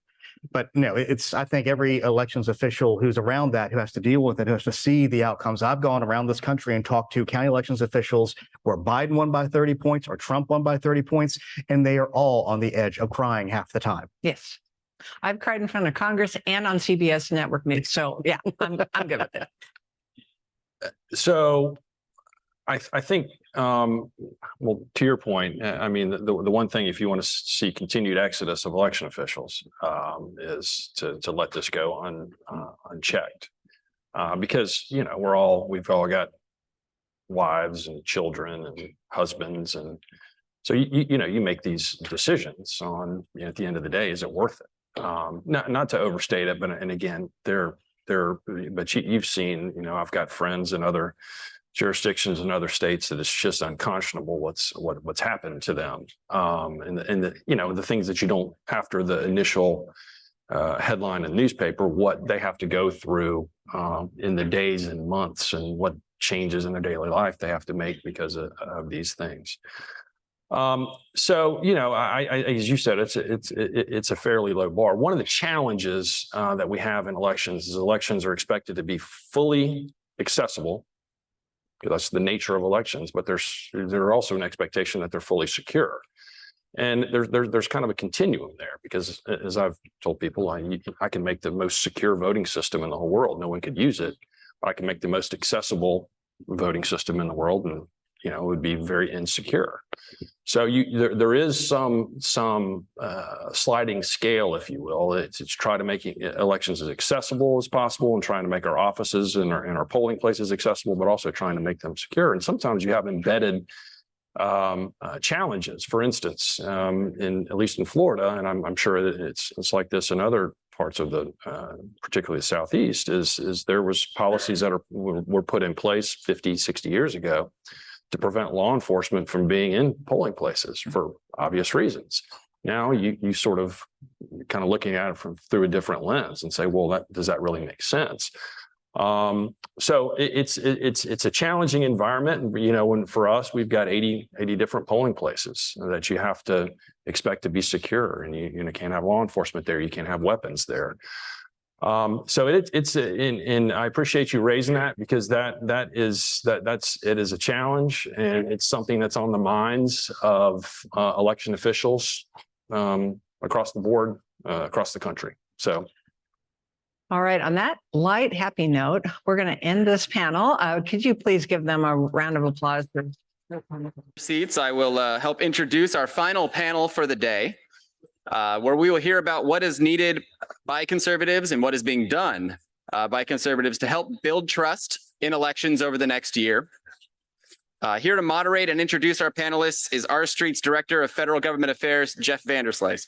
But no, I think every elections official who's around that, who has to deal with it, who has to see the outcomes. I've gone around this country and talked to county elections officials where Biden won by 30 points or Trump won by 30 points, and they are all on the edge of crying half the time. Yes. I've cried in front of Congress and on CBS network news. So yeah, I'm good with it. So I think, well, to your point, I mean, the one thing, if you want to see continued exodus of election officials, is to let this go unchecked, because, you know, we've all got wives and children and husbands, and so you make these decisions on, at the end of the day, is it worth it? Not to overstate it, but and again, but you've seen, I've got friends in other jurisdictions in other states that it's just unconscionable what's happened to them, and the things that you don't, after the initial headline in the newspaper, what they have to go through in the days and months, and what changes in their daily life they have to make because of these things. So as you said, it's a fairly low bar. One of the challenges that we have in elections is elections are expected to be fully accessible, because that's the nature of elections, but there's also an expectation that they're fully secure. And there's kind of a continuum there, because as I've told people, I can make the most secure voting system in the whole world. No one could use it, but I can make the most accessible voting system in the world, and it would be very insecure. So there is some sliding scale, if you will. It's try to make elections as accessible as possible, and trying to make our offices and our polling places accessible, but also trying to make them secure. And sometimes you have embedded challenges. For instance, at least in Florida, and I'm sure that it's like this in other parts of the, particularly the Southeast, is there was policies that were put in place 50, 60 years ago to prevent law enforcement from being in polling places for obvious reasons. Now you sort of kind of looking at it through a different lens and say, well, does that really make sense? So it's a challenging environment. When for us, we've got 80 different polling places that you have to expect to be secure, and you can't have law enforcement there. You can't have weapons there. So and I appreciate you raising that, because it is a challenge, and it's something that's on the minds of election officials across the board, across the country. So. All right. On that light, happy note, we're going to end this panel. Could you please give them a round of applause? Seats. I will help introduce our final panel for the day, where we will hear about what is needed by conservatives and what is being done by conservatives to help build trust in elections over the next year. Here to moderate and introduce our panelists is R Street's Director of Federal Government Affairs, Jeff Vanderslice.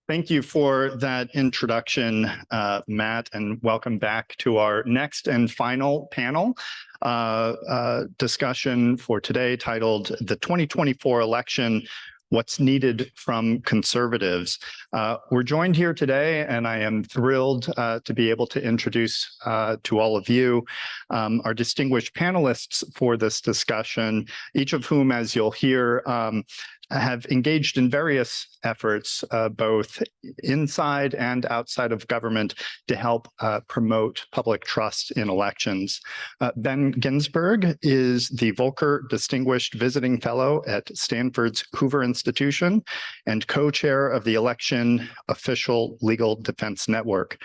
Thank you for that introduction, Matt, and welcome back to our next and final panel discussion for today, titled "The 2024 Election: What's Needed from Conservatives." We're joined here today, and I am thrilled to be able to introduce to all of you our distinguished panelists for this discussion, each of whom, as you'll hear, have engaged in various efforts, both inside and outside of government, to help promote public trust in elections. Ben Ginsberg is the Volker Distinguished Visiting Fellow at Stanford's Hoover Institution and co-chair of the Election Official Legal Defense Network.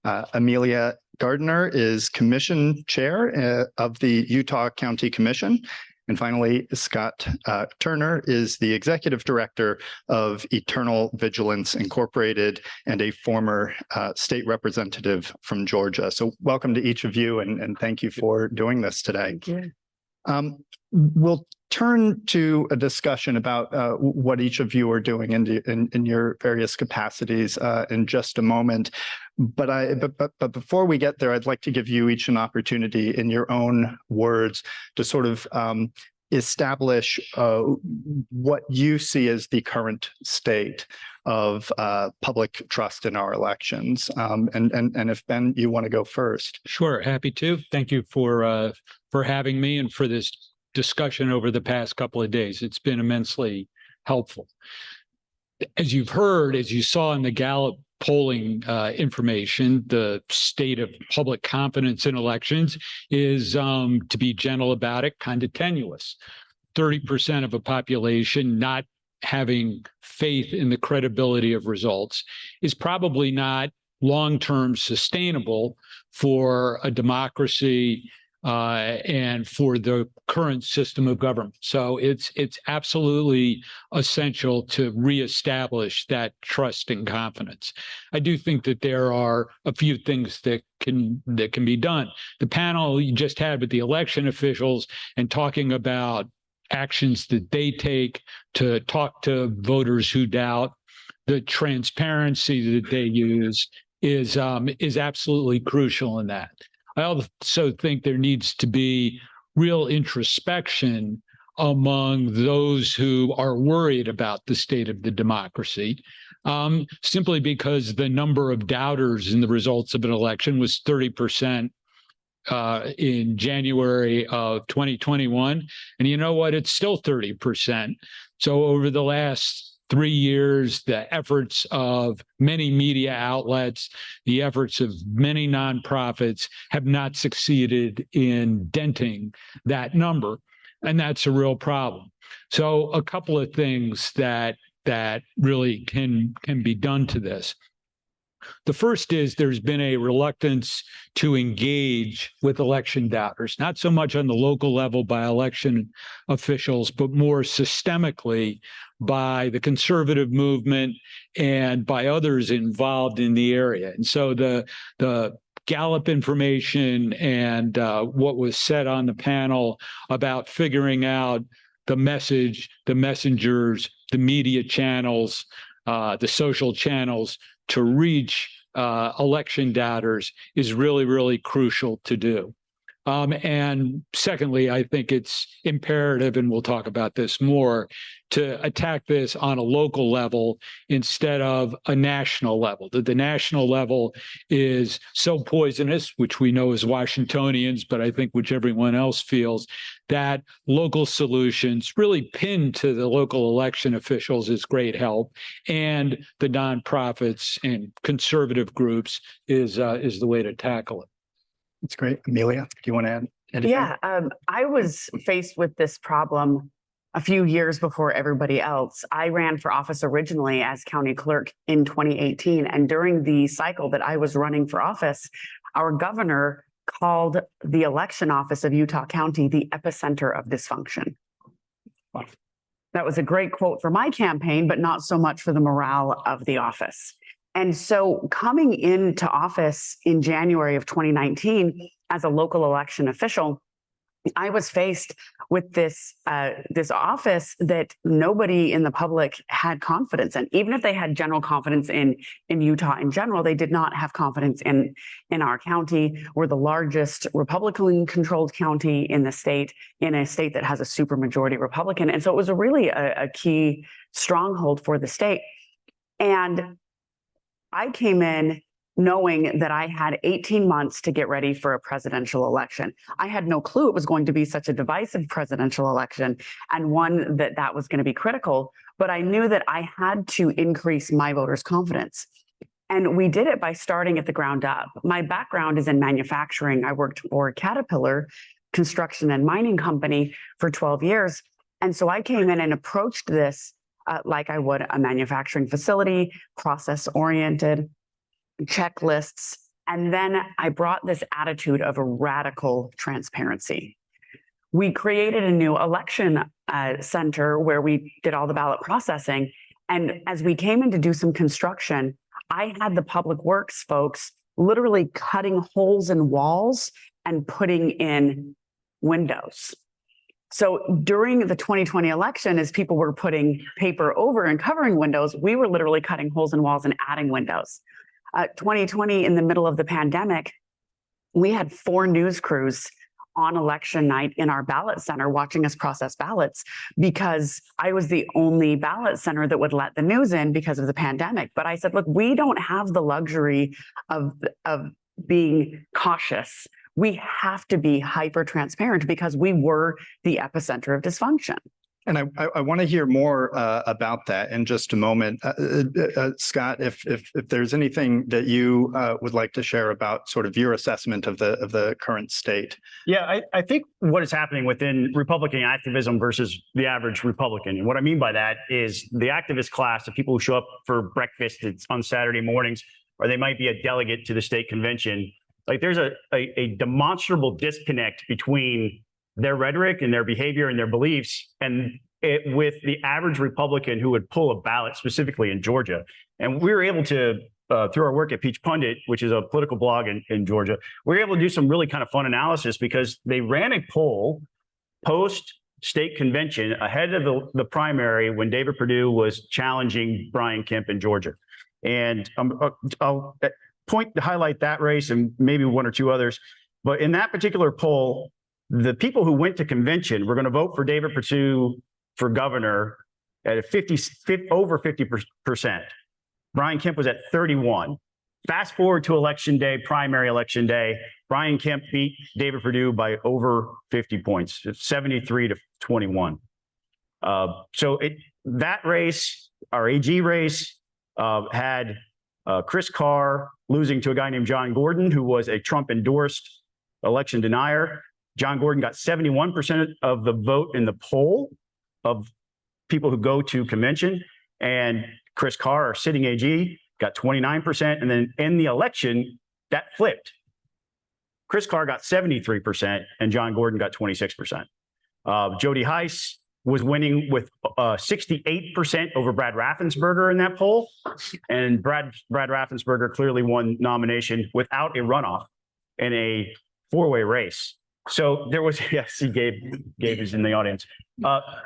Amelia Gardner is Commission Chair of the Utah County Commission. And finally, Scott Turner is the Executive Director of Eternal Vigilance Incorporated and a former state representative from Georgia. So welcome to each of you, and thank you for doing this today. We'll turn to a discussion about what each of you are doing in your various capacities in just a moment. But before we get there, I'd like to give you each an opportunity in your own words to sort of establish what you see as the current state of public trust in our elections. And if Ben, you want to go first. Sure, happy to. Thank you for having me and for this discussion over the past couple of days. It's been immensely helpful. As you've heard, as you saw in the Gallup polling information, the state of public confidence in elections is, to be gentle about it, kind of tenuous. 30% of a population not having faith in the credibility of results is probably not long-term sustainable for a democracy and for the current system of government. So it's absolutely essential to reestablish that trust and confidence. I do think that there are a few things that can be done. The panel you just had with the election officials and talking about actions that they take to talk to voters who doubt, the transparency that they use is absolutely crucial in that. I also think there needs to be real introspection among those who are worried about the state of the democracy. simply because the number of doubters in the results of an election was 30% in January of 2021. And you know what? It's still 30%. So over the last 3 years, the efforts of many media outlets, the efforts of many nonprofits have not succeeded in denting that number. And that's a real problem. So a couple of things that really can be done to this. The first is there's been a reluctance to engage with election doubters, not so much on the local level by election officials, but more systemically by the conservative movement and by others involved in the area. And so the Gallup information and what was said on the panel about figuring out the message, the messengers, the media channels, the social channels to reach election doubters is really, really crucial to do. And secondly, I think it's imperative, and we'll talk about this more, to attack this on a local level instead of a national level. The national level is so poisonous, which we know as Washingtonians, but I think which everyone else feels, that local solutions really pinned to the local election officials is great help, and the nonprofits and conservative groups is the way to tackle it. That's great. Amelia, do you want to add anything? Yeah, I was faced with this problem a few years before everybody else. I ran for office originally as county clerk in 2018. And during the cycle that I was running for office, our governor called the election office of Utah County the epicenter of dysfunction. Wow. That was a great quote for my campaign, but not so much for the morale of the office. And so coming into office in January of 2019 as a local election official, I was faced with this office that nobody in the public had confidence in. Even if they had general confidence in Utah in general, they did not have confidence in our county. We're the largest Republican-controlled county in the state, in a state that has a supermajority Republican. And so it was really a key stronghold for the state. And I came in knowing that I had 18 months to get ready for a presidential election. I had no clue it was going to be such a divisive presidential election and one that was going to be critical, but I knew that I had to increase my voters' confidence. And we did it by starting at the ground up. My background is in manufacturing. I worked for Caterpillar Construction and Mining Company for 12 years. And so I came in and approached this like I would a manufacturing facility, process-oriented, checklists. And then I brought this attitude of a radical transparency. We created a new election center where we did all the ballot processing. And as we came in to do some construction, I had the public works folks literally cutting holes in walls and putting in windows. So during the 2020 election, as people were putting paper over and covering windows, we were literally cutting holes in walls and adding windows. 2020, in the middle of the pandemic, we had 4 news crews on election night in our ballot center watching us process ballots because I was the only ballot center that would let the news in because of the pandemic. But I said, look, we don't have the luxury of being cautious. We have to be hyper transparent because we were the epicenter of dysfunction. And I want to hear more about that in just a moment. Scott, if there's anything that you would like to share about sort of your assessment of the current state. Yeah, I think what is happening within Republican activism versus the average Republican. And what I mean by that is the activist class, the people who show up for breakfast on Saturday mornings, or they might be a delegate to the state convention. Like there's a demonstrable disconnect between their rhetoric and their behavior and their beliefs and with the average Republican who would pull a ballot specifically in Georgia. And we were able to, through our work at Peach Pundit, which is a political blog in Georgia, we were able to do some really kind of fun analysis because they ran a poll post state convention ahead of the primary when David Perdue was challenging Brian Kemp in Georgia. And I'll highlight that race and maybe one or two others. But in that particular poll, the people who went to convention were going to vote for David Perdue for governor at over 50%. Brian Kemp was at 31. Fast forward to election day, primary election day, Brian Kemp beat David Perdue by over 50 points, 73 to 21. So that race, our AG race, had Chris Carr losing to a guy named John Gordon, who was a Trump-endorsed election denier. John Gordon got 71% of the vote in the poll of people who go to convention, and Chris Carr, our sitting AG, got 29%. And then in the election, that flipped. Chris Carr got 73%, and John Gordon got 26%. Jody Heiss was winning with 68% over Brad Raffensperger in that poll. And Brad Raffensperger clearly won nomination without a runoff in a four-way race. So there was, yes, Gabe is in the audience.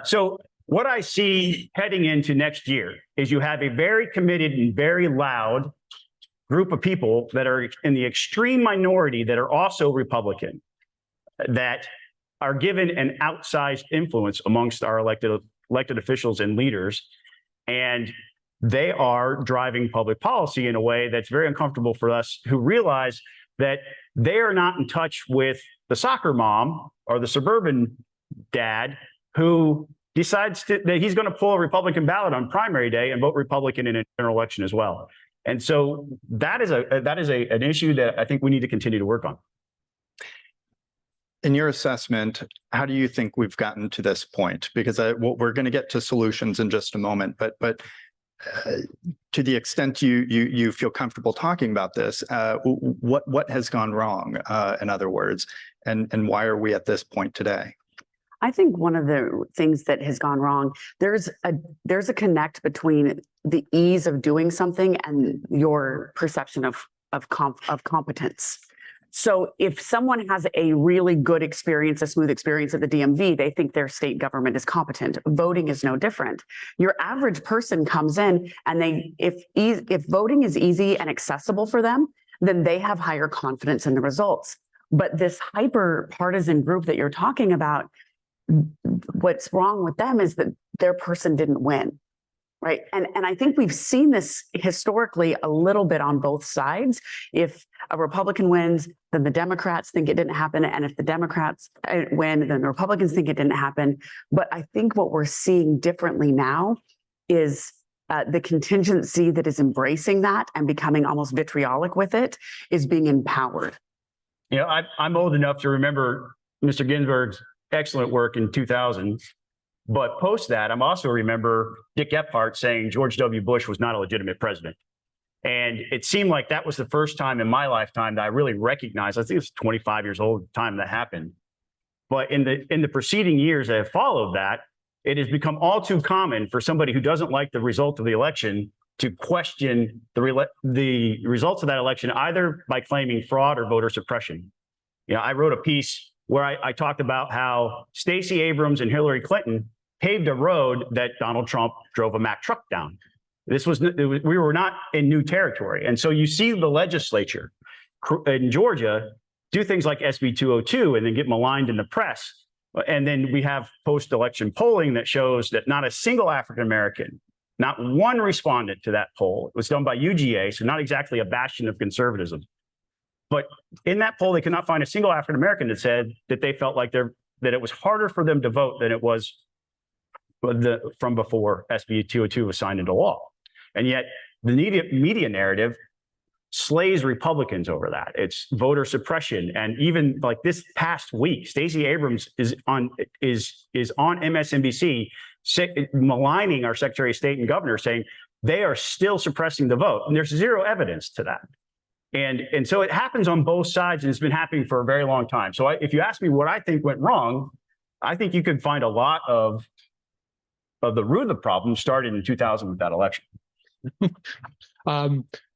So what I see heading into next year is you have a very committed and very loud group of people that are in the extreme minority that are also Republican, that are given an outsized influence amongst our elected officials and leaders. And they are driving public policy in a way that's very uncomfortable for us, who realize that they are not in touch with the soccer mom or the suburban dad who decides that he's going to pull a Republican ballot on primary day and vote Republican in a general election as well. And so that is an issue that I think we need to continue to work on. In your assessment, how do you think we've gotten to this point? Because we're going to get to solutions in just a moment, but to the extent you feel comfortable talking about this, what has gone wrong, in other words, and why are we at this point today? I think one of the things that has gone wrong, there's a connect between the ease of doing something and your perception of competence. So if someone has a really good experience, a smooth experience at the DMV, they think their state government is competent. Voting is no different. Your average person comes in and if voting is easy and accessible for them, then they have higher confidence in the results. But this hyper partisan group that you're talking about, what's wrong with them is that their person didn't win. Right. And I think we've seen this historically a little bit on both sides. If a Republican wins, then the Democrats think it didn't happen. And if the Democrats win, then the Republicans think it didn't happen. But I think what we're seeing differently now is the contingency that is embracing that and becoming almost vitriolic with it is being empowered. You know, I'm old enough to remember Mr. Ginsburg's excellent work in 2000. But post that, I'm also remember Dick Gephardt saying George W. Bush was not a legitimate president. And it seemed like that was the first time in my lifetime that I really recognized, I think it was 25 years old at the time that happened. But in the preceding years that have followed that, it has become all too common for somebody who doesn't like the result of the election to question the results of that election, either by claiming fraud or voter suppression. You know, I wrote a piece where I talked about how Stacey Abrams and Hillary Clinton paved a road that Donald Trump drove a Mack truck down. We were not in new territory. And so you see the legislature in Georgia do things like SB 202 and then get maligned in the press. And then we have post-election polling that shows that not a single African-American, not one respondent to that poll. It was done by UGA, so not exactly a bastion of conservatism. But in that poll, they could not find a single African-American that said that they felt like that it was harder for them to vote than it was from before SB 202 was signed into law. And yet the media narrative slays Republicans over that. It's voter suppression. And even like this past week, Stacey Abrams is on MSNBC maligning our Secretary of State and governor, saying they are still suppressing the vote. And there's zero evidence to that. And so it happens on both sides, and it's been happening for a very long time. So if you ask me what I think went wrong, I think you could find a lot of the root of the problem started in 2000 with that election.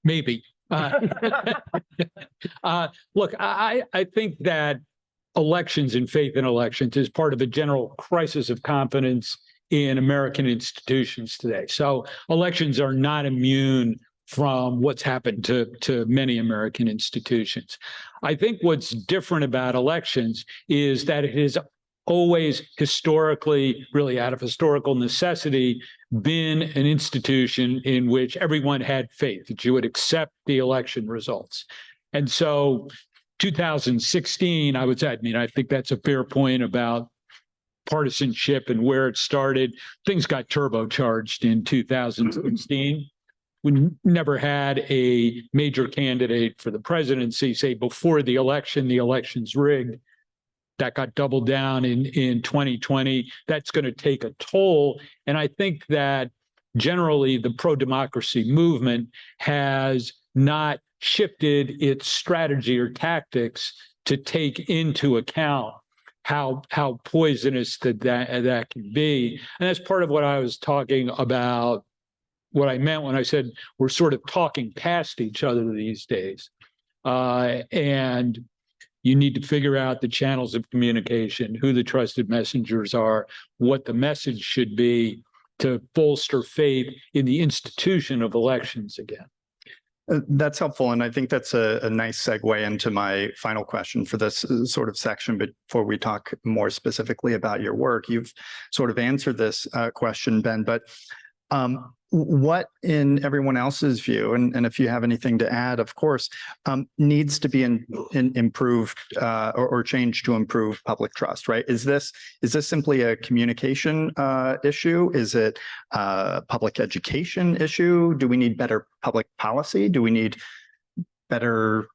Maybe. Look, I think that elections and faith in elections is part of a general crisis of confidence in American institutions today. So elections are not immune from what's happened to many American institutions. I think what's different about elections is that it has always historically, really out of historical necessity, been an institution in which everyone had faith that you would accept the election results. And so 2016, I would say, I mean, I think that's a fair point about partisanship and where it started. Things got turbocharged in 2016. We never had a major candidate for the presidency say before the election's rigged. That got doubled down in 2020. That's going to take a toll. And I think that generally the pro-democracy movement has not shifted its strategy or tactics to take into account how poisonous that can be. And that's part of what I was talking about, what I meant when I said we're sort of talking past each other these days. And you need to figure out the channels of communication, who the trusted messengers are, what the message should be to bolster faith in the institution of elections again. That's helpful. And I think that's a nice segue into my final question for this sort of section. But before we talk more specifically about your work, you've sort of answered this question, Ben, but what in everyone else's view, and if you have anything to add, of course, needs to be improved or changed to improve public trust, right? Is this simply a communication issue? Is it a public education issue? Do we need better public policy? Do we need better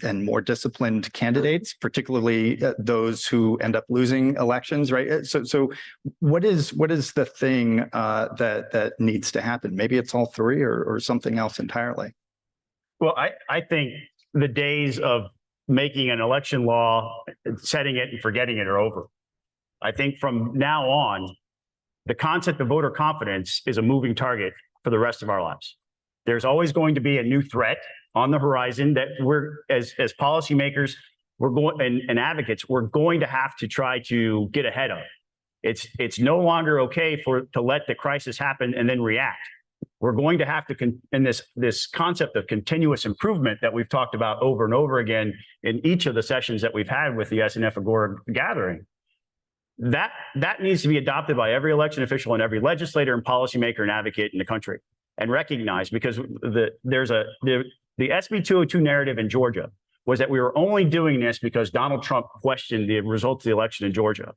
and more disciplined candidates, particularly those who end up losing elections, right? So what is the thing that needs to happen? Maybe it's all three or something else entirely. Well, I think the days of making an election law, setting it and forgetting it are over. I think from now on, the concept of voter confidence is a moving target for the rest of our lives. There's always going to be a new threat on the horizon that we're, as policymakers, we're going and advocates, we're going to have to try to get ahead of. It's no longer okay to let the crisis happen and then react. We're going to have to, in this concept of continuous improvement that we've talked about over and over again in each of the sessions that we've had with the SNF Agora gathering, that needs to be adopted by every election official and every legislator and policymaker and advocate in the country, and recognize, because the SB 202 narrative in Georgia was that we were only doing this because Donald Trump questioned the results of the election in Georgia.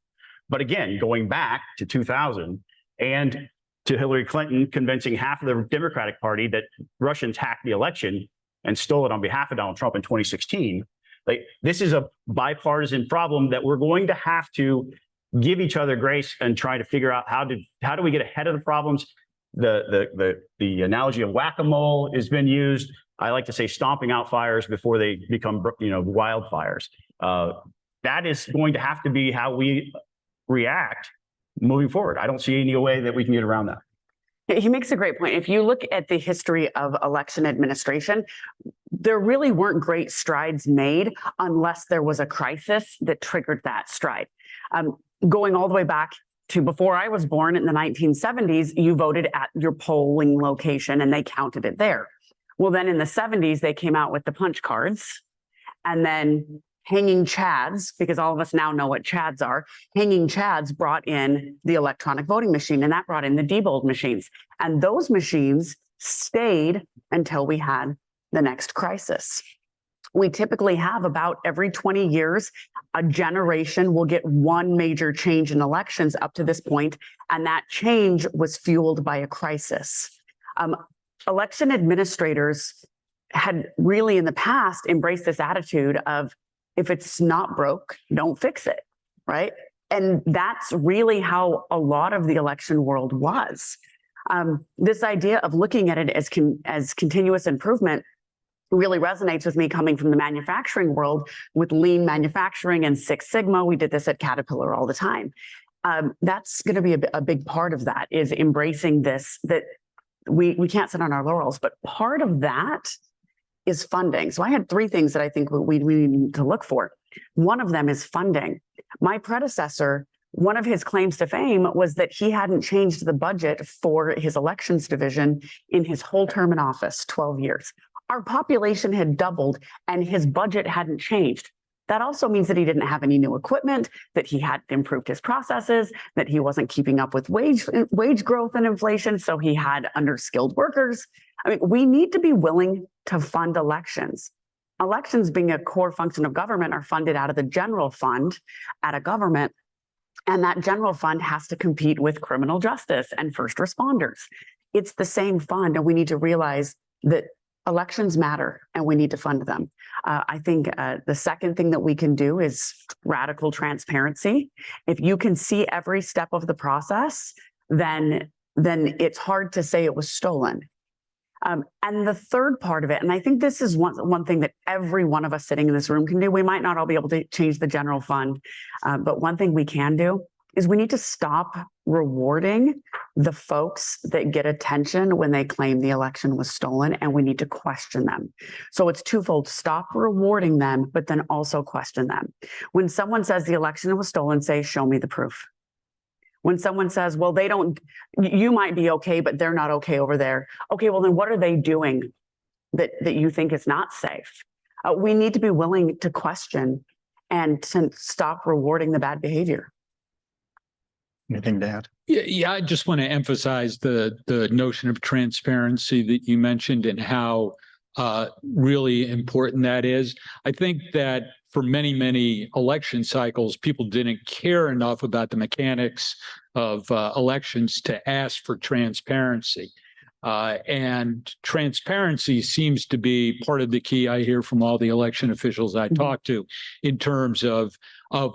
But again, going back to 2000 and to Hillary Clinton convincing half of the Democratic Party that Russians hacked the election and stole it on behalf of Donald Trump in 2016, this is a bipartisan problem that we're going to have to give each other grace and try to figure out how do we get ahead of the problems. The analogy of whack-a-mole has been used. I like to say stomping out fires before they become, wildfires. That is going to have to be how we react moving forward. I don't see any way that we can get around that. He makes a great point. If you look at the history of election administration, there really weren't great strides made unless there was a crisis that triggered that stride. Going all the way back to before I was born in the 1970s, you voted at your polling location and they counted it there. Well, then in the 70s, they came out with the punch cards, and then hanging chads, because all of us now know what chads are, hanging chads brought in the electronic voting machine, and that brought in the Diebold machines. And those machines stayed until we had the next crisis. We typically have about every 20 years, a generation will get one major change in elections up to this point, and that change was fueled by a crisis. Election administrators had really in the past embraced this attitude of, if it's not broke, don't fix it, right? And that's really how a lot of the election world was. This idea of looking at it as continuous improvement really resonates with me coming from the manufacturing world with lean manufacturing and Six Sigma. We did this at Caterpillar all the time. That's going to be a big part of that, is embracing this, that we can't sit on our laurels, but part of that is funding. So I had three things that I think we need to look for. One of them is funding. My predecessor, one of his claims to fame was that he hadn't changed the budget for his elections division in his whole term in office, 12 years. Our population had doubled and his budget hadn't changed. That also means that he didn't have any new equipment, that he hadn't improved his processes, that he wasn't keeping up with wage growth and inflation, so he had underskilled workers. I mean, we need to be willing to fund elections. Elections, being a core function of government, are funded out of the general fund at a government, and that general fund has to compete with criminal justice and first responders. It's the same fund, and we need to realize that elections matter and we need to fund them. I think the second thing that we can do is radical transparency. If you can see every step of the process, then it's hard to say it was stolen. And the third part of it, and I think this is one thing that every one of us sitting in this room can do. We might not all be able to change the general fund, but one thing we can do is we need to stop rewarding the folks that get attention when they claim the election was stolen, and we need to question them. So it's twofold: stop rewarding them, but then also question them. When someone says the election was stolen, say, show me the proof. When someone says, well, you might be okay, but they're not okay over there. Okay, well, then what are they doing that you think is not safe? We need to be willing to question and to stop rewarding the bad behavior. Anything to add? Yeah, I just want to emphasize the notion of transparency that you mentioned and how really important that is. I think that for many, many election cycles, people didn't care enough about the mechanics of elections to ask for transparency. And transparency seems to be part of the key I hear from all the election officials I talk to in terms of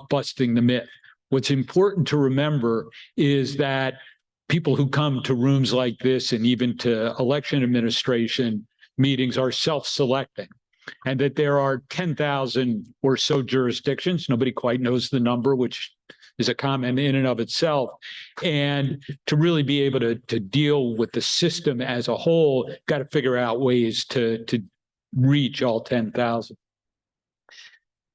busting the myth. What's important to remember is that people who come to rooms like this and even to election administration meetings are self-selecting, and that there are 10,000 or so jurisdictions. Nobody quite knows the number, which is a comment in and of itself. And to really be able to deal with the system as a whole, got to figure out ways to reach all 10,000.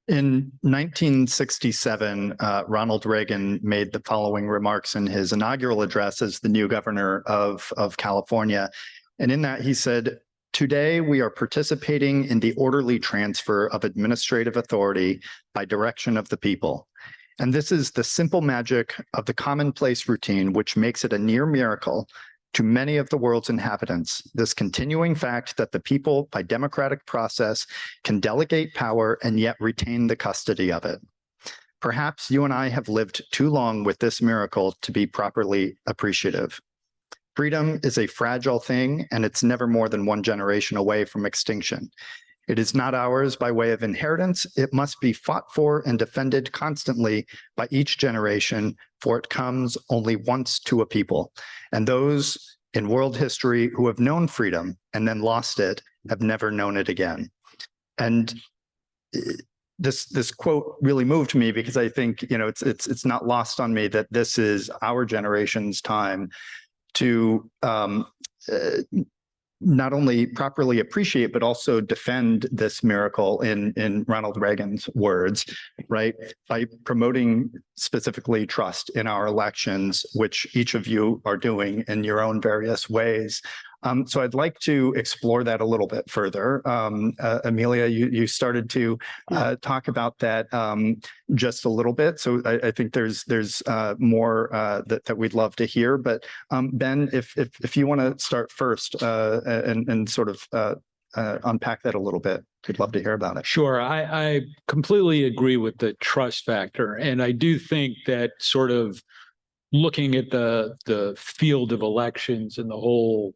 In 1967, Ronald Reagan made the following remarks in his inaugural address as the new governor of California. And in that, he said, "Today, we are participating in the orderly transfer of administrative authority by direction of the people. And this is the simple magic of the commonplace routine, which makes it a near miracle to many of the world's inhabitants, this continuing fact that the people, by democratic process, can delegate power and yet retain the custody of it. Perhaps you and I have lived too long with this miracle to be properly appreciative. Freedom is a fragile thing, and it's never more than one generation away from extinction. It is not ours by way of inheritance. It must be fought for and defended constantly by each generation, for it comes only once to a people. And those in world history who have known freedom and then lost it have never known it again." And this quote really moved me because I think, it's not lost on me that this is our generation's time to not only properly appreciate, but also defend this miracle in Ronald Reagan's words, right? By promoting specifically trust in our elections, which each of you are doing in your own various ways. So I'd like to explore that a little bit further. Amelia, you started to talk about that just a little bit. So I think there's more that we'd love to hear. But Ben, if you want to start first and sort of unpack that a little bit, we'd love to hear about it. Sure. I completely agree with the trust factor. And I do think that sort of looking at the field of elections and the whole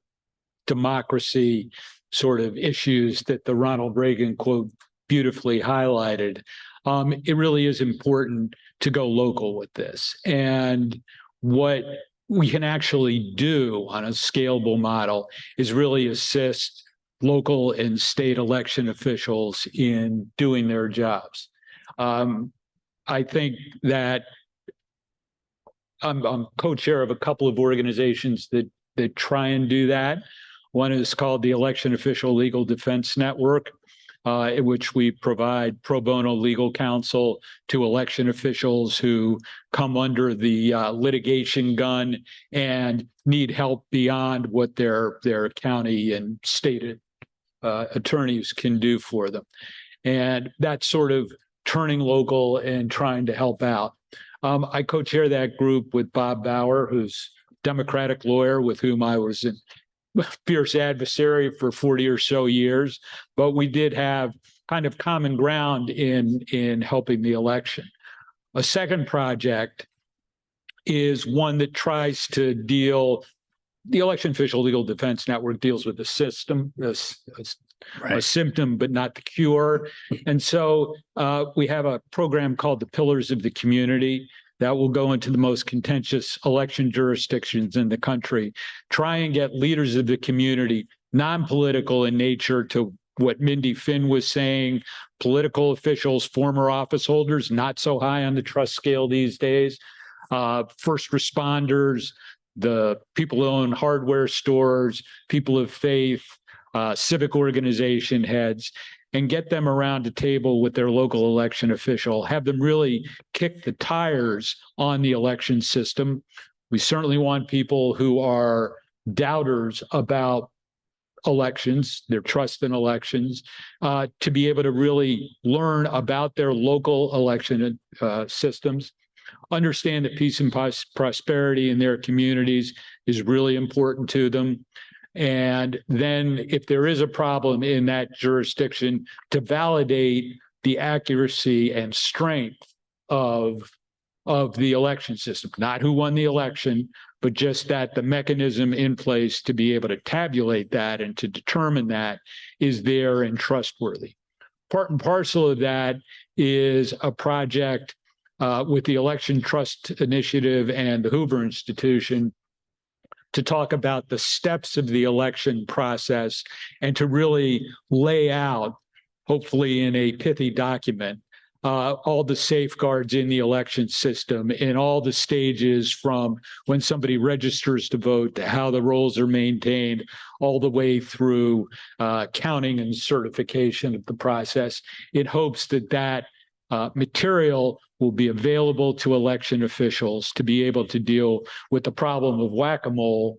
democracy sort of issues that the Ronald Reagan quote beautifully highlighted, it really is important to go local with this. And what we can actually do on a scalable model is really assist local and state election officials in doing their jobs. I think that I'm co-chair of a couple of organizations that try and do that. One is called the Election Official Legal Defense Network, in which we provide pro bono legal counsel to election officials who come under the litigation gun and need help beyond what their county and state attorneys can do for them. And that sort of turning local and trying to help out. I co-chair that group with Bob Bauer, who's Democratic lawyer with whom I was in fierce adversary for 40 or so years, but we did have kind of common ground in helping the election. A second project is one that tries to the Election Official Legal Defense Network deals with the system, a symptom, but not the cure. And so we have a program called the Pillars of the Community that will go into the most contentious election jurisdictions in the country, try and get leaders of the community, non-political in nature, to what Mindy Finn was saying, political officials, former office holders, not so high on the trust scale these days, first responders, the people who own hardware stores, people of faith, civic organization heads, and get them around a table with their local election official, have them really kick the tires on the election system. We certainly want people who are doubters about elections, their trust in elections, to be able to really learn about their local election systems, understand that peace and prosperity in their communities is really important to them. And then if there is a problem in that jurisdiction, to validate the accuracy and strength of the election system, not who won the election, but just that the mechanism in place to be able to tabulate that and to determine that is there and trustworthy. Part and parcel of that is a project with the Election Trust Initiative and the Hoover Institution to talk about the steps of the election process and to really lay out, hopefully in a pithy document, all the safeguards in the election system in all the stages, from when somebody registers to vote to how the rolls are maintained, all the way through counting and certification of the process, in hopes that that material will be available to election officials to be able to deal with the problem of whack-a-mole,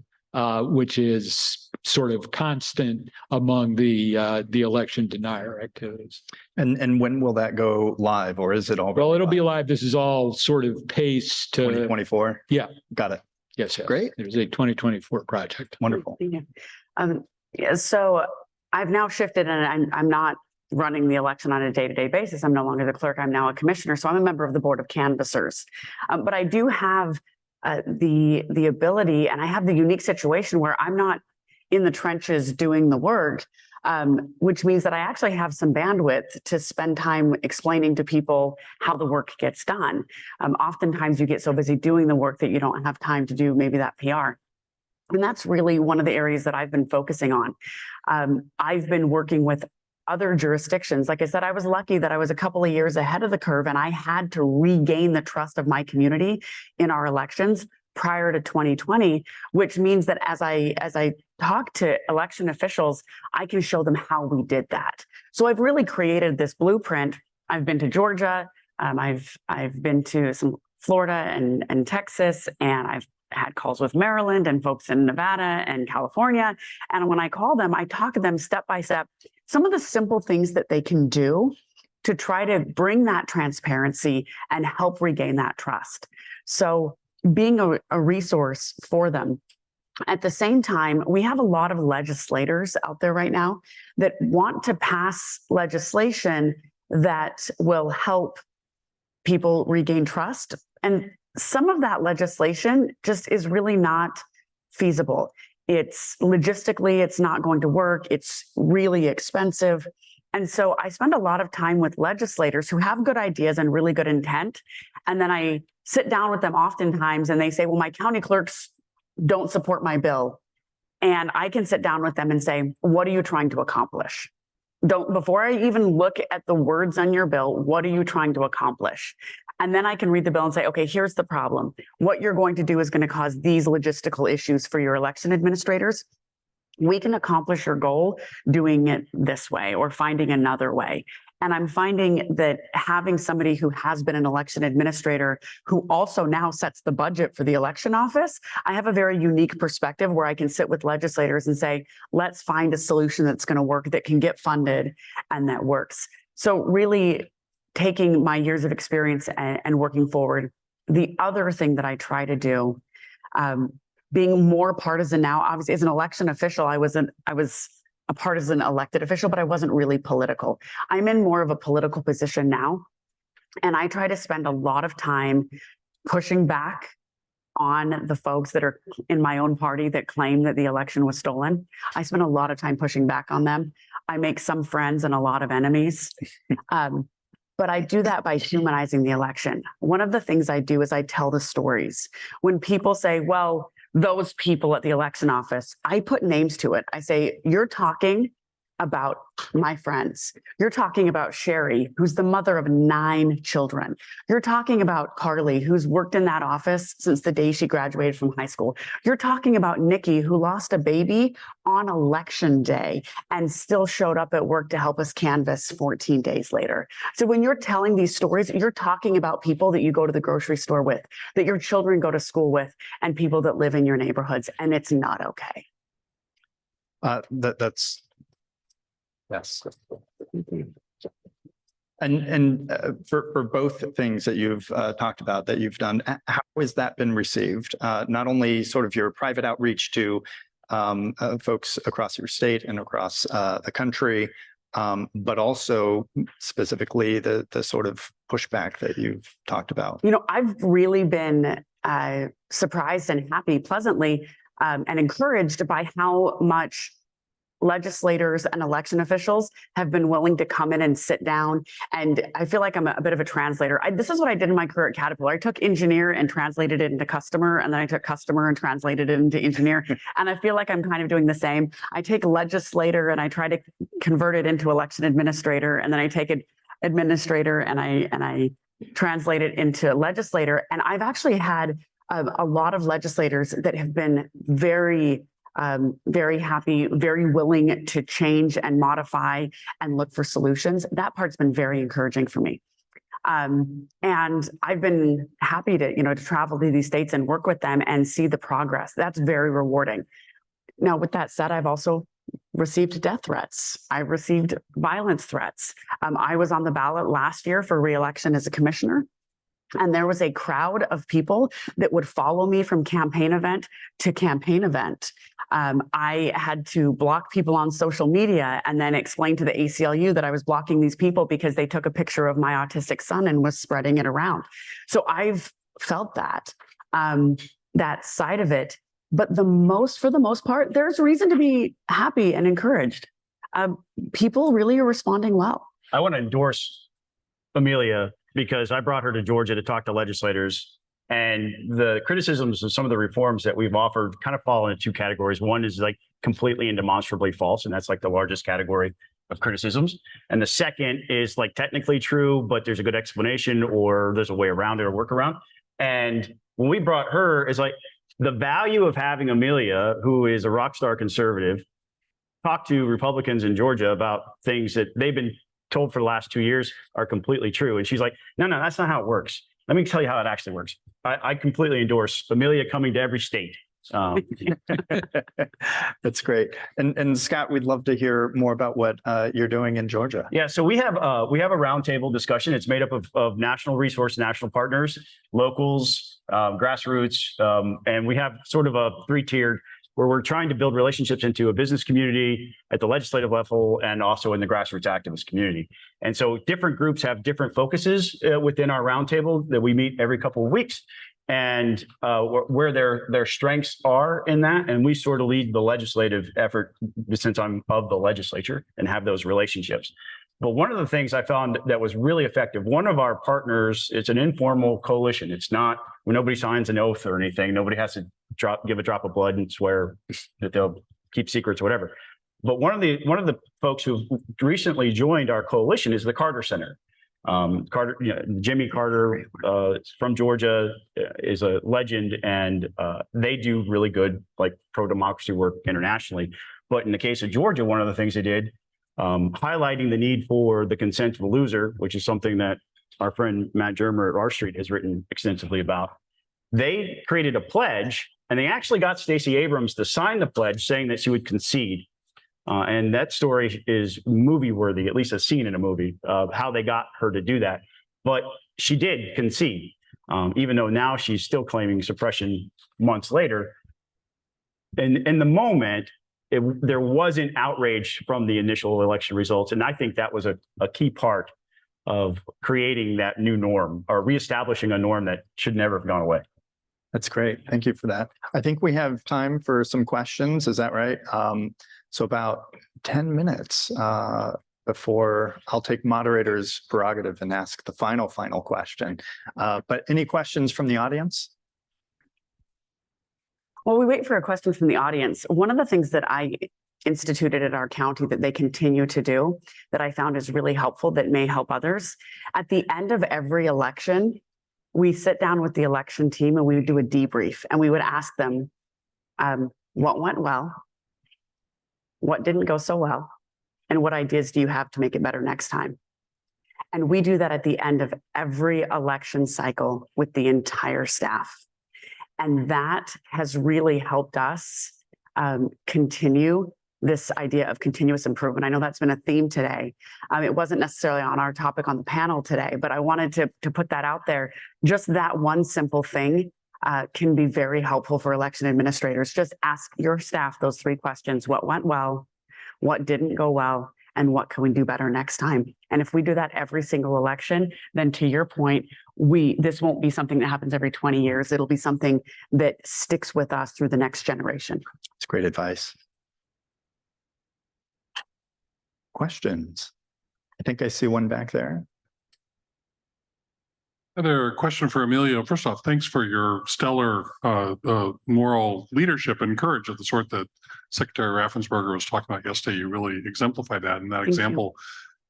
which is sort of constant among the election denier activities. And when will that go live, or is it all? Well, it'll be live. This is all sort of paced to 2024. Yeah, got it. Yes, great. There's a 2024 project. Wonderful. Yeah, so I've now shifted, and I'm not running the election on a day-to-day basis. I'm no longer the clerk. I'm now a commissioner. So I'm a member of the board of canvassers. But I do have the ability, and I have the unique situation where I'm not in the trenches doing the work, which means that I actually have some bandwidth to spend time explaining to people how the work gets done. Oftentimes you get so busy doing the work that you don't have time to do maybe that PR. And that's really one of the areas that I've been focusing on. I've been working with other jurisdictions. Like I said, I was lucky that I was a couple of years ahead of the curve, and I had to regain the trust of my community in our elections prior to 2020, which means that as I talk to election officials, I can show them how we did that. So I've really created this blueprint. I've been to Georgia, I've been to some Florida and Texas, and I've had calls with Maryland and folks in Nevada and California. And when I call them, I talk to them step by step, some of the simple things that they can do to try to bring that transparency and help regain that trust. So being a resource for them. At the same time, we have a lot of legislators out there right now that want to pass legislation that will help people regain trust. And some of that legislation just is really not feasible. It's logistically, it's not going to work. It's really expensive. And so I spend a lot of time with legislators who have good ideas and really good intent. And then I sit down with them oftentimes and they say, well, my county clerks don't support my bill. And I can sit down with them and say, what are you trying to accomplish? Before I even look at the words on your bill, what are you trying to accomplish? And then I can read the bill and say, okay, here's the problem. What you're going to do is going to cause these logistical issues for your election administrators. We can accomplish your goal doing it this way or finding another way. And I'm finding that having somebody who has been an election administrator who also now sets the budget for the election office, I have a very unique perspective where I can sit with legislators and say, let's find a solution that's going to work, that can get funded and that works. So really, taking my years of experience and working forward. The other thing that I try to do, being more partisan now, obviously as an election official, I was a partisan elected official, but I wasn't really political. I'm in more of a political position now. And I try to spend a lot of time pushing back on the folks that are in my own party that claim that the election was stolen. I spend a lot of time pushing back on them. I make some friends and a lot of enemies. But I do that by humanizing the election. One of the things I do is I tell the stories. When people say, well, those people at the election office, I put names to it. I say, you're talking about my friends. You're talking about Sherry, who's the mother of 9 children. You're talking about Carly, who's worked in that office since the day she graduated from high school. You're talking about Nikki, who lost a baby on election day and still showed up at work to help us canvass 14 days later. So when you're telling these stories, you're talking about people that you go to the grocery store with, that your children go to school with, and people that live in your neighborhoods, and it's not okay. That's yes. And for both things that you've talked about that you've done, how has that been received? Not only sort of your private outreach to folks across your state and across the country, but also specifically the sort of pushback that you've talked about. You know, I've really been surprised and happy, pleasantly, and encouraged by how much legislators and election officials have been willing to come in and sit down. And I feel like I'm a bit of a translator. This is what I did in my career at Caterpillar. I took engineer and translated it into customer, and then I took customer and translated it into engineer. And I feel like I'm kind of doing the same. I take legislator and I try to convert it into election administrator, and then I take it administrator and I translate it into legislator. And I've actually had a lot of legislators that have been very happy, very willing to change and modify and look for solutions. That part's been very encouraging for me. And I've been happy to, to travel to these states and work with them and see the progress. That's very rewarding. Now, with that said, I've also received death threats. I've received violence threats. I was on the ballot last year for re-election as a commissioner. And there was a crowd of people that would follow me from campaign event to campaign event. I had to block people on social media and then explain to the ACLU that I was blocking these people because they took a picture of my autistic son and was spreading it around. So I've felt that side of it. But for the most part, there's reason to be happy and encouraged. People really are responding well. I want to endorse Amelia because I brought her to Georgia to talk to legislators, and the criticisms of some of the reforms that we've offered kind of fall into 2 categories. One is like completely and demonstrably false, and that's like the largest category of criticisms. And the second is like technically true, but there's a good explanation or there's a way around it or workaround. And when we brought her, it's like the value of having Amelia, who is a rock star conservative, talk to Republicans in Georgia about things that they've been told for the last 2 years are completely true. And she's like, no, that's not how it works. Let me tell you how it actually works. I completely endorse Amelia coming to every state. That's great. And Scott, we'd love to hear more about what you're doing in Georgia. Yeah, so we have a roundtable discussion. It's made up of national resource, national partners, locals, grassroots, and we have sort of a 3-tiered where we're trying to build relationships into a business community at the legislative level and also in the grassroots activist community. And so different groups have different focuses within our roundtable that we meet every couple of weeks, and where their strengths are in that. And we sort of lead the legislative effort since I'm of the legislature and have those relationships. But one of the things I found that was really effective, one of our partners, it's an informal coalition. It's not when nobody signs an oath or anything. Nobody has to give a drop of blood and swear that they'll keep secrets or whatever. But one of the folks who recently joined our coalition is the Carter Center. Jimmy Carter from Georgia is a legend, and they do really good like pro-democracy work internationally. But in the case of Georgia, one of the things they did, highlighting the need for the consent of the loser, which is something that our friend Matt Germer at R Street has written extensively about. They created a pledge, and they actually got Stacey Abrams to sign the pledge saying that she would concede. And that story is movie worthy, at least a scene in a movie of how they got her to do that. But she did concede, even though now she's still claiming suppression months later. And in the moment, there wasn't outrage from the initial election results. And I think that was a key part of creating that new norm or reestablishing a norm that should never have gone away. That's great. Thank you for that. I think we have time for some questions. Is that right? So about 10 minutes before I'll take moderator's prerogative and ask the final question. But any questions from the audience? While we wait for a question from the audience, one of the things that I instituted at our county that they continue to do that I found is really helpful that may help others. At the end of every election, we sit down with the election team and we would do a debrief and we would ask them what went well, what didn't go so well, and what ideas do you have to make it better next time? And we do that at the end of every election cycle with the entire staff. And that has really helped us continue this idea of continuous improvement. I know that's been a theme today. It wasn't necessarily on our topic on the panel today, but I wanted to put that out there. Just that one simple thing can be very helpful for election administrators. Just ask your staff those 3 questions: what went well, what didn't go well, and what can we do better next time? And if we do that every single election, then to your point, this won't be something that happens every 20 years. It'll be something that sticks with us through the next generation. It's great advice. Questions? I think I see one back there. Another question for Amelia. First off, thanks for your stellar moral leadership and courage of the sort that Secretary Raffensperger was talking about yesterday. You really exemplified that in that example.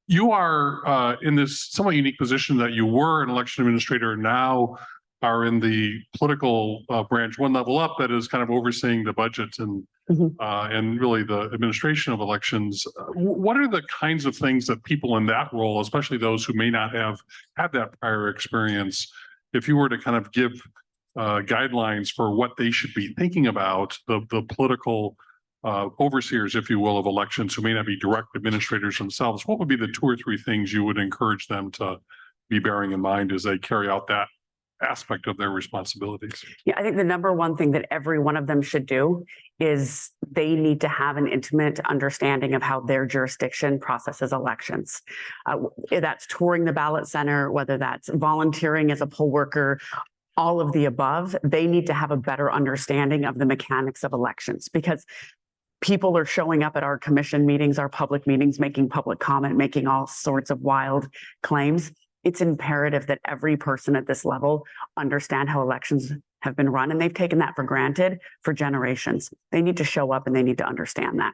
You are in this somewhat unique position that you were an election administrator, now are in the political branch, one level up, that is kind of overseeing the budget and really the administration of elections. What are the kinds of things that people in that role, especially those who may not have had that prior experience, if you were to kind of give guidelines for what they should be thinking about, the political overseers, if you will, of elections who may not be direct administrators themselves, what would be the 2 or 3 things you would encourage them to be bearing in mind as they carry out that aspect of their responsibilities? Yeah, I think the number one thing that every one of them should do is they need to have an intimate understanding of how their jurisdiction processes elections. That's touring the ballot center, whether that's volunteering as a poll worker, all of the above. They need to have a better understanding of the mechanics of elections, because people are showing up at our commission meetings, our public meetings, making public comment, making all sorts of wild claims. It's imperative that every person at this level understand how elections have been run, and they've taken that for granted for generations. They need to show up and they need to understand that.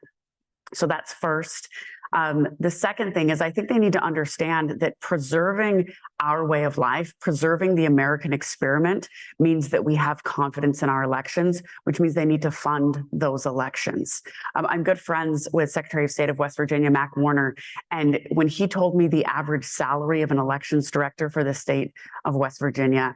So that's first. The second thing is I think they need to understand that preserving our way of life, preserving the American experiment, means that we have confidence in our elections, which means they need to fund those elections. I'm good friends with Secretary of State of West Virginia, Mac Warner, and when he told me the average salary of an elections director for the state of West Virginia,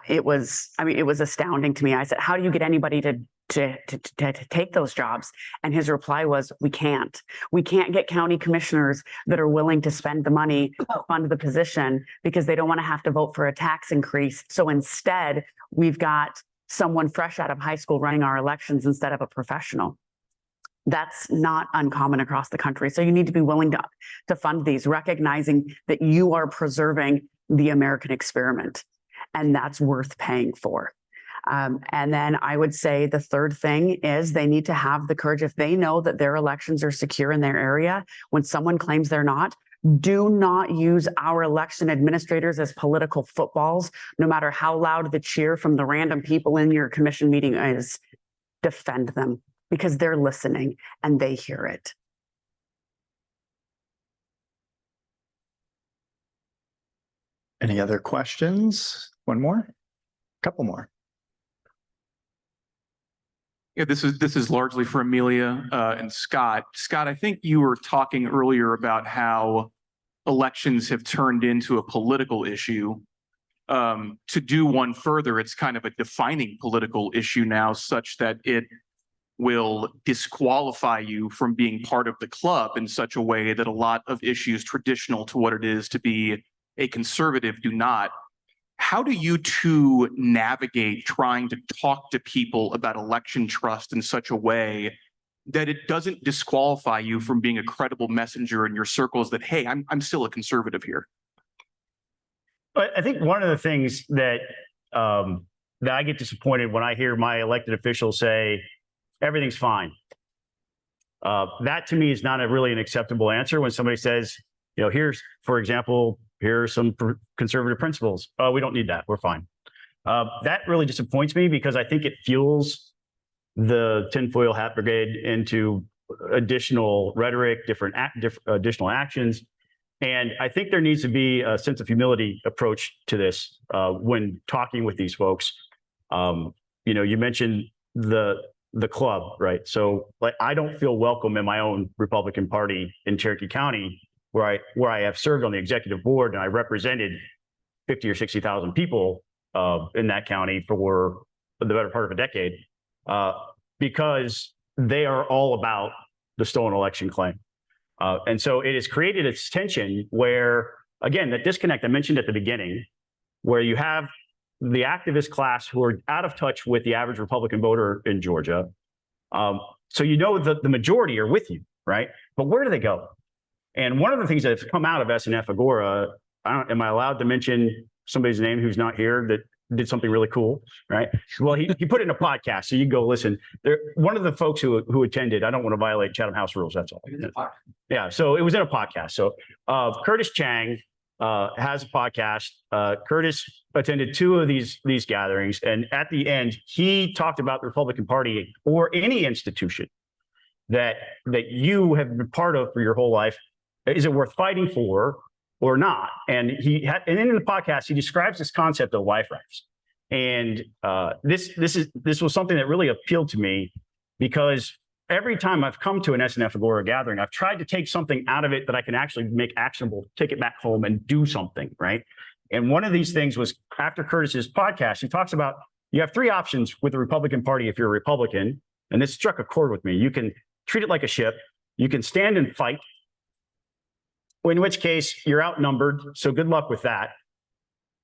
it was astounding to me. I said, how do you get anybody to take those jobs? And his reply was, we can't get county commissioners that are willing to spend the money to fund the position because they don't want to have to vote for a tax increase. So instead, we've got someone fresh out of high school running our elections instead of a professional. That's not uncommon across the country. So you need to be willing to fund these, recognizing that you are preserving the American experiment, and that's worth paying for. And then I would say the third thing is they need to have the courage, if they know that their elections are secure in their area, when someone claims they're not, do not use our election administrators as political footballs, no matter how loud the cheer from the random people in your commission meeting is. Defend them, because they're listening and they hear it. Any other questions? One more? Couple more. Yeah, this is largely for Amelia and Scott. Scott, I think you were talking earlier about how elections have turned into a political issue. To do one further, it's kind of a defining political issue now, such that it will disqualify you from being part of the club in such a way that a lot of issues traditional to what it is to be a conservative do not. How do you two navigate trying to talk to people about election trust in such a way that it doesn't disqualify you from being a credible messenger in your circles that, hey, I'm still a conservative here? But I think one of the things that that I get disappointed when I hear my elected officials say everything's fine. That to me is not really an acceptable answer when somebody says, you know, here's, for example, here are some conservative principles. Oh, we don't need that. We're fine. That really disappoints me because I think it fuels the tinfoil hat brigade into additional rhetoric, additional actions. And I think there needs to be a sense of humility approach to this when talking with these folks. You know, you mentioned the club, right? So like, I don't feel welcome in my own Republican Party in Cherokee County, where I have served on the executive board and I represented 50 or 60,000 people in that county for the better part of a decade, because they are all about the stolen election claim. And so it has created a tension where, again, that disconnect I mentioned at the beginning, where you have the activist class who are out of touch with the average Republican voter in Georgia. So you know that the majority are with you, right? But where do they go? And one of the things that has come out of SNF Agora, am I allowed to mention somebody's name who's not here that did something really cool, right? Well, he put it in a podcast, so you can go listen. One of the folks who attended, I don't want to violate Chatham House rules, that's all. Yeah, so it was in a podcast. So Curtis Chang has a podcast. Curtis attended 2 of these gatherings, and at the end, he talked about the Republican Party or any institution that you have been part of for your whole life. Is it worth fighting for or not? And and in the podcast, he describes this concept of life rafts. And this was something that really appealed to me, because every time I've come to an SNF Agora gathering, I've tried to take something out of it that I can actually make actionable, take it back home and do something, right? And one of these things was after Curtis's podcast, he talks about you have 3 options with the Republican Party if you're a Republican, and this struck a chord with me. You can treat it like a ship, you can stand and fight, in which case you're outnumbered, so good luck with that.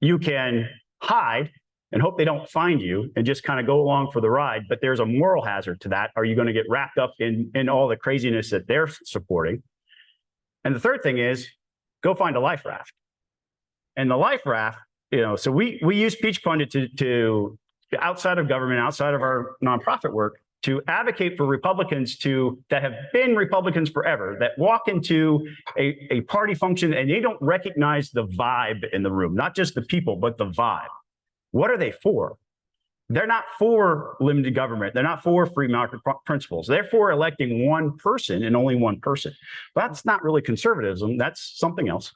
You can hide and hope they don't find you and just kind of go along for the ride, but there's a moral hazard to that. Are you going to get wrapped up in all the craziness that they're supporting? And the third thing is go find a life raft. And the life raft, you know, so we use Peach Pundit to outside of government, outside of our nonprofit work, to advocate for Republicans that have been Republicans forever, that walk into a party function and they don't recognize the vibe in the room, not just the people, but the vibe. What are they for? They're not for limited government. They're not for free market principles. They're for electing one person and only one person. But that's not really conservatism. That's something else.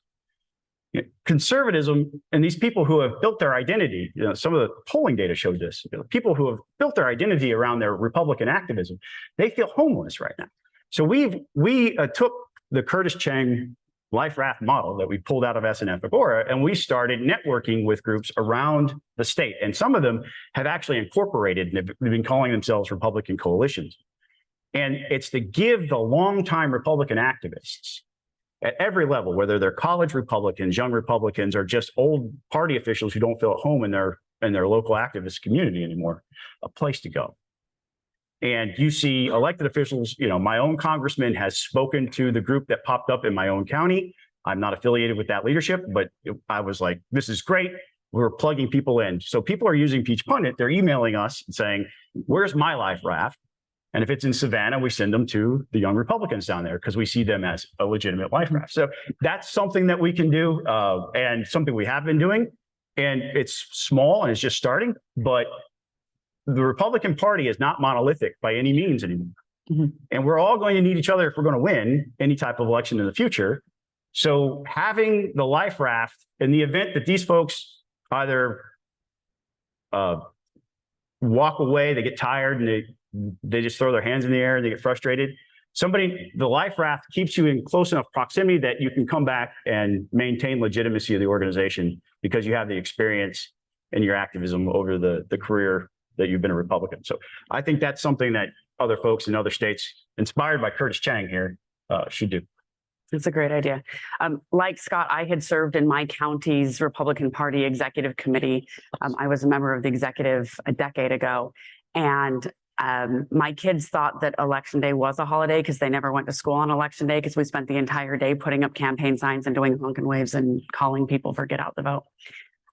Conservatism and these people who have built their identity, you know, some of the polling data showed this, you know, people who have built their identity around their Republican activism, they feel homeless right now. So we took the Curtis Chang life raft model that we pulled out of SNF Agora, and we started networking with groups around the state. And some of them have actually incorporated, and they've been calling themselves Republican coalitions. And it's to give the longtime Republican activists at every level, whether they're college Republicans, young Republicans, or just old party officials who don't feel at home in their local activist community anymore, a place to go. And you see elected officials, you know, my own congressman has spoken to the group that popped up in my own county. I'm not affiliated with that leadership, but I was like, this is great. We're plugging people in. So people are using Peach Pundit. They're emailing us and saying, where's my life raft? And if it's in Savannah, we send them to the young Republicans down there because we see them as a legitimate life raft. So that's something that we can do and something we have been doing. And it's small and it's just starting, but the Republican Party is not monolithic by any means anymore. Mm-hmm. And we're all going to need each other if we're going to win any type of election in the future. So having the life raft in the event that these folks either walk away, they get tired and they just throw their hands in the air and they get frustrated. The life raft keeps you in close enough proximity that you can come back and maintain legitimacy of the organization because you have the experience in your activism over the career that you've been a Republican. So I think that's something that other folks in other states, inspired by Curtis Chang here, should do. That's a great idea. Like Scott, I had served in my county's Republican Party executive committee. I was a member of the executive a decade ago. And my kids thought that Election Day was a holiday because they never went to school on Election Day because we spent the entire day putting up campaign signs and doing honk and waves and calling people for get out the vote.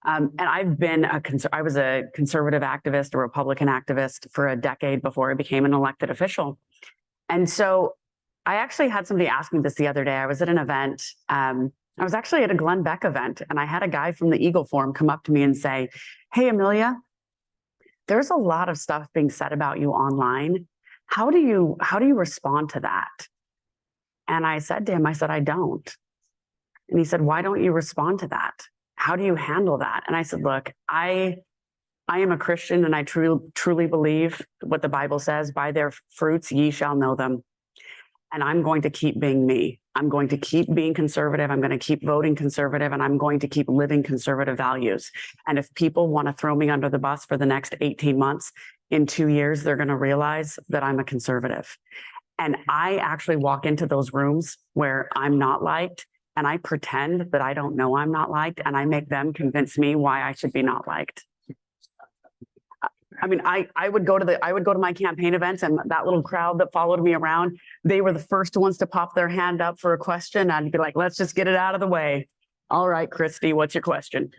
And I've been I was a conservative activist, a Republican activist for a decade before I became an elected official. And so I actually had somebody ask me this the other day. I was at an event. I was actually at a Glenn Beck event, and I had a guy from the Eagle Forum come up to me and say, "Hey, Amelia, there's a lot of stuff being said about you online. How do you respond to that?" And I said to him, I said, "I don't." And he said, "Why don't you respond to that? How do you handle that?" And I said, "Look, I am a Christian, and I truly believe what the Bible says, by their fruits ye shall know them. And I'm going to keep being me. I'm going to keep being conservative. I'm going to keep voting conservative, and I'm going to keep living conservative values. And if people want to throw me under the bus for the next 18 months, in 2 years, they're going to realize that I'm a conservative." And I actually walk into those rooms where I'm not liked, and I pretend that I don't know I'm not liked, and I make them convince me why I should be not liked. I mean, I would go to my campaign events, and that little crowd that followed me around, they were the first ones to pop their hand up for a question. I'd be like, "Let's just get it out of the way. All right, Christy, what's your question?"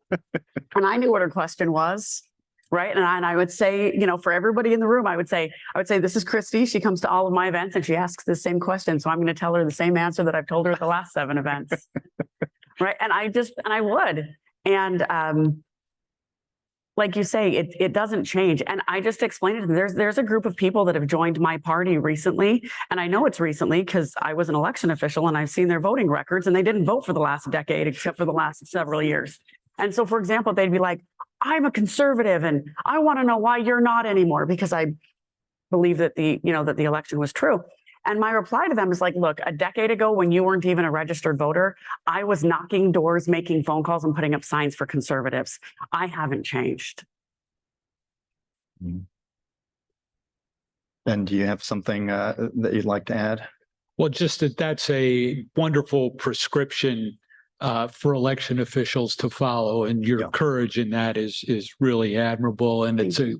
And I knew what her question was, right? And I would say, for everybody in the room, I would say, "This is Christy. She comes to all of my events and she asks the same question. So I'm going to tell her the same answer that I've told her at the last 7 events." Right. And I would. And, like you say, it doesn't change. And I just explained it to them. There's a group of people that have joined my party recently. And I know it's recently because I was an election official and I've seen their voting records, and they didn't vote for the last decade except for the last several years. And so, for example, they'd be like, "I'm a conservative and I want to know why you're not anymore," because I believe that the election was true. And my reply to them is like, "Look, a decade ago, when you weren't even a registered voter, I was knocking doors, making phone calls, and putting up signs for conservatives. I haven't changed." And do you have something that you'd like to add? Well, just that's a wonderful prescription for election officials to follow, and your courage in that is really admirable, and it's a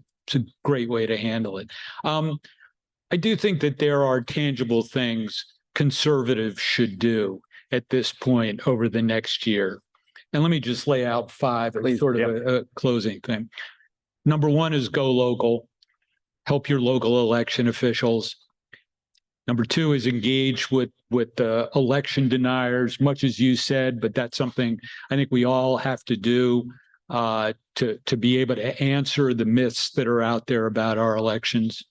great way to handle it. I do think that there are tangible things conservatives should do at this point over the next year. And let me just lay out 5 as sort of a closing thing. Number 1 is go local, help your local election officials. Number 2 is engage with election deniers, much as you said, but that's something I think we all have to do to be able to answer the myths that are out there about our elections.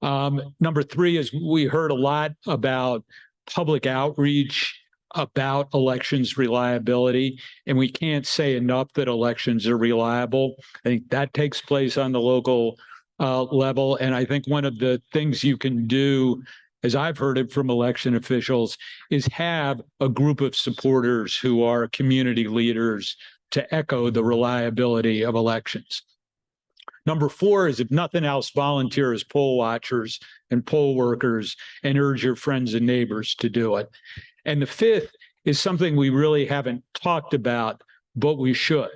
Number 3 is we heard a lot about public outreach about elections reliability, and we can't say enough that elections are reliable. I think that takes place on the local level. And I think one of the things you can do, as I've heard it from election officials, is have a group of supporters who are community leaders to echo the reliability of elections. Number 4 is, if nothing else, volunteer as poll watchers and poll workers and urge your friends and neighbors to do it. And the 5th is something we really haven't talked about, but we should.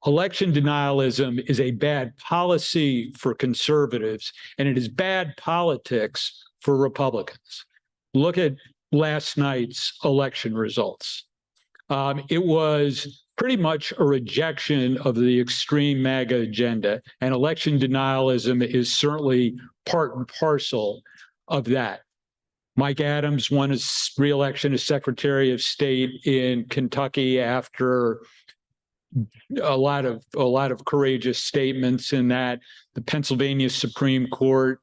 Election denialism is a bad policy for conservatives, and it is bad politics for Republicans. Look at last night's election results. It was pretty much a rejection of the extreme MAGA agenda, and election denialism is certainly part and parcel of that. Mike Adams won his re-election as Secretary of State in Kentucky after a lot of courageous statements in that. The Pennsylvania Supreme Court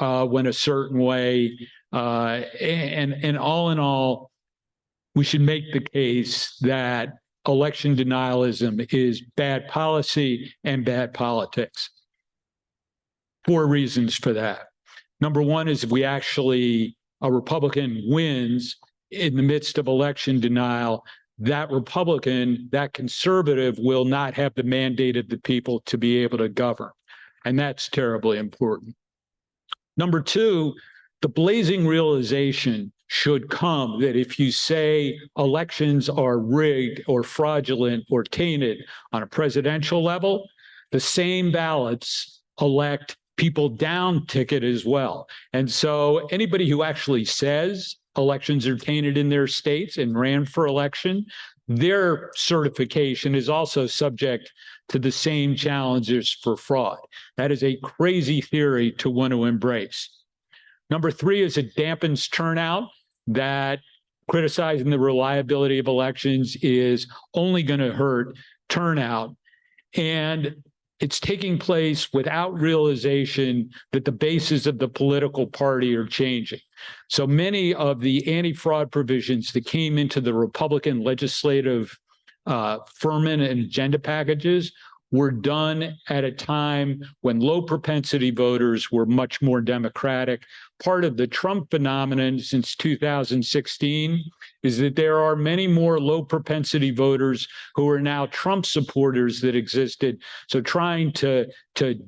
went a certain way, and all in all, we should make the case that election denialism is bad policy and bad politics. 4 reasons for that. Number 1 is if a Republican wins in the midst of election denial, that Republican, that conservative, will not have the mandate of the people to be able to govern. And that's terribly important. Number two, the blazing realization should come that if you say elections are rigged or fraudulent or tainted on a presidential level, the same ballots elect people down ticket as well. And so anybody who actually says elections are tainted in their states and ran for election, their certification is also subject to the same challenges for fraud. That is a crazy theory to want to embrace. Number three is it dampens turnout. That criticizing the reliability of elections is only going to hurt turnout. And it's taking place without realization that the bases of the political party are changing. So many of the anti-fraud provisions that came into the Republican legislative ferment and agenda packages were done at a time when low propensity voters were much more democratic. Part of the Trump phenomenon since 2016 is that there are many more low propensity voters who are now Trump supporters that existed. So trying to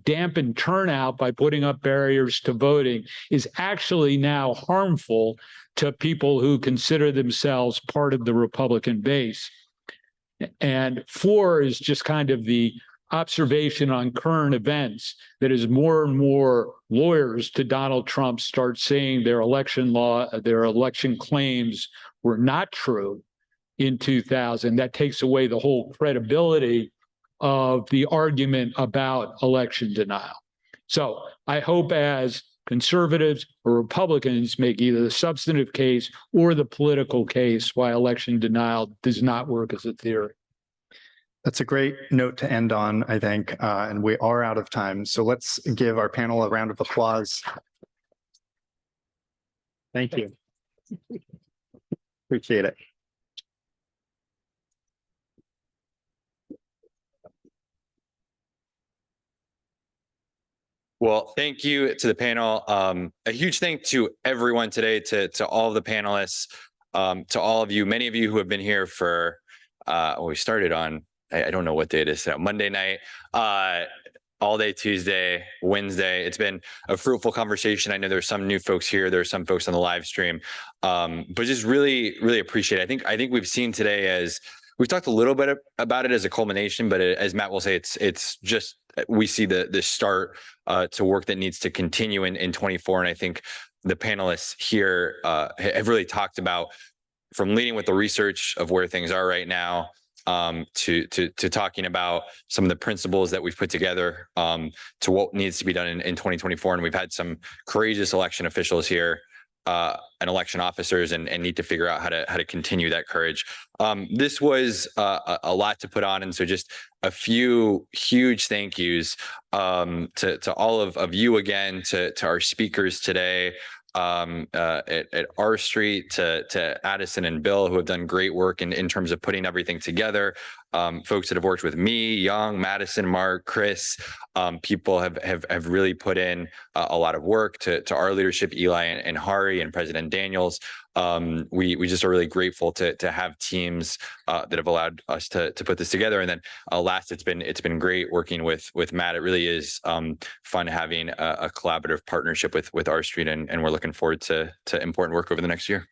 dampen turnout by putting up barriers to voting is actually now harmful to people who consider themselves part of the Republican base. And four is just kind of the observation on current events that as more and more lawyers to Donald Trump start saying their election claims were not true in 2000, that takes away the whole credibility of the argument about election denial. So I hope as conservatives or Republicans make either the substantive case or the political case why election denial does not work as a theory. That's a great note to end on, I think, and we are out of time. So let's give our panel a round of applause. Thank you. Appreciate it. Well, thank you to the panel. A huge thank to everyone today, to all of the panelists, to all of you, many of you who have been here for, we started on, I don't know what day it is now, Monday night, all day Tuesday, Wednesday. It's been a fruitful conversation. I know there's some new folks here. There's some folks on the live stream, but just really, really appreciate it. I think we've seen today as we've talked a little bit about it as a culmination, but as Matt will say, it's just we see the start to work that needs to continue in 24. And I think the panelists here have really talked about from leading with the research of where things are right now, to talking about some of the principles that we've put together, to what needs to be done in 2024. And we've had some courageous election officials here, and election officers, and need to figure out how to continue that courage. This was a lot to put on, and so just a few huge thank yous to all of you again, to our speakers today, at R Street, to Addison and Bill, who have done great work in terms of putting everything together. Folks that have worked with me, Young, Madison, Mark, Chris, people have really put in a lot of work to our leadership, Eli and Hari and President Daniels. We just are really grateful to have teams that have allowed us to put this together. And then last, it's been great working with Matt. It really is fun having a collaborative partnership with R Street, and we're looking forward to important work over the next year.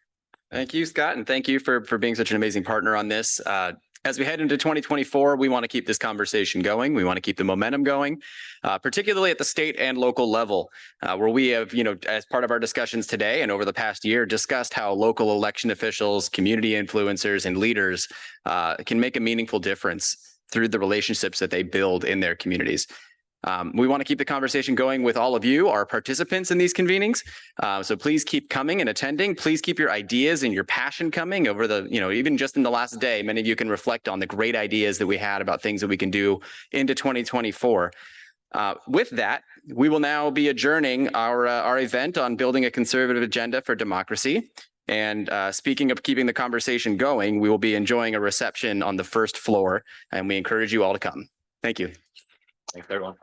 Thank you, Scott, and thank you for being such an amazing partner on this. As we head into 2024, we want to keep this conversation going. We want to keep the momentum going, particularly at the state and local level, where we have, as part of our discussions today and over the past year, discussed how local election officials, community influencers, and leaders can make a meaningful difference through the relationships that they build in their communities. We want to keep the conversation going with all of you, our participants in these convenings. So please keep coming and attending. Please keep your ideas and your passion coming over the, even just in the last day, many of you can reflect on the great ideas that we had about things that we can do into 2024. With that, we will now be adjourning our event on building a conservative agenda for democracy. And speaking of keeping the conversation going, we will be enjoying a reception on the first floor, and we encourage you all to come. Thank you. Thanks, everyone.